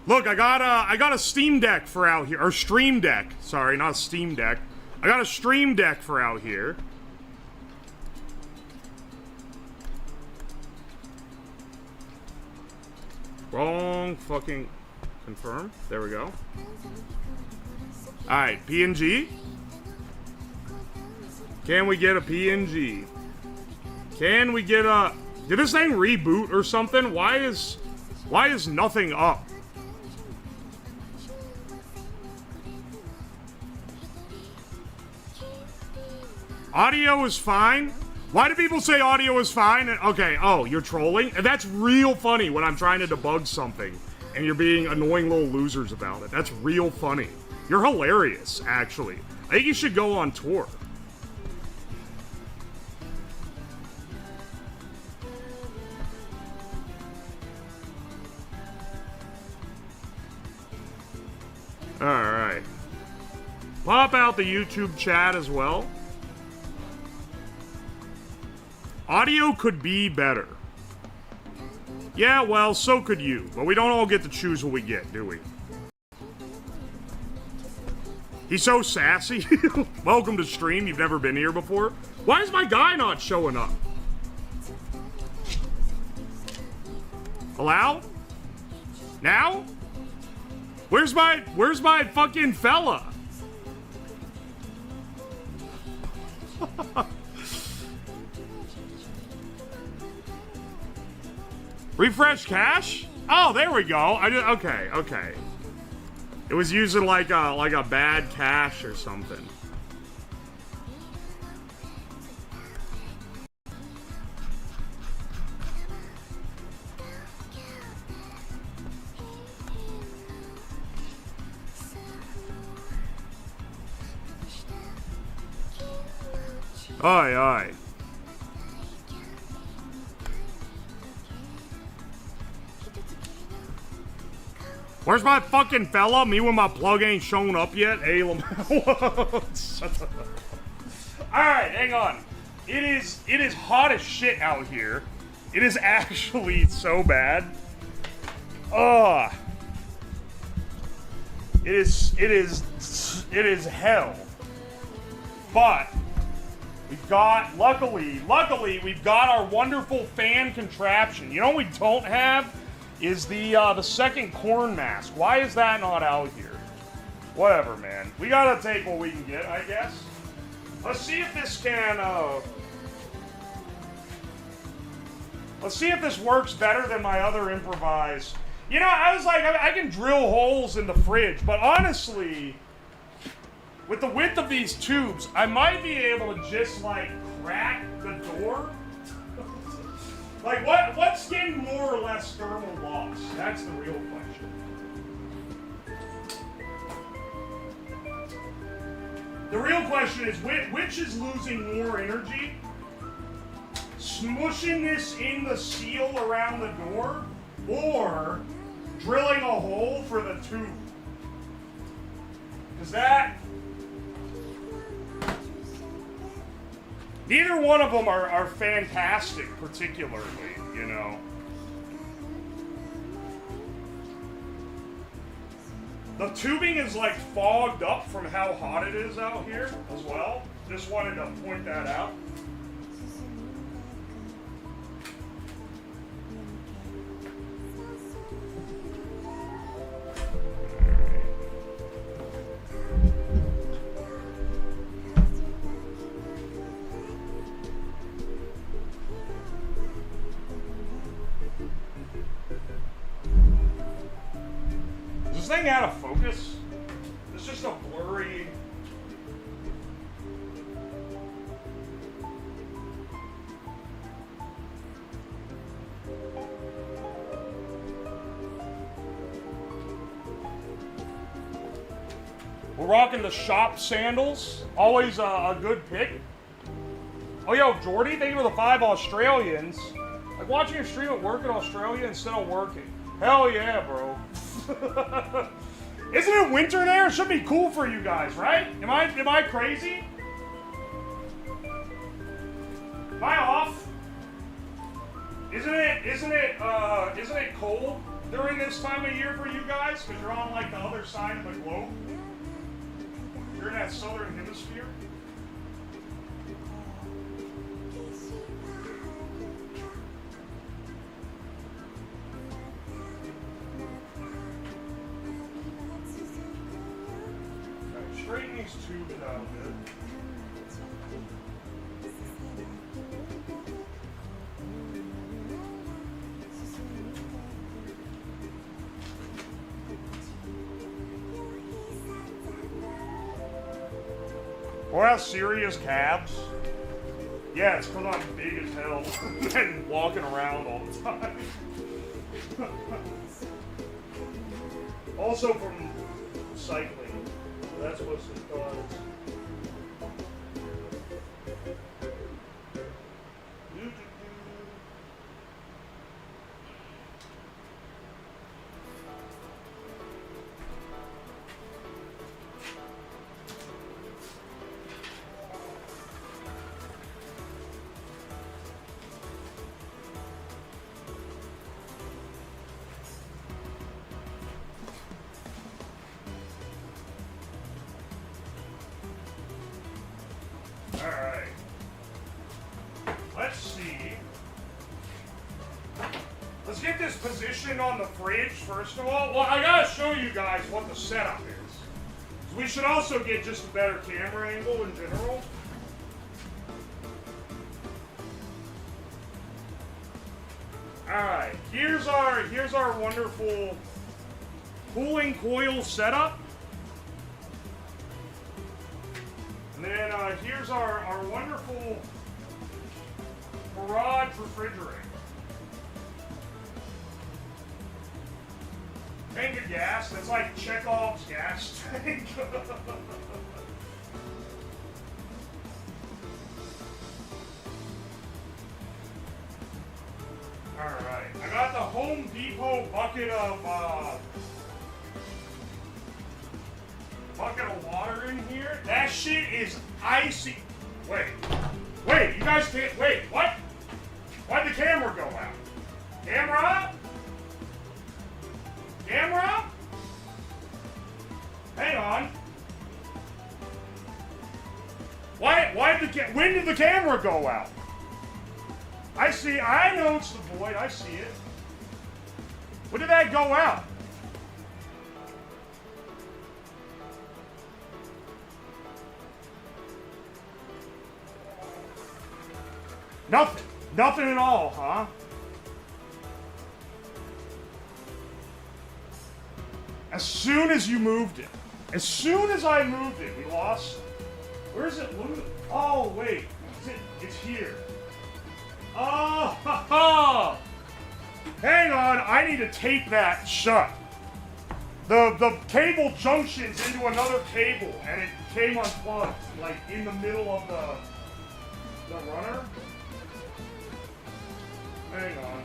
Look, I got a Steam Deck for out here, or Stream Deck. Sorry, not Steam Deck. I got a Stream Deck for out here. Wrong fucking confirm. There we go. Alright, PNG. Can we get a PNG? Can we get a... Did this thing reboot or something? Why is nothing up? Audio is fine? Why do people say audio is fine? Okay, oh, you're trolling? And that's real funny when I'm trying to debug something and you're being annoying little losers about it. That's real funny. You're hilarious, actually. I think you should go on tour. Alright. Pop out the YouTube chat as well. Audio could be better. Yeah, well, so could you. But we don't all get to choose what we get, do we? He's so sassy. Welcome to stream. You've never been here before. Why is my guy not showing up? Allow? Now? Where's my fucking fella? Refresh cache? Oh, there we go. Okay, okay. It was using like a bad cache or something. Aye, aye. Where's my fucking fella? Me when my plug ain't shown up yet? Hey, Alright, hang on. It is hot as shit out here. It is actually so bad. Ugh. It is hell. But we've got, luckily, we've got our wonderful fan contraption. You know what we don't have is the second corn mask. Why is that not out here? Whatever, man. We gotta take what we can get, I guess. Let's see if this can, let's see if this works better than my other improvised. You know, I was like, I can drill holes in the fridge, but honestly, with the width of these tubes, I might be able to just, like, crack the door. Like, what's getting more or less thermal loss? That's the real question. The real question is, which is losing more energy? Smushing this in the seal around the door, or drilling a hole for the tube? Because that... Neither one of them are fantastic, particularly, you know. The tubing is like fogged up from how hot it is out here as well. Just wanted to point that out. Is this thing out of focus? It's just a blurry... We're rocking the shop sandals. Always a good pick. Oh, yo, Jordy, thank you for the 5 Australians. Like watching your stream at work in Australia instead of working. Hell yeah, bro. Isn't it winter there? It should be cool for you guys, right? Am I crazy? Am I off? Isn't it cold during this time of year for you guys? Because you're on like the other side of the globe. You're in that southern hemisphere. Straighten these tubes out a bit. Or how serious calves? Yeah, it's because I'm big as hell and walking around all the time. Also from cycling. That's what's the cause. Alright. Let's see. Let's get this positioned on the fridge, first of all. Well, I gotta show you guys what the setup is. We should also get just a better camera angle in general. Alright, here's our wonderful cooling coil setup. And then here's our wonderful garage refrigerator. Tank of gas, that's like Chekhov's gas tank. Alright, I got the Home Depot bucket of water in here. That shit is icy. Wait, you guys can't, wait, what? Why'd the camera go out? Camera? Camera? Hang on. When did the camera go out? I know it's the void, I see it. When did that go out? Nothing. Nothing at all, huh? As soon as you moved it. As soon as I moved it, we lost. Where is it? Oh, wait. It's here. Oh, ha, ha. Hang on. I need to tape that shut. The cable junctions into another cable, and it came unplugged, like in the middle of the runner. Hang on.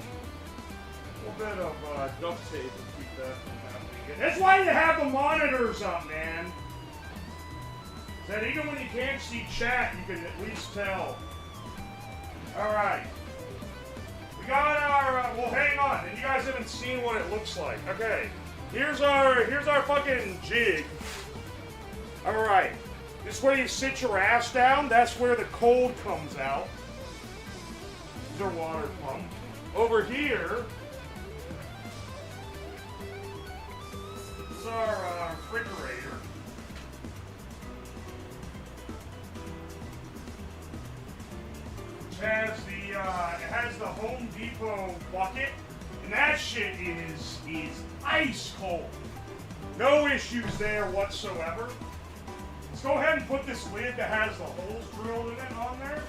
A little bit of duct tape to keep that from happening. That's why you have the monitors up, man. That even when you can't see chat, you can at least tell. Alright. We got our, well hang on, and you guys haven't seen what it looks like. Okay, here's our fucking jig. Alright, this is where you sit your ass down, that's where the cold comes out. There's our water pump. Over here, this is our refrigerator. It has the Home Depot bucket, and that shit is ice cold. No issues there whatsoever. Let's go ahead and put this lid that has the holes drilled in it on there.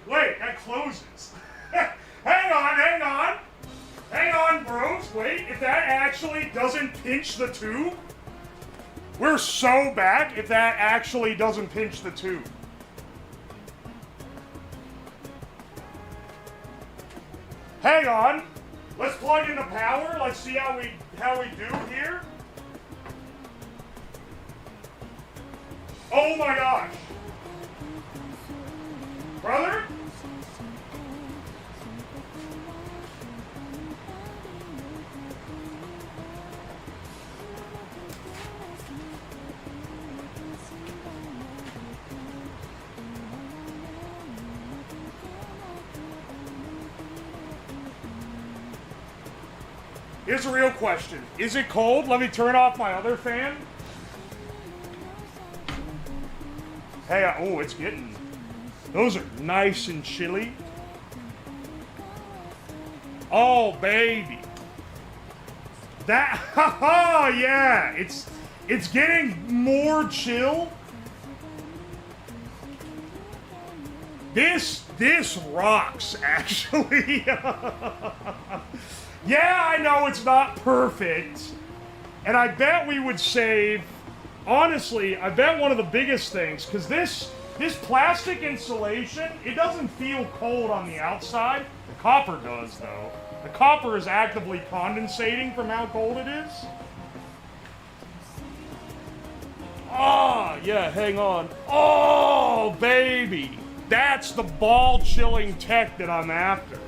Wait, that closes. Hang on, bros. Wait, if that actually doesn't pinch the tube, we're so back if that actually doesn't pinch the tube. Hang on. Let's plug in the power. Let's see how we do here. Oh my gosh. Brother? Here's a real question. Is it cold? Let me turn off my other fan. Hey, oh, it's getting... Those are nice and chilly. Oh, baby. That, oh yeah, it's getting more chill. This rocks, actually. Yeah, I know it's not perfect. And I bet we would save, honestly, I bet one of the biggest things, because this plastic insulation, it doesn't feel cold on the outside. The copper does, though. The copper is actively condensating from how cold it is. Oh, yeah, hang on. Oh, baby. That's the ball-chilling tech that I'm after.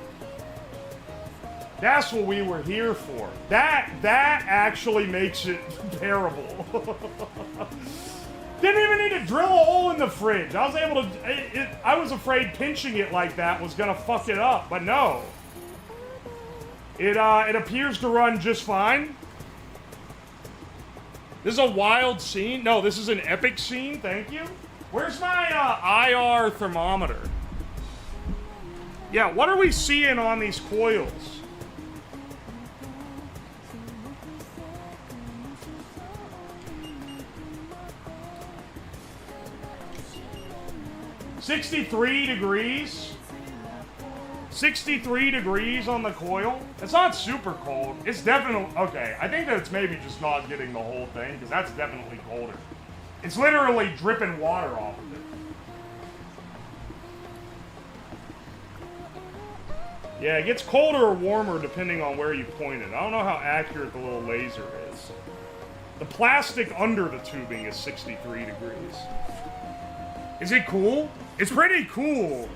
That's what we were here for. That actually makes it bearable. Didn't even need to drill a hole in the fridge. I was able to... I was afraid pinching it like that was gonna fuck it up, but no. It appears to run just fine. This is a wild scene? No, this is an epic scene, thank you. Where's my IR thermometer? Yeah, what are we seeing on these coils? $63 degrees. 63 degrees on the coil. It's not super cold. It's definitely, okay, I think that it's maybe just not getting the whole thing, because that's definitely colder. It's literally dripping water off of it. Yeah, it gets colder or warmer depending on where you point it. I don't know how accurate the little laser is. The plastic under the tubing is 63 degrees. Is it cool? It's pretty cool.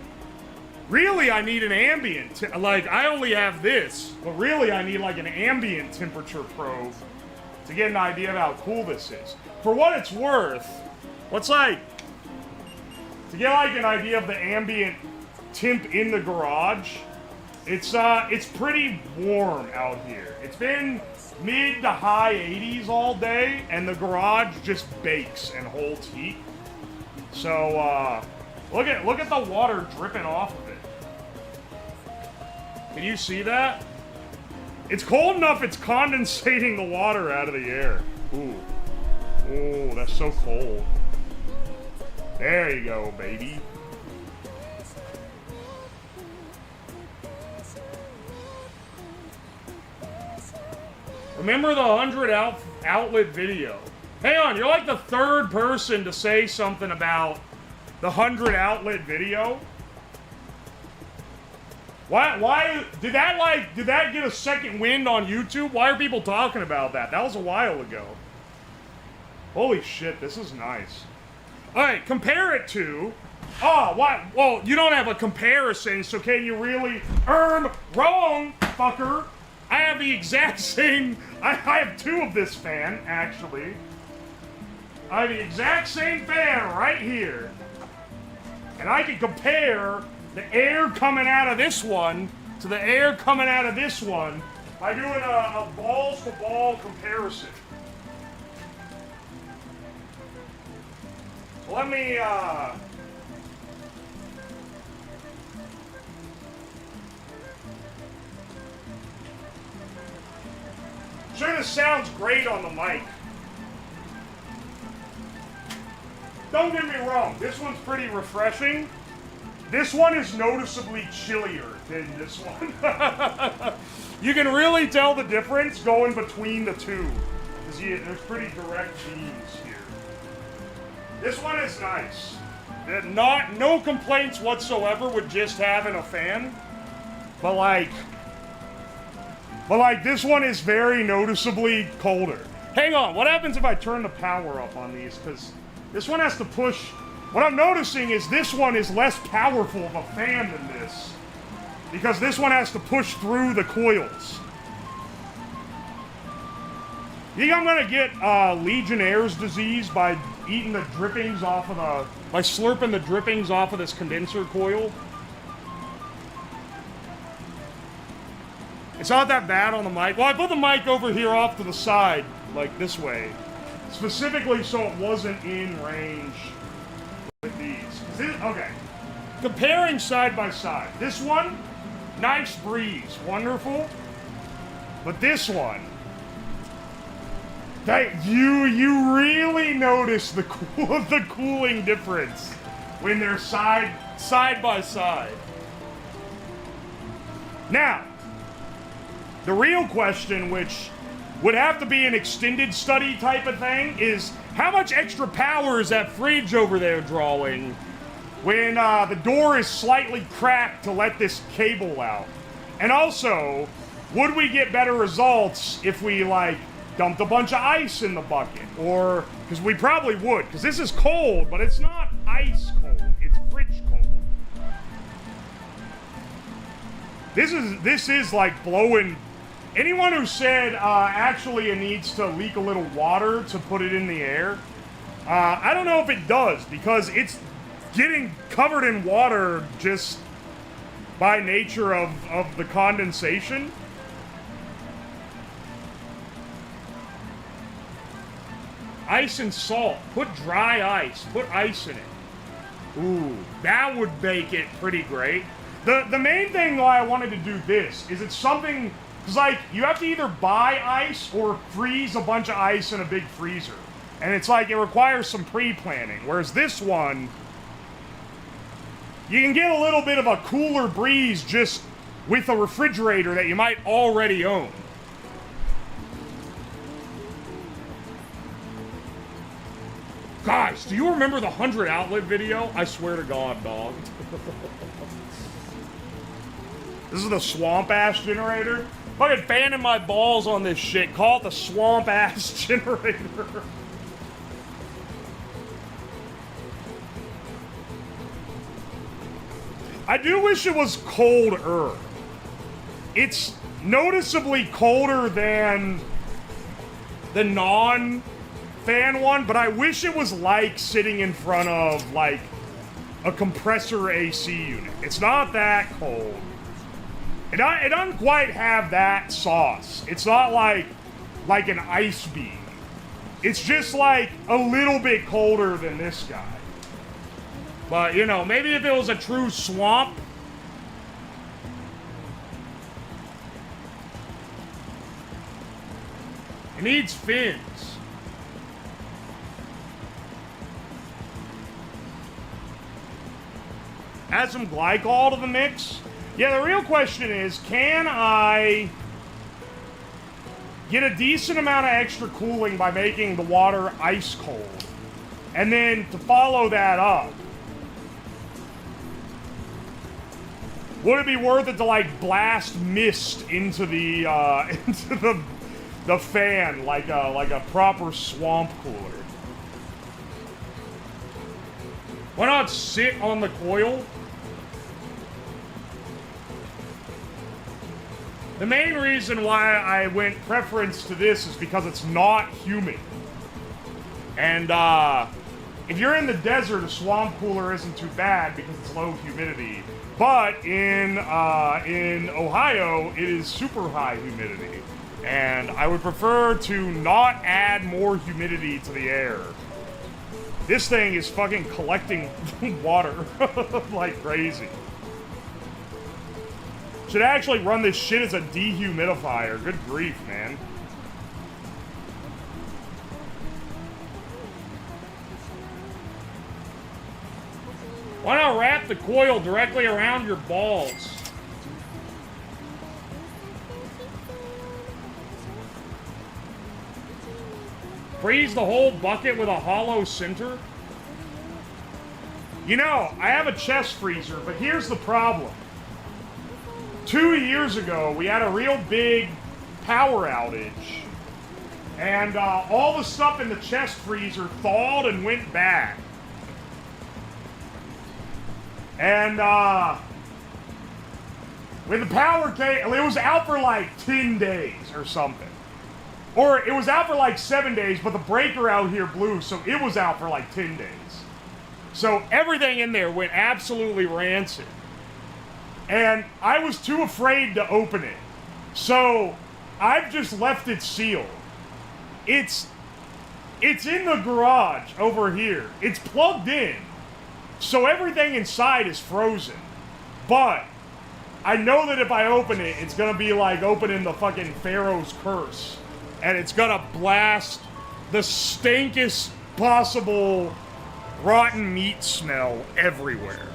Really, I need an ambient, like, I only have this, but really I need, like, an ambient temperature probe to get an idea of how cool this is. For what it's worth, what's like, to get, like, an idea of the ambient temp in the garage, it's pretty warm out here. It's been mid to high 80s all day, and the garage just bakes and holds heat. So, look at the water dripping off of it. Can you see that? It's cold enough it's condensating the water out of the air. Ooh. Ooh, that's so cold. There you go, baby. Remember the 100 outlet video? Hang on, you're like the third person to say something about the 100 outlet video. Why did that get a second wind on YouTube? Why are people talking about that? That was a while ago. Holy shit, this is nice. Alright, compare it to... Oh, what? Well, you don't have a comparison, so can you really... Wrong, fucker! I have the exact same... I have two of this fan, actually. I have the exact same fan right here. And I can compare the air coming out of this one to the air coming out of this one by doing a balls-to-ball comparison. So let me, sure, this sounds great on the mic. Don't get me wrong, this one's pretty refreshing. This one is noticeably chillier than this one. You can really tell the difference going between the two. There's pretty direct beams here. This one is nice. No complaints whatsoever with just having a fan. But like this one is very noticeably colder. Hang on, what happens if I turn the power up on these? Because this one has to push. What I'm noticing is this one is less powerful of a fan than this, because this one has to push through the coils. You think I'm gonna get Legionnaire's disease by eating the drippings off of by slurping the drippings off of this condenser coil? It's not that bad on the mic. Well, I put the mic over here off to the side, like this way, specifically so it wasn't in range with these. Okay, comparing side by side. This one, nice breeze, wonderful. But this one, you really notice the cooling difference when they're side by side. Now, the real question, which would have to be an extended study type of thing, is how much extra power is that fridge over there drawing when the door is slightly cracked to let this cable out? And also, would we get better results if we, like, dumped a bunch of ice in the bucket? Or, because we probably would, because this is cold, but it's not ice cold, it's fridge cold. This is like blowing. Anyone who said, actually it needs to leak a little water to put it in the air, I don't know if it does, because it's getting covered in water just by nature of the condensation. Ice and salt. Put dry ice. Put ice in it. Ooh, that would make it pretty great. The main thing why I wanted to do this is it's something, because like, you have to either buy ice or freeze a bunch of ice in a big freezer. And it's like, it requires some pre-planning. Whereas this one, you can get a little bit of a cooler breeze just with a refrigerator that you might already own. Guys, do you remember the 100 outlet video? I swear to God, dog. This is the swamp ass generator. Fucking fanning my balls on this shit. Call it the swamp ass generator. I do wish it was colder. It's noticeably colder than the non-fan one, but I wish it was like sitting in front of like a compressor AC unit. It's not that cold. It doesn't quite have that sauce. It's not like an ice beam. It's just like a little bit colder than this guy. But, you know, maybe if it was a true swamp. It needs fins. Add some glycol to the mix. Yeah, the real question is, can I get a decent amount of extra cooling by making the water ice cold? And then to follow that up, would it be worth it to like blast mist into the the fan like a proper swamp cooler? Why not sit on the coil? The main reason why I went preference to this is because it's not humid. And if you're in the desert, a swamp cooler isn't too bad because it's low humidity. But in Ohio, it is super high humidity. And I would prefer to not add more humidity to the air. This thing is fucking collecting water like crazy. Should actually run this shit as a dehumidifier. Good grief, man. Why not wrap the coil directly around your balls? Freeze the whole bucket with a hollow center? You know, I have a chest freezer, but here's the problem. 2 years ago, we had a real big power outage, and all the stuff in the chest freezer thawed and went bad. And when the power came, it was out for like 10 days or something. Or it was out for like 7 days, but the breaker out here blew, so it was out for like 10 days. So everything in there went absolutely rancid. And I was too afraid to open it. So I've just left it sealed. It's in the garage over here. It's plugged in. So everything inside is frozen. But I know that if I open it, it's gonna be like opening the fucking Pharaoh's curse. And it's gonna blast the stinkest possible rotten meat smell everywhere.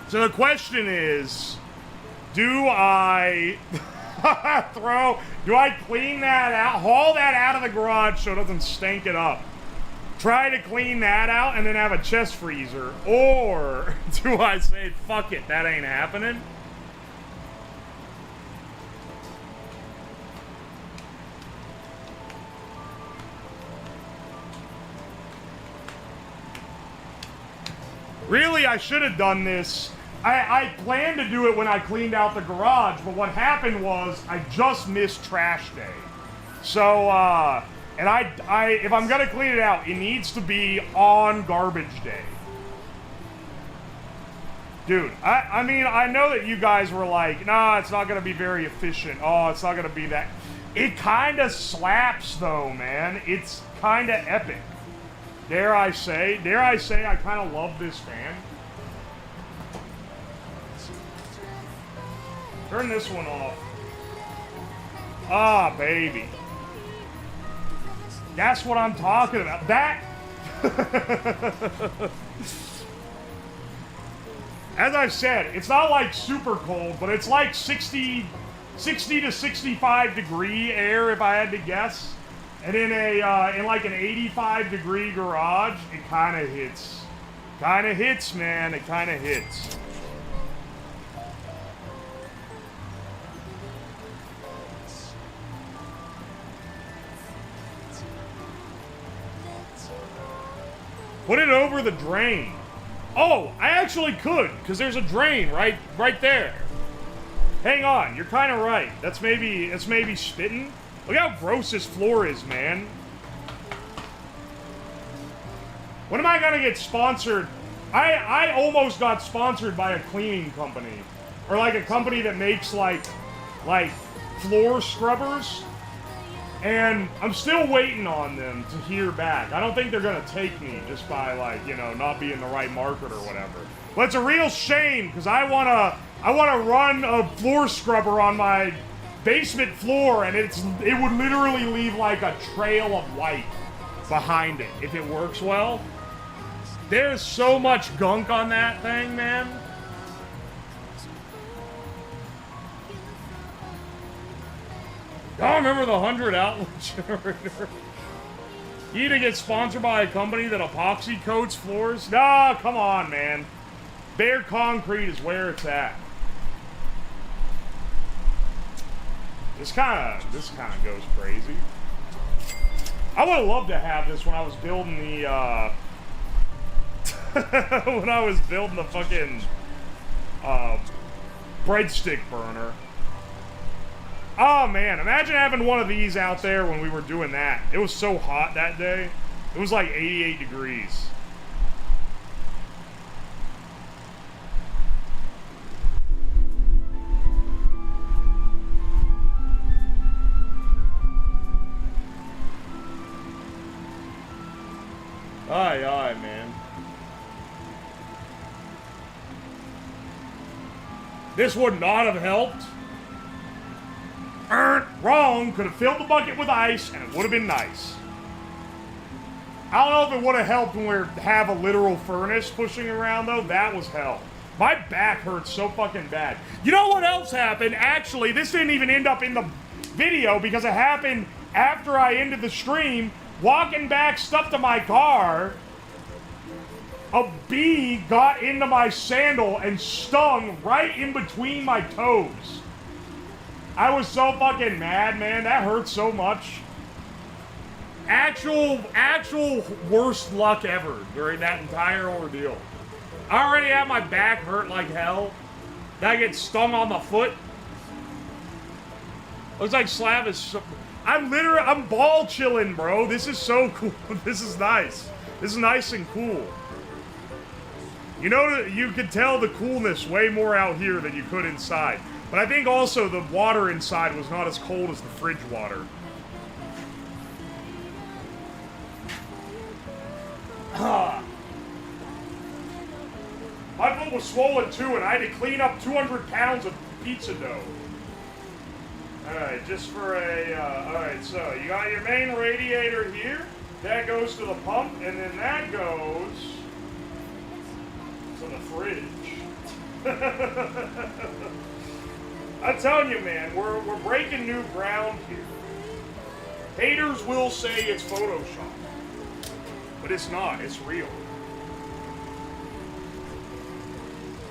So the question is, do I do I clean that out, haul that out of the garage so it doesn't stink it up? Try to clean that out and then have a chest freezer? Or do I say, fuck it, that ain't happening? Really, I should have done this. I planned to do it when I cleaned out the garage, but what happened was I just missed trash day. So, and if I'm gonna clean it out, it needs to be on garbage day. Dude, I mean, I know that you guys were like, nah, it's not going to be very efficient. Oh, it's not going to be that. It kind of slaps, though, man. It's kind of epic. Dare I say I kind of love this fan. Turn this one off. Ah, baby. That's what I'm talking about. That... As I've said, it's not like super cold, but it's like 60 to 65 degree air, if I had to guess. And in in like an 85 degree garage, it kind of hits. Kind of hits, man. It kind of hits. Put it over the drain. Oh, I actually could, because there's a drain right there. Hang on, you're kind of right. That's maybe spitting. Look how gross this floor is, man. When am I gonna get sponsored? I almost got sponsored by a cleaning company, or like a company that makes like floor scrubbers. And I'm still waiting on them to hear back. I don't think they're gonna take me just by like, you know, not being the right market or whatever. But it's a real shame because I wanna run a floor scrubber on my basement floor, and it would literally leave like a trail of white behind it if it works well. There's so much gunk on that thing, man. Y'all remember the 100 outlet generator? You need to get sponsored by a company that epoxy coats floors? Nah, come on, man. Bare concrete is where it's at. This kind of goes crazy. I would have loved to have this when I was building the when I was building the fucking breadstick burner. Oh man, imagine having one of these out there when we were doing that. It was so hot that day. It was like 88 degrees. Aye, man. This would not have helped. Wrong. Could have filled the bucket with ice and it would have been nice. I don't know if it would have helped when we have a literal furnace pushing around though. That was hell. My back hurts so fucking bad. You know what else happened? Actually, this didn't even end up in the video because it happened after I ended the stream. Walking back stuff to my car, a bee got into my sandal and stung right in between my toes. I was so fucking mad, man. That hurt so much. Actual worst luck ever during that entire ordeal. I already had my back hurt like hell. Then I get stung on the foot. Looks like Slav is... I'm ball chilling, bro. This is so cool. This is nice. This is nice and cool. You know, you could tell the coolness way more out here than you could inside. But I think also the water inside was not as cold as the fridge water. My foot was swollen too, and I had to clean up 200 pounds of pizza dough. Alright, just for a, alright, so you got your main radiator here, that goes to the pump, and then that goes to the fridge. I'm telling you, man, we're breaking new ground here. Haters will say it's Photoshop, but it's not, it's real.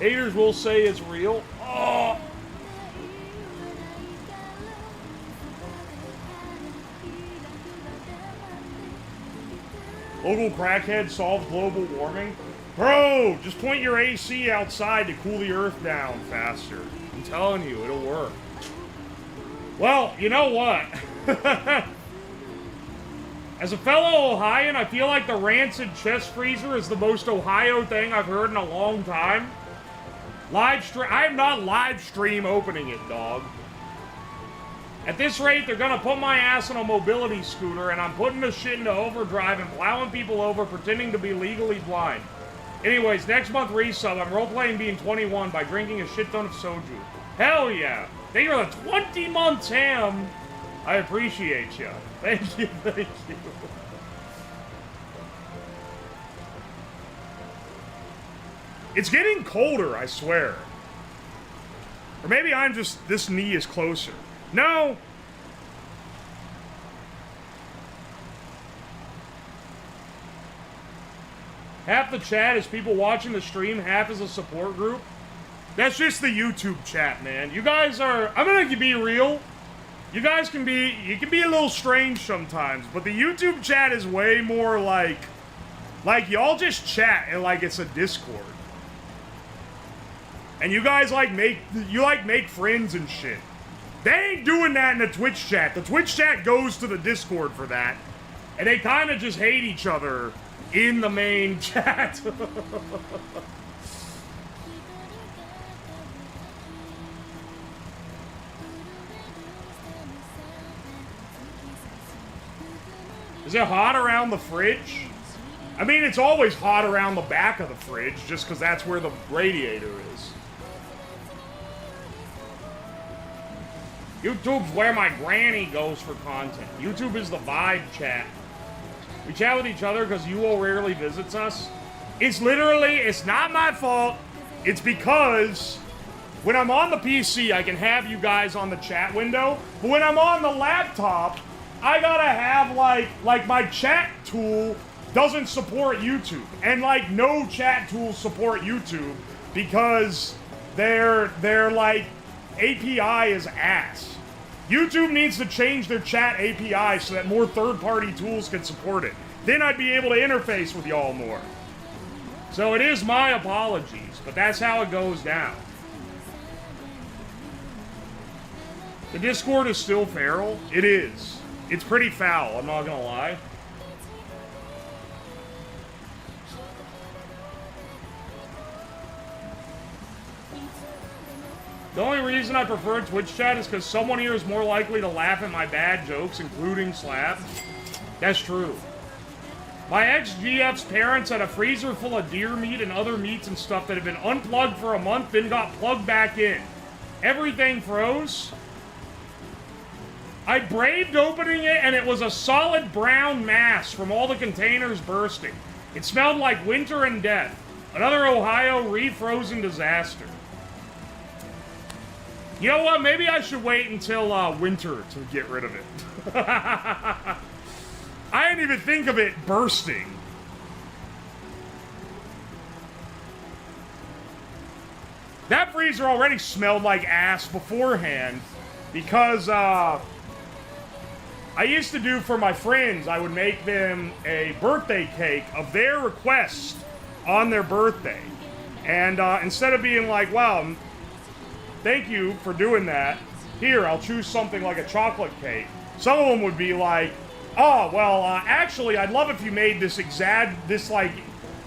Haters will say it's real. Oh! Local crackhead solves global warming. Bro, just point your AC outside to cool the earth down faster. I'm telling you, it'll work. Well, you know what? As a fellow Ohioan, I feel like the rancid chest freezer is the most Ohio thing I've heard in a long time. Live stream. I am not live stream opening it, dog. At this rate, they're gonna put my ass on a mobility scooter, and I'm putting the shit into overdrive and plowing people over, pretending to be legally blind. Anyways, next month resub, I'm roleplaying being 21 by drinking a shit ton of soju. Hell yeah! Thank you for the 20 months, Ham! I appreciate you. Thank you, thank you. It's getting colder, I swear. Or maybe I'm just, this knee is closer. No! Half the chat is people watching the stream, half is a support group. That's just the YouTube chat, man. You guys are, I'm gonna be real. You guys can be, you can be a little strange sometimes, but the YouTube chat is way more like y'all just chat and like it's a Discord. And you guys like make friends and shit. They ain't doing that in the Twitch chat. The Twitch chat goes to the Discord for that. And they kind of just hate each other in the main chat. Is it hot around the fridge? I mean, it's always hot around the back of the fridge, just because that's where the radiator is. YouTube's where my granny goes for content. YouTube is the vibe chat. We chat with each other because UO rarely visits us. It's literally, it's not my fault. It's because when I'm on the PC, I can have you guys on the chat window. But when I'm on the laptop, I gotta have like my chat tool doesn't support YouTube. And like no chat tools support YouTube because their like API is ass. YouTube needs to change their chat API so that more third-party tools can support it. Then I'd be able to interface with y'all more. So it is my apologies, but that's how it goes down. The Discord is still feral? It is. It's pretty foul, I'm not gonna lie. The only reason I prefer Twitch chat is because someone here is more likely to laugh at my bad jokes, including Slap. That's true. My ex-GF's parents had a freezer full of deer meat and other meats and stuff that had been unplugged for a month, then got plugged back in. Everything froze. I braved opening it, and it was a solid brown mass from all the containers bursting. It smelled like winter and death. Another Ohio refrozen disaster. You know what? Maybe I should wait until winter to get rid of it. I didn't even think of it bursting. That freezer already smelled like ass beforehand because I used to do for my friends, I would make them a birthday cake of their request on their birthday. And instead of being like, wow, thank you for doing that. Here, I'll choose something like a chocolate cake. Some of them would be like, oh, well, actually, I'd love if you made this like,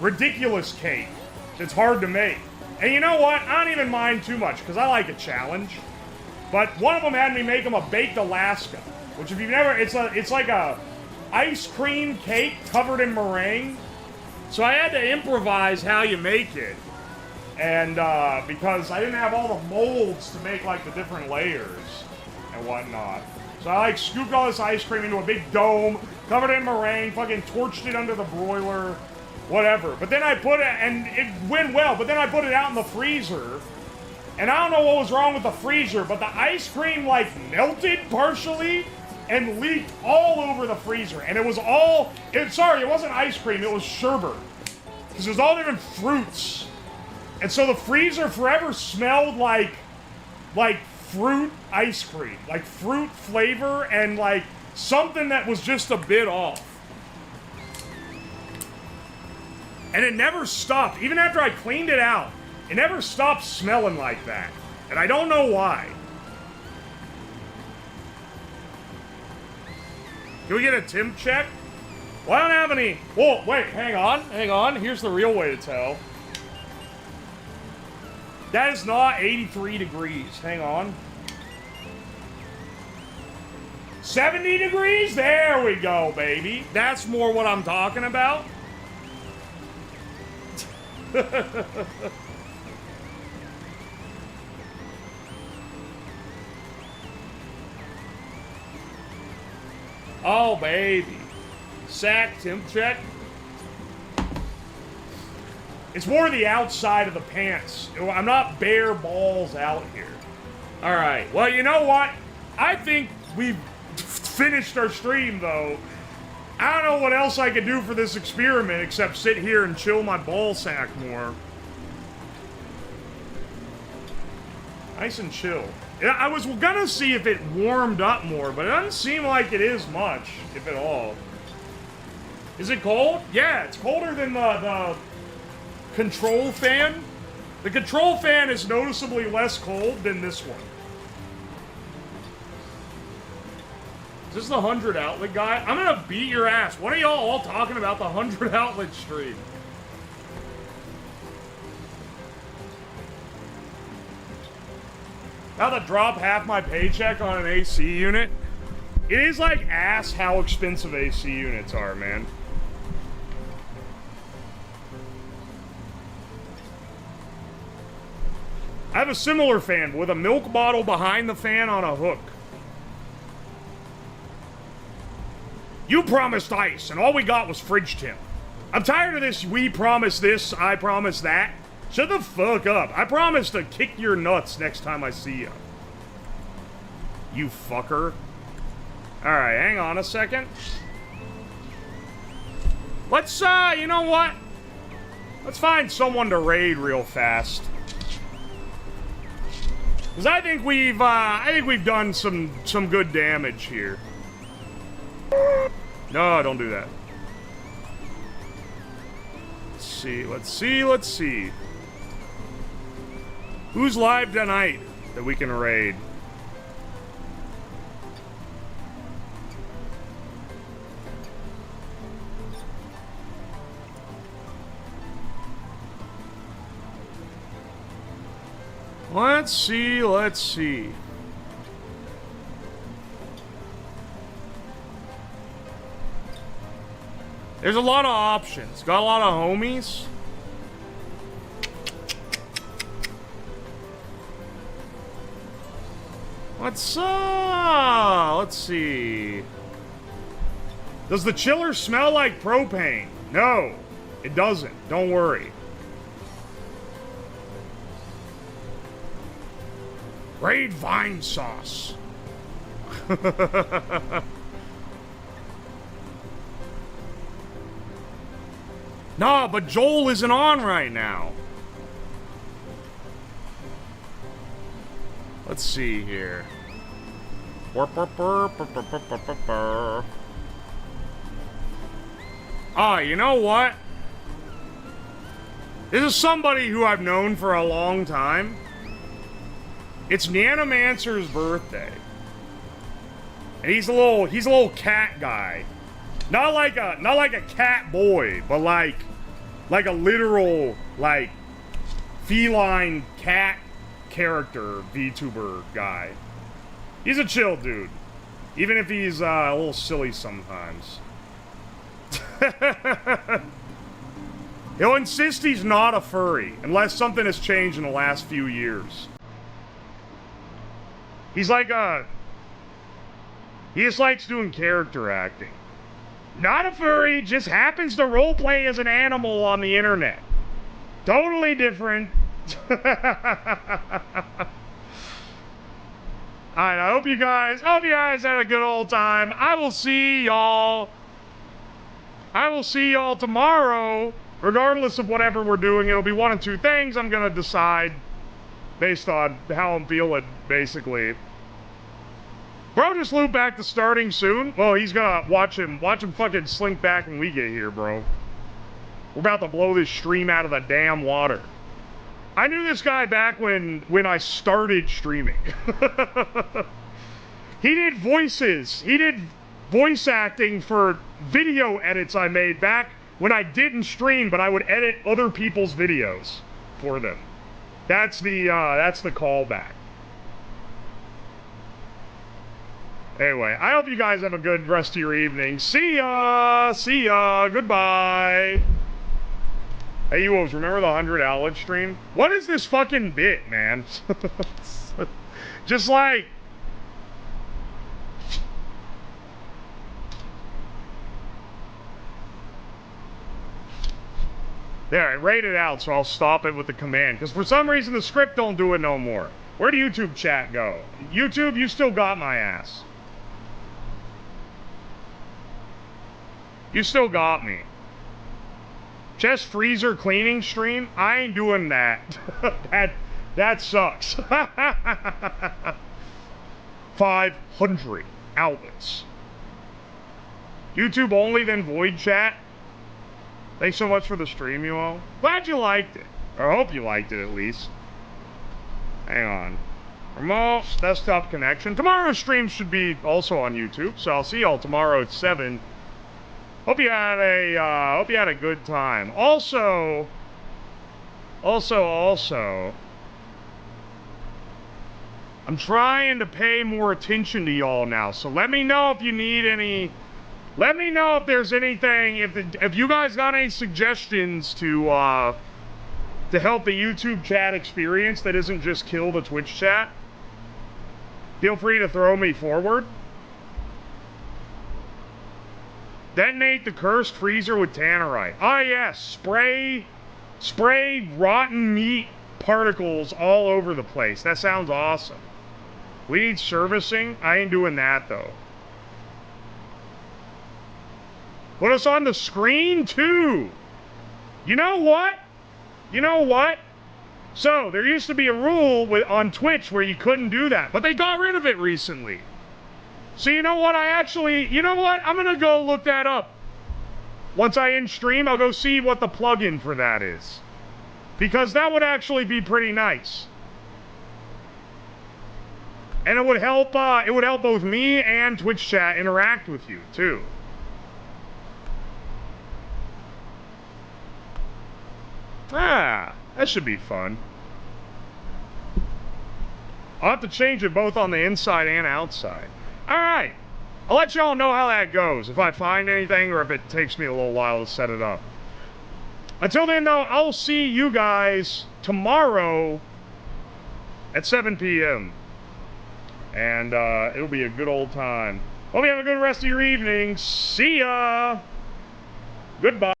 ridiculous cake that's hard to make. And you know what? I don't even mind too much, because I like a challenge. But one of them had me make them a baked Alaska, which if you've never, it's like a ice cream cake covered in meringue. So I had to improvise how you make it. And because I didn't have all the molds to make like the different layers and whatnot. So I like scooped all this ice cream into a big dome, covered it in meringue, fucking torched it under the broiler, whatever. But then I put it, and it went well, but then I put it out in the freezer. And I don't know what was wrong with the freezer, but the ice cream like melted partially and leaked all over the freezer. And it was all, sorry, it wasn't ice cream, it was sherbet. Because it was all different fruits. And so the freezer forever smelled like fruit ice cream, like fruit flavor and like something that was just a bit off. And it never stopped. Even after I cleaned it out, it never stopped smelling like that. And I don't know why. Can we get a temp check? Well, I don't have any. Whoa, wait, hang on. Here's the real way to tell. That is not 83 degrees. Hang on. 70 degrees? There we go, baby. That's more what I'm talking about. Oh, baby. Sack, temp check. It's more the outside of the pants. I'm not bare balls out here. All right. Well, you know what? I think we've finished our stream, though. I don't know what else I could do for this experiment except sit here and chill my ball sack more. Nice and chill. I was gonna see if it warmed up more, but it doesn't seem like it is much, if at all. Is it cold? Yeah, it's colder than the control fan. The control fan is noticeably less cold than this one. Is this the 100 outlet guy? I'm gonna beat your ass. What are y'all all talking about the 100 outlet stream? Now to drop half my paycheck on an AC unit. It is like ass how expensive AC units are, man. I have a similar fan with a milk bottle behind the fan on a hook. You promised ice, and all we got was fridge temp. I'm tired of this, we promise this, I promise that. Shut the fuck up. I promise to kick your nuts next time I see you. You fucker. Alright, hang on a second. Let's, you know what? Let's find someone to raid real fast. Because I think we've done some good damage here. No, don't do that. Let's see. Who's live tonight that we can raid? Let's see. There's a lot of options. Got a lot of homies. Let's see. Does the chiller smell like propane? No, it doesn't. Don't worry. Raid vine sauce. Nah, but Joel isn't on right now. Let's see here. Ah, you know what? This is somebody who I've known for a long time. It's Nanomancer's birthday. And he's a little cat guy. Not like a cat boy, but like a literal, like, feline cat character VTuber guy. He's a chill dude. Even if he's a little silly sometimes. He'll insist he's not a furry, unless something has changed in the last few years. He's like he just likes doing character acting. Not a furry, just happens to roleplay as an animal on the internet. Totally different. Alright, I hope you guys had a good old time. I will see y'all tomorrow. Regardless of whatever we're doing, it'll be one of two things. I'm gonna decide based on how I'm feeling, basically. Bro just looped back to starting soon. Well, he's gonna watch him fucking slink back when we get here, bro. We're about to blow this stream out of the damn water. I knew this guy back when I started streaming. He did voices. He did voice acting for video edits I made back when I didn't stream, but I would edit other people's videos for them. That's the callback. Anyway, I hope you guys have a good rest of your evening. See ya! See ya! Goodbye! Hey, you wolves, remember the 100 outlet stream? What is this fucking bit, man? Just like... There, I rate it out, so I'll stop it with the command. Because for some reason, the script don't do it no more. Where'd YouTube chat go? YouTube, you still got my ass. You still got me. Chest freezer cleaning stream? I ain't doing that. that sucks. 500 outlets. YouTube only, then void chat. Thanks so much for the stream, you all. Glad you liked it. Or I hope you liked it, at least. Hang on. Remote desktop connection. Tomorrow's stream should be also on YouTube, so I'll see y'all tomorrow at 7. Hope you had a good time. Also, I'm trying to pay more attention to y'all now. So let me know if you need any. Let me know if there's anything. If you guys got any suggestions to help the YouTube chat experience that isn't just kill the Twitch chat, feel free to throw me forward. Detonate the cursed freezer with tannerite. Ah, yes. Spray rotten meat particles all over the place. That sounds awesome. We need servicing. I ain't doing that, though. Put us on the screen, too. You know what? You know what? So, there used to be a rule on Twitch where you couldn't do that. But they got rid of it recently. So you know what, you know what? I'm gonna go look that up. Once I end stream, I'll go see what the plugin for that is. Because that would actually be pretty nice. And it would help both me and Twitch chat interact with you, too. Ah, that should be fun. I'll have to change it both on the inside and outside. Alright, I'll let y'all know how that goes, if I find anything or if it takes me a little while to set it up. Until then, though, I'll see you guys tomorrow at 7 p.m. And it'll be a good old time. Hope you have a good rest of your evening. See ya! Goodbye.